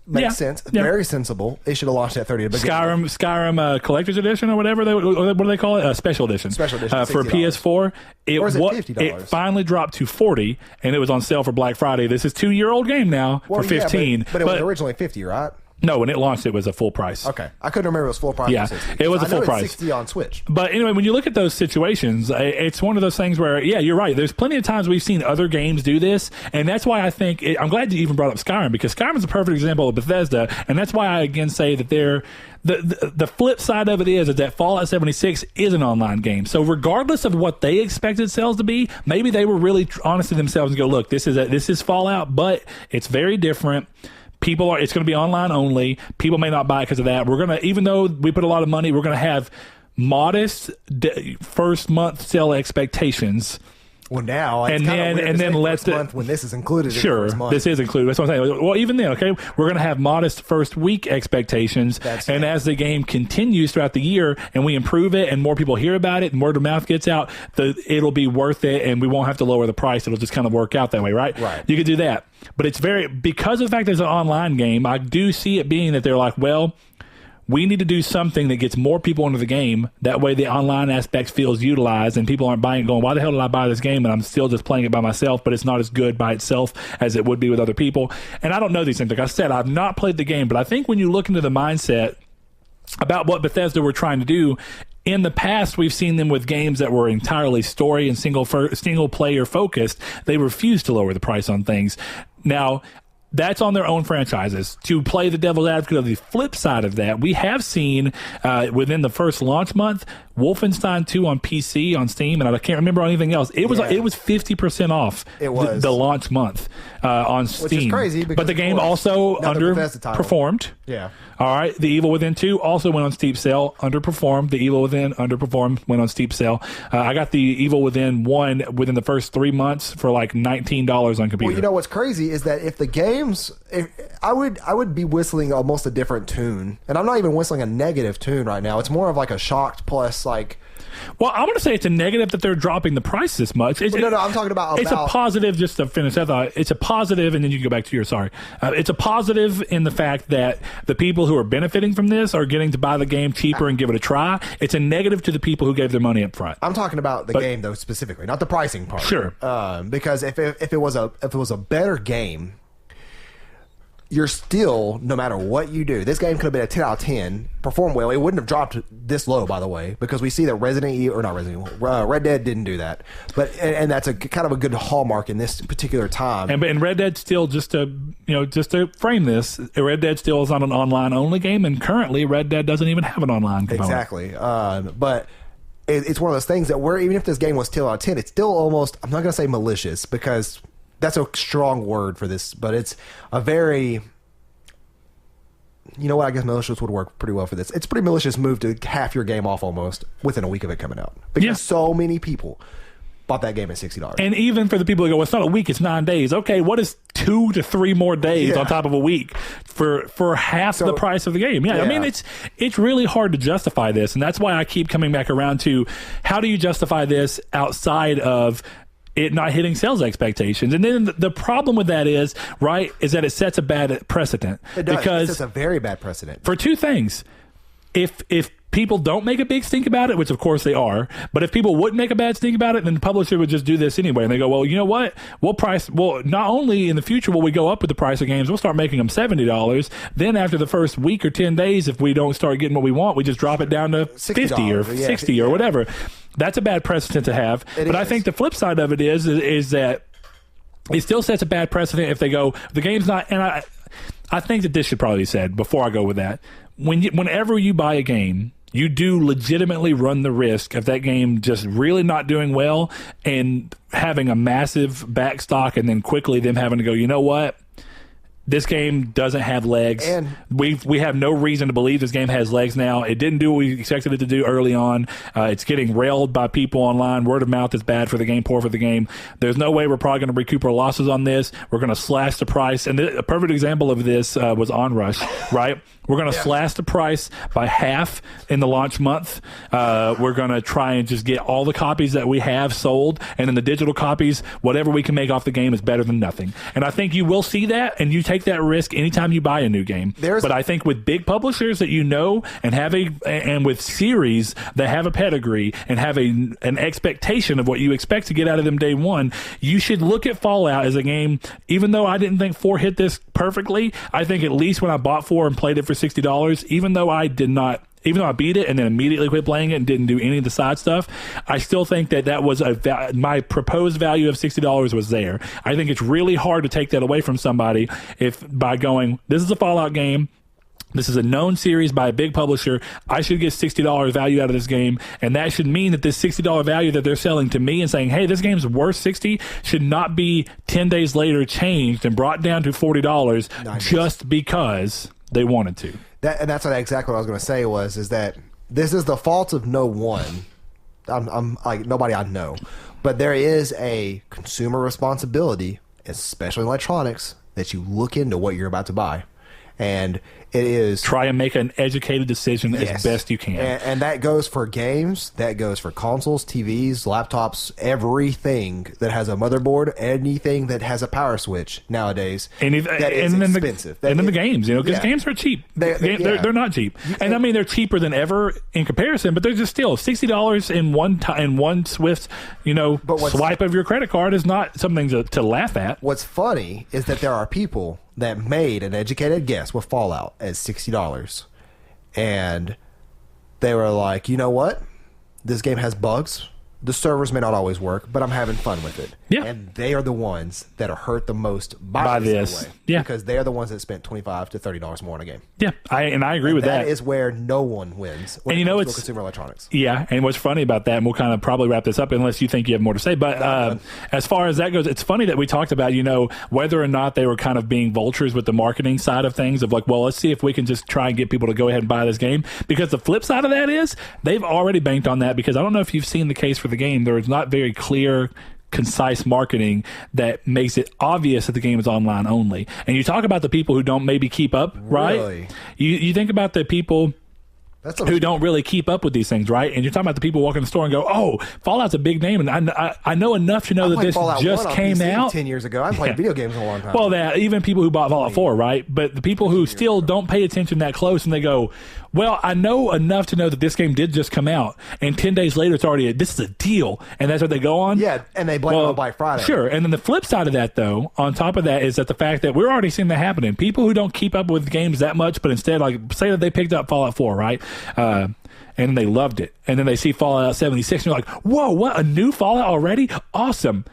makes sense. Yeah. Very sensible. They should have launched at $30 to begin with. Skyrim Collector's Edition or whatever. What do they call it? Special Edition. Special Edition. For PS4. Or is it $50? It finally dropped to $40, and it was on sale for Black Friday. This is 2-year-old game now for $15. But it was originally $50, right? No, when it launched, it was a full price. Okay. I couldn't remember it was full price. Yeah, it was a full price. It's 60 on Switch. But anyway, when you look at those situations, it's one of those things where, you're right. There's plenty of times we've seen other games do this, and that's why I think, I'm glad you even brought up Skyrim, because Skyrim is a perfect example of Bethesda, and that's why I again say that the flip side of it is that Fallout 76 is an online game. So regardless of what they expected sales to be, maybe they were really honest to themselves and go, look, this is Fallout, but it's very different. It's going to be online only. People may not buy it because of that. Even though we put a lot of money, we're going to have modest first month sale expectations. Well, now it's and then let's month when this is included. Sure, in the first month. this is included. That's what I'm saying. Well, even then, okay, we're going to have modest first week expectations, and as the game continues throughout the year, and we improve it, and more people hear about it, and word of mouth gets out, it'll be worth it, and we won't have to lower the price. It'll just kind of work out that way, right? Right. You could do that, but it's because of the fact that it's an online game. I do see it being that they're like, well, we need to do something that gets more people into the game. That way the online aspect feels utilized and people aren't buying it going, why the hell did I buy this game? And I'm still just playing it by myself, but it's not as good by itself as it would be with other people. And I don't know these things. Like I said, I've not played the game, but I think when you look into the mindset about what Bethesda were trying to do, in the past, we've seen them with games that were entirely story and single player focused. They refused to lower the price on things. Now, that's on their own franchises. To play the devil's advocate of the flip side of that, we have seen within the first launch month, Wolfenstein 2 on PC on Steam, and I can't remember anything else. It was 50% off. It was the launch month on Steam, which is crazy. But the game also underperformed. Yeah. All right. The Evil Within 2 also went on steep sale, underperformed. The Evil Within underperformed, went on steep sale. I got the Evil Within 1 within the first 3 months for like $19 on computer. Well, you know what's crazy is that if the games, I would be whistling almost a different tune, and I'm not even whistling a negative tune right now. It's more of like a shocked plus like. Well, I'm going to say it's a negative that they're dropping the price this much. No, I'm talking about. It's a positive, just to finish that thought. It's a positive, and then you can go back to your sorry. It's a positive in the fact that the people who are benefiting from this are getting to buy the game cheaper and give it a try. It's a negative to the people who gave their money up front. I'm talking about the game though specifically, not the pricing part. Sure. Because if it was a better game, you're still, no matter what you do, this game could have been a 10 out of 10, performed well. It wouldn't have dropped this low, by the way, because we see that Red Dead didn't do that. But and that's a kind of a good hallmark in this particular time. And Red Dead still, just to frame this, Red Dead still is not an online only game, and currently Red Dead doesn't even have an online component. Exactly. But it's one of those things that even if this game was 10 out of 10, it's still almost, I'm not going to say malicious, because that's a strong word for this, but it's a very, you know what, I guess malicious would work pretty well for this. It's a pretty malicious move to half your game off almost within a week of it coming out. Because so many people bought that game at $60. And even for the people who go, well, it's not a week, it's 9 days. Okay, what is 2 to 3 more days on top of a week for half the price of the game? Yeah, I mean, it's really hard to justify this, and that's why I keep coming back around to how do you justify this outside of it not hitting sales expectations. And then the problem with that is that it sets a bad precedent. It does. Because it sets a very bad precedent. For two things. If people don't make a big stink about it, which of course they are, but if people wouldn't make a bad stink about it, then the publisher would just do this anyway. And they go, well, you know what? Not only in the future will we go up with the price of games, we'll start making them $70. Then after the first week or 10 days, if we don't start getting what we want, we just drop it down to $50 or $60 or whatever. That's a bad precedent to have. But I think the flip side of it is that it still sets a bad precedent if they go, the game's not, and I think that this should probably be said before I go with that. Whenever you buy a game, you do legitimately run the risk of that game just really not doing well and having a massive backstock, and then quickly them having to go, you know what? This game doesn't have legs. And we have no reason to believe this game has legs now. It didn't do what we expected it to do early on. It's getting railed by people online. Word of mouth is bad for the game, poor for the game. There's no way we're probably going to recoup our losses on this. We're going to slash the price. And a perfect example of this was Onrush, right? We're going to slash the price by half in the launch month. We're going to try and just get all the copies that we have sold. And then the digital copies, whatever we can make off the game is better than nothing. And I think you will see that, and you take that risk anytime you buy a new game. But I think with big publishers that you know and with series that have a pedigree and have an expectation of what you expect to get out of them day one, you should look at Fallout as a game. Even though I didn't think 4 hit this perfectly, I think at least when I bought 4 and played it for $60, even though I beat it and then immediately quit playing it and didn't do any of the side stuff, I still think that was my proposed value of $60 was there. I think it's really hard to take that away from somebody by going, this is a Fallout game. This is a known series by a big publisher. I should get $60 value out of this game, and that should mean that this $60 value that they're selling to me and saying, hey, this game's worth $60 should not be 10 days later changed and brought down to $40 just because they wanted to. And that's exactly what I was going to say is that this is the fault of no one. I'm like nobody I know, but there is a consumer responsibility, especially in electronics, that you look into what you're about to buy, and it is try and make an educated decision as best you can. And that goes for games, that goes for consoles, TVs, laptops, everything that has a motherboard, anything that has a power switch nowadays. That is expensive. And then the games, because games are cheap. They're not cheap. And I mean, they're cheaper than ever in comparison, but they're just still $60 in one swift, swipe of your credit card is not something to laugh at. What's funny is that there are people that made an educated guess with Fallout as $60, and they were like, you know what, this game has bugs, the servers may not always work, but I'm having fun with it. Yeah. And they are the ones that are hurt the most by this. Yeah. Because they are the ones that spent $25 to $30 more on a game. Yeah, I agree with that. That is where no one wins when it comes to consumer electronics. Yeah, and what's funny about that, and we'll kind of probably wrap this up unless you think you have more to say, but as far as that goes, it's funny that we talked about, whether or not they were kind of being vultures with the marketing side of things of like, well, let's see if we can just try and get people to go ahead and buy this game, because the flip side of that is they've already banked on that, because I don't know if you've seen the case for the game. There is not very clear, concise marketing that makes it obvious that the game is online only. And you talk about the people who don't maybe keep up, right? Really? You think about the people who don't really keep up with these things, right? And you're talking about the people walking in the store and go, "Oh, Fallout's a big name," and I know enough to know that this Fallout just came out 10 years ago. I played video games a long time. Well, even people who bought Fallout 4, right? But the people who still don't pay attention that close, and they go, "Well, I know enough to know that this game did just come out, and 10 days later it's already this is a deal," and that's what they go on. Yeah, and they blame it on Black Friday. Sure, and then the flip side of that, though, on top of that, is that the fact that we're already seeing that happening. People who don't keep up with games that much, but instead, like, say that they picked up Fallout 4, right? And they loved it. And then they see Fallout 76, and you're like, whoa, what, a new Fallout already? Awesome.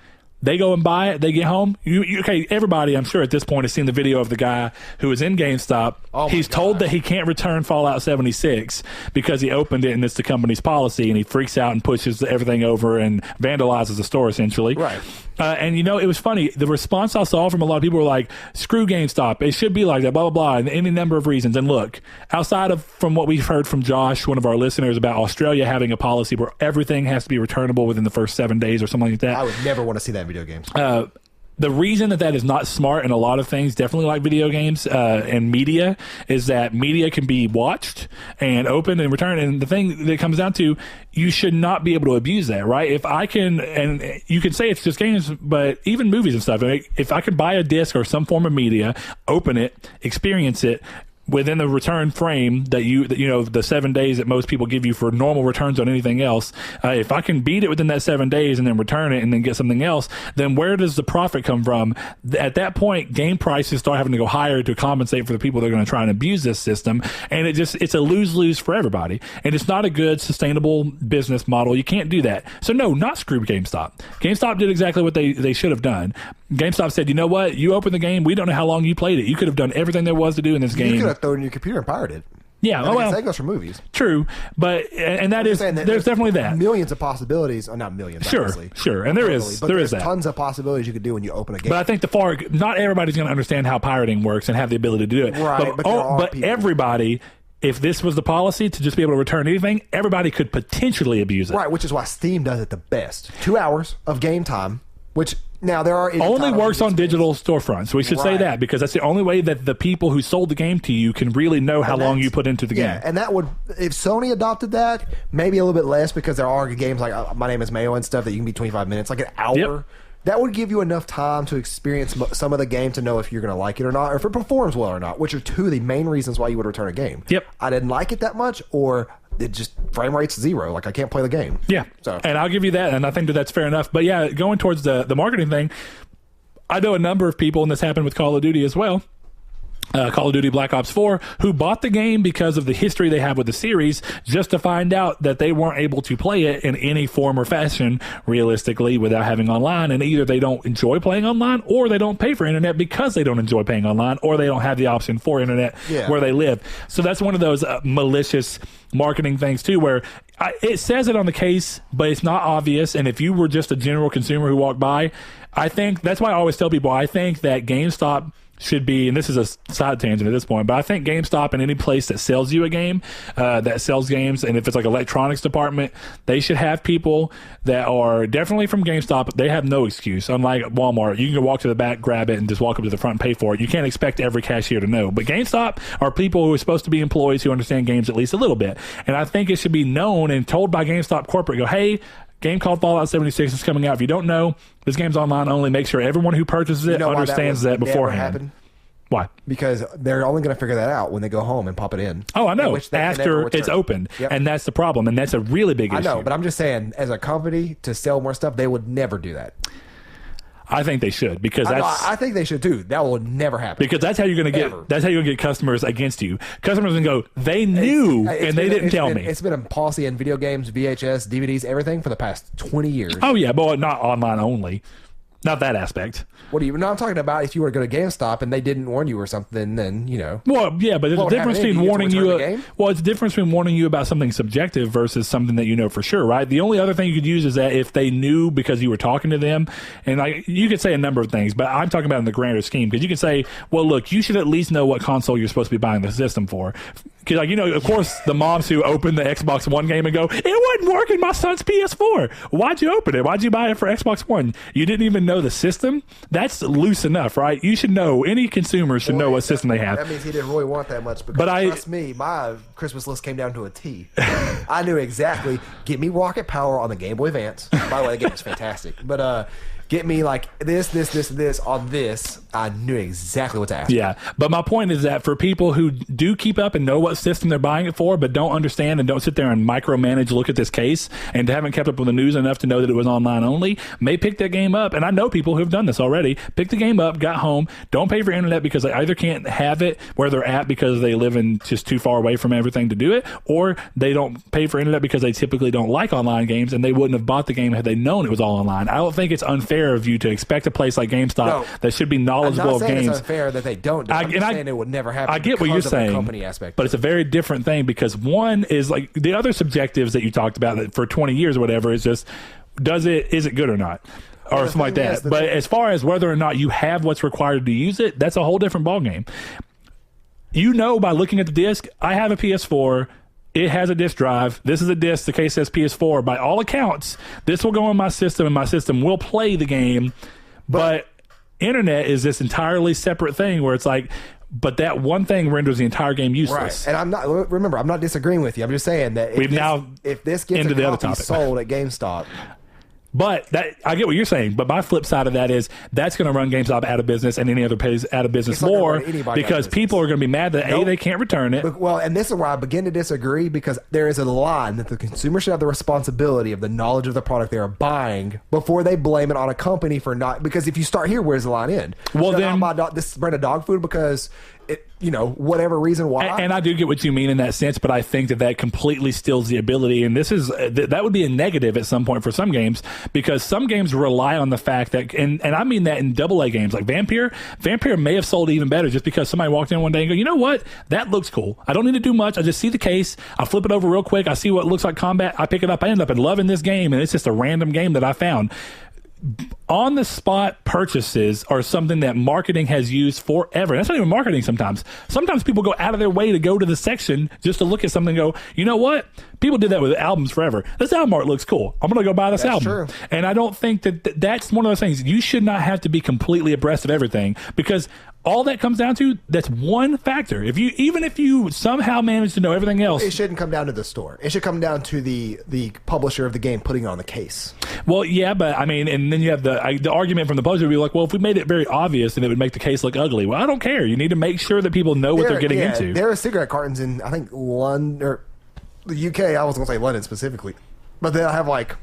They go and buy it. They get home. Okay, everybody, I'm sure at this point, has seen the video of the guy who was in GameStop. He's told that he can't return Fallout 76 because he opened it and it's the company's policy, and he freaks out and pushes everything over and vandalizes the store, essentially. Right. And, it was funny. The response I saw from a lot of people were like, screw GameStop. It should be like that, blah, blah, blah, and any number of reasons. And look, outside of from what we've heard from Josh, one of our listeners, about Australia having a policy where everything has to be returnable within the first 7 days or something like that. I would never want to see that in video games. The reason that is not smart in a lot of things, definitely like video games and media, is that media can be watched and opened and returned. And the thing that it comes down to, you should not be able to abuse that, right? If I can, and you can say it's just games, but even movies and stuff, if I can buy a disc or some form of media, open it, experience it, within the return frame that the 7 days that most people give you for normal returns on anything else, if I can beat it within that 7 days and then return it and then get something else, then where does the profit come from? At that point, game prices start having to go higher to compensate for the people that are going to try and abuse this system, and it's a lose-lose for everybody, and it's not a good, sustainable business model. You can't do that. So no, not screw GameStop. GameStop did exactly what they should have done. GameStop said, you know what? You open the game. We don't know how long you played it. You could have done everything there was to do in this game. You could have thrown it in your computer and pirated it. Yeah, that goes for movies. True, but and there's definitely that. Millions of possibilities. Not millions, obviously. Sure, and there is that. Tons of possibilities you could do when you open a game. But I think not everybody's going to understand how pirating works and have the ability to do it. Right, but everybody, if this was the policy to just be able to return anything, everybody could potentially abuse it. Right, which is why Steam does it the best. 2 hours of game time, which now there are only works on digital storefronts. We should say that, because that's the only way that the people who sold the game to you can really know how long you put into the game. And that would, if Sony adopted that, maybe a little bit less, because there are games like My Name is Mayo and stuff that you can be 25 minutes, like an hour. Yep. That would give you enough time to experience some of the game to know if you're going to like it or not, or if it performs well or not, which are two of the main reasons why you would return a game. Yep. I didn't like it that much, or it just frame rate's 0. Like, I can't play the game. Yeah. So, and I'll give you that, and I think that's fair enough. But yeah, going towards the marketing thing, I know a number of people, and this happened with Call of Duty as well, Call of Duty Black Ops 4, who bought the game because of the history they have with the series, just to find out that they weren't able to play it in any form or fashion, realistically, without having online. And either they don't enjoy playing online, or they don't pay for internet because they don't enjoy paying online, or they don't have the option for internet where they live. So that's one of those malicious marketing things too, where it says it on the case, but it's not obvious. And if you were just a general consumer who walked by, I think that's why I always tell people, I think that GameStop should be, and this is a side tangent at this point, but I think GameStop and any place that sells you a game, that sells games, and if it's like electronics department, they should have people that are definitely from GameStop. They have no excuse. Unlike Walmart, you can go walk to the back, grab it, and just walk up to the front and pay for it. You can't expect every cashier to know. But GameStop are people who are supposed to be employees who understand games at least a little bit. And I think it should be known and told by GameStop corporate, go, hey, game called Fallout 76 is coming out. If you don't know, this game's online only. Make sure everyone who purchases it understands that beforehand. Why? Because they're only going to figure that out when they go home and pop it in. Oh, I know. After it's opened. Yep. And that's the problem. And that's a really big issue. I know, but I'm just saying, as a company, to sell more stuff, they would never do that. I think they should, because I think they should too. That will never happen. Because that's how you're going to get. That's how you're going to get customers against you. Customers can go, they knew and they didn't tell me. It's been a policy in video games, VHS, DVDs, everything for the past 20 years. Oh yeah, but not online only. Not that aspect. What do you? No, I'm talking about if you were to go to GameStop and they didn't warn you or something, then you know. Well, yeah, but there's a difference between warning you. It's a difference between warning you about something subjective versus something that you know for sure, right? The only other thing you could use is that if they knew because you were talking to them, and you could say a number of things, but I'm talking about in the grander scheme, because you could say, well, look, you should at least know what console you're supposed to be buying the system for. Because, of course, the moms who open the Xbox One game and go, it wasn't working my son's PS4. Why'd you open it? Why'd you buy it for Xbox One? You didn't even know the system? That's loose enough, right? You should know. Any consumer should know what system they have. That means he didn't really want that much. Because trust me, my Christmas list came down to a T. I knew exactly. Get me Rocket Power on the Game Boy Advance. By the way, the game was fantastic. But get me like this on this. I knew exactly what to ask. Yeah, but my point is that for people who do keep up and know what system they're buying it for, but don't understand and don't sit there and micromanage, look at this case, and haven't kept up with the news enough to know that it was online only, may pick that game up. And I know people who've done this already. Pick the game up, got home, don't pay for internet because they either can't have it where they're at because they live in just too far away from everything to do it, or they don't pay for internet because they typically don't like online games and they wouldn't have bought the game had they known it was all online. I don't think it's unfair of you to expect a place like GameStop that should be knowledgeable of games. It's unfair that they don't. I'm saying it would never happen. I get what you're saying, company aspect, but it's a very different thing, because one is like the other subjectives that you talked about that for 20 years or whatever is just is it good or not, or something like that. But as far as whether or not you have what's required to use it, that's a whole different ballgame. By looking at the disc, I have a PS4. It has a disk drive. This is a disc. The case says PS4. By all accounts, this will go on my system, and my system will play the game. But internet is this entirely separate thing where it's like, but that one thing renders the entire game useless. Right. And I'm not disagreeing with you. I'm just saying that if this gets a copy sold at GameStop. But I get what you're saying. But my flip side of that is that's going to run GameStop out of business and any other place out of business more, because people are going to be mad that they can't return it. Well, and this is where I begin to disagree, because there is a line that the consumer should have the responsibility of the knowledge of the product they are buying before they blame it on a company for not. Because if you start here, where's the line end? Well, then this brand of dog food because whatever reason why. And I do get what you mean in that sense, but I think that completely steals the ability. And this is that would be a negative at some point for some games, because some games rely on the fact that, and I mean that in AA games like Vampire may have sold even better just because somebody walked in one day and go, you know what, that looks cool. I don't need to do much. I just see the case. I flip it over real quick. I see what looks like combat. I pick it up. I end up loving this game, and it's just a random game that I found. On the spot purchases are something that marketing has used forever. That's not even marketing sometimes. Sometimes people go out of their way to go to the section just to look at something and go, you know what? People did that with albums forever. This album art looks cool. I'm going to go buy this album. True. And I don't think that's one of those things. You should not have to be completely abreast of everything, because all that comes down to, that's one factor. Even if you somehow manage to know everything else, it shouldn't come down to the store. It should come down to the publisher of the game putting it on the case. Well, yeah, but I mean, and then you have the argument from the publisher would be like, well, if we made it very obvious, then it would make the case look ugly. Well, I don't care. You need to make sure that people know what they're getting into. There are cigarette cartons in, I think, London or the UK. I was going to say London specifically, but they'll have like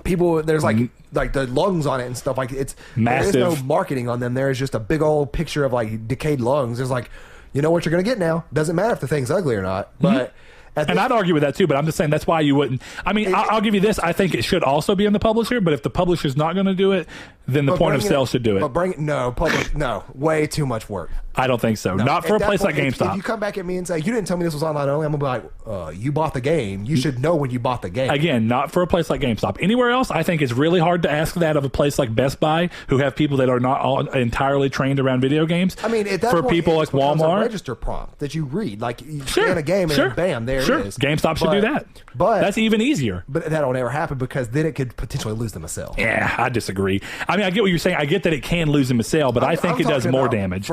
people. There's like the lungs on it and stuff. Like it's massive. There's no marketing on them. There is just a big old picture of like decayed lungs. There's like, you know what you're going to get now. Doesn't matter if the thing's ugly or not, but. And I'd argue with that too, but I'm just saying that's why you wouldn't. I mean, I'll give you this. I think it should also be in the publisher, but if the publisher's not going to do it, then the point of sale should do it. But no, way too much work. I don't think so. Not for a place like GameStop. If you come back at me and say, you didn't tell me this was online only, I'm going to be like, you bought the game. You should know when you bought the game. Again, not for a place like GameStop. Anywhere else, I think it's really hard to ask that of a place like Best Buy, who have people that are not all entirely trained around video games. I mean, at that for point, people like Walmart. A register prompt that you read. Like, you scan a game and then bam, there it is. GameStop should do that. But that's even easier. But that'll never happen because then it could potentially lose them a sale. Yeah, I disagree. I mean, I get what you're saying. I get that it can lose them a sale, but I think it does more damage.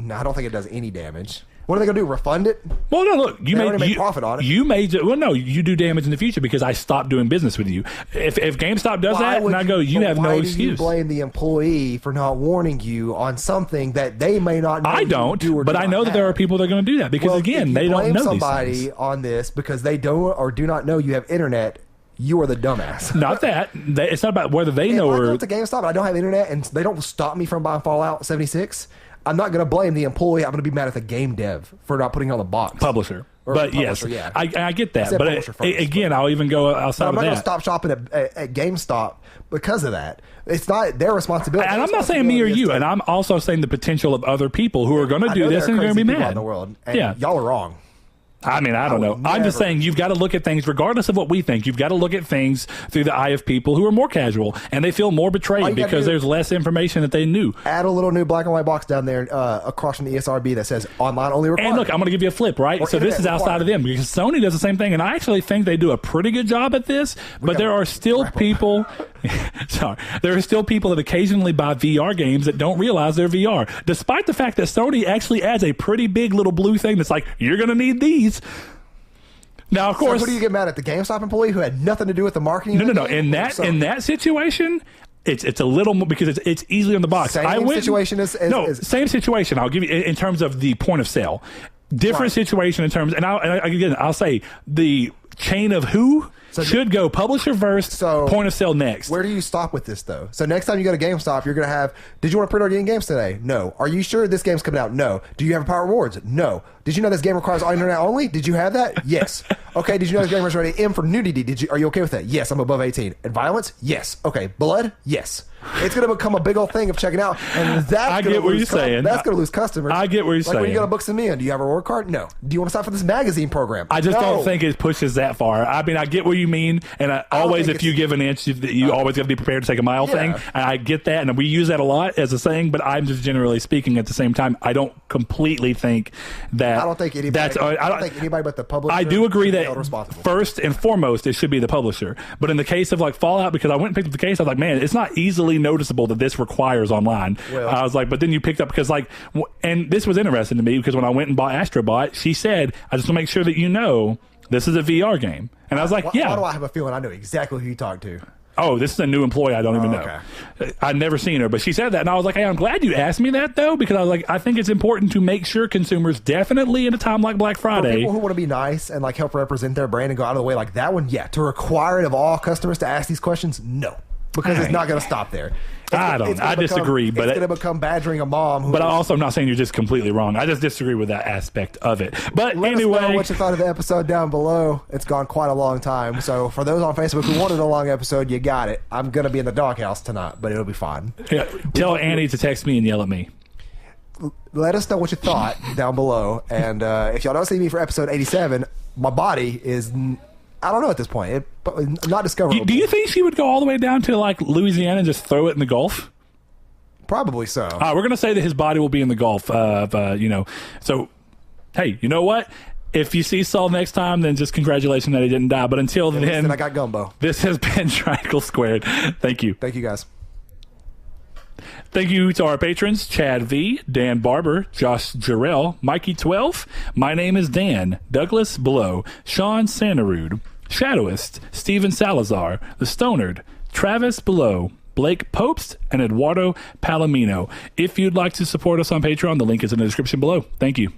No, I don't think it does any damage. What are they going to do? Refund it? Well, no, look, you make profit on it. No, you do damage in the future because I stopped doing business with you. If GameStop does that, and I go, you have no excuse. Why do you blame the employee for not warning you on something that they may not know? I don't, but I know that there are people that are going to do that because, again, they don't know these things. Blame somebody on this because they don't or do not know you have internet. You are the dumbass. Not that. It's not about whether they know or... If I go to GameStop and I don't have internet and they don't stop me from buying Fallout 76, I'm not going to blame the employee. I'm going to be mad at the game dev for not putting it on the box. Publisher. But publisher, yes, I get that. But I'll even go outside of that. I'm not going to stop shopping at GameStop because of that. It's not their responsibility. And I'm not saying me or you. And I'm also saying the potential of other people who are going to do this and are going to be mad. In the world, and y'all are wrong. I mean, I don't know. I'm just saying you've got to look at things, regardless of what we think, you've got to look at things through the eye of people who are more casual, and they feel more betrayed because there's less information that they knew. Add a little new black and white box down there across from the ESRB that says online only required. And look, I'm going to give you a flip, right? So this is outside of them because Sony does the same thing, and I actually think they do a pretty good job at this, but there are still people... Sorry. There are still people that occasionally buy VR games that don't realize they're VR, despite the fact that Sony actually adds a pretty big little blue thing that's like, you're going to need these. Now, of course... So who do you get mad at? The GameStop employee who had nothing to do with the marketing? No. In that situation... It's a little more because it's easily on the box. Same situation same situation. I'll give you in terms of the point of sale. Different situation in terms, and I'll say the chain of who should go publisher first, point of sale next. Where do you stop with this though? So next time you go to GameStop, you're going to have, did you want to pre-order any games today? No. Are you sure this game's coming out? No. Do you have Power Rewards? No. Did you know this game requires internet only? Did you have that? Yes. Okay. Did you know this game was rated M for nudity? Are you okay with that? Yes. I'm above 18. And violence? Yes. Okay. Blood? Yes. It's going to become a big old thing of checking out, and that's going to lose customers. I get what you're saying. When you go to Books and Me, do you have a reward card? No. Do you want to sign for this magazine program? I just don't think it pushes that far. I mean, I get what you mean, and if you give an inch, you always got to be prepared to take a mile thing. And I get that, and we use that a lot as a saying. But I'm just generally speaking at the same time, I don't completely think that. I don't think anybody. I don't think anybody but the publisher. I do agree that first and foremost, it should be the publisher. But in the case of like Fallout, because I went and picked up the case, I was like, man, it's not easily noticeable that this requires online. Well, I was like, but then you picked up because and this was interesting to me because when I went and bought Astrobot, she said, I just want to make sure that you know this is a VR game. And I was like, Why do I have a feeling I know exactly who you talked to? Oh, this is a new employee I don't even know. Okay. I'd never seen her, but she said that, and I was like, hey, I'm glad you asked me that, though, because I was like, I think it's important to make sure consumers, definitely in a time like Black Friday... For people who want to be nice and like help represent their brand and go out of the way like that one, yeah. To require it of all customers to ask these questions, no. Because it's not going to stop there. I disagree, but it's going to become badgering a mom. But I also am not saying you're just completely wrong. I just disagree with that aspect of it. But anyway, let us know what you thought of the episode down below. It's gone quite a long time. So for those on Facebook who wanted a long episode, you got it. I'm going to be in the doghouse tonight, but it'll be fine. Yeah, tell Annie to text me and yell at me. Let us know what you thought down below. And if y'all don't see me for episode 87, my body is... I don't know at this point. Not discoverable. Do you think she would go all the way down to like Louisiana and just throw it in the Gulf? Probably so. We're going to say that his body will be in the Gulf. So, hey, you know what? If you see Saul next time, then just congratulations that he didn't die. But until then, I got gumbo. This has been Triangle Squared. Thank you. Thank you, guys. Thank you to our patrons, Chad V, Dan Barber, Josh Jarrell, Mikey12. My name is Dan, Douglas Blow, Sean Santarud, Shadowist, Steven Salazar, The Stonard, Travis Blow, Blake Popst, and Eduardo Palomino. If you'd like to support us on Patreon, the link is in the description below. Thank you.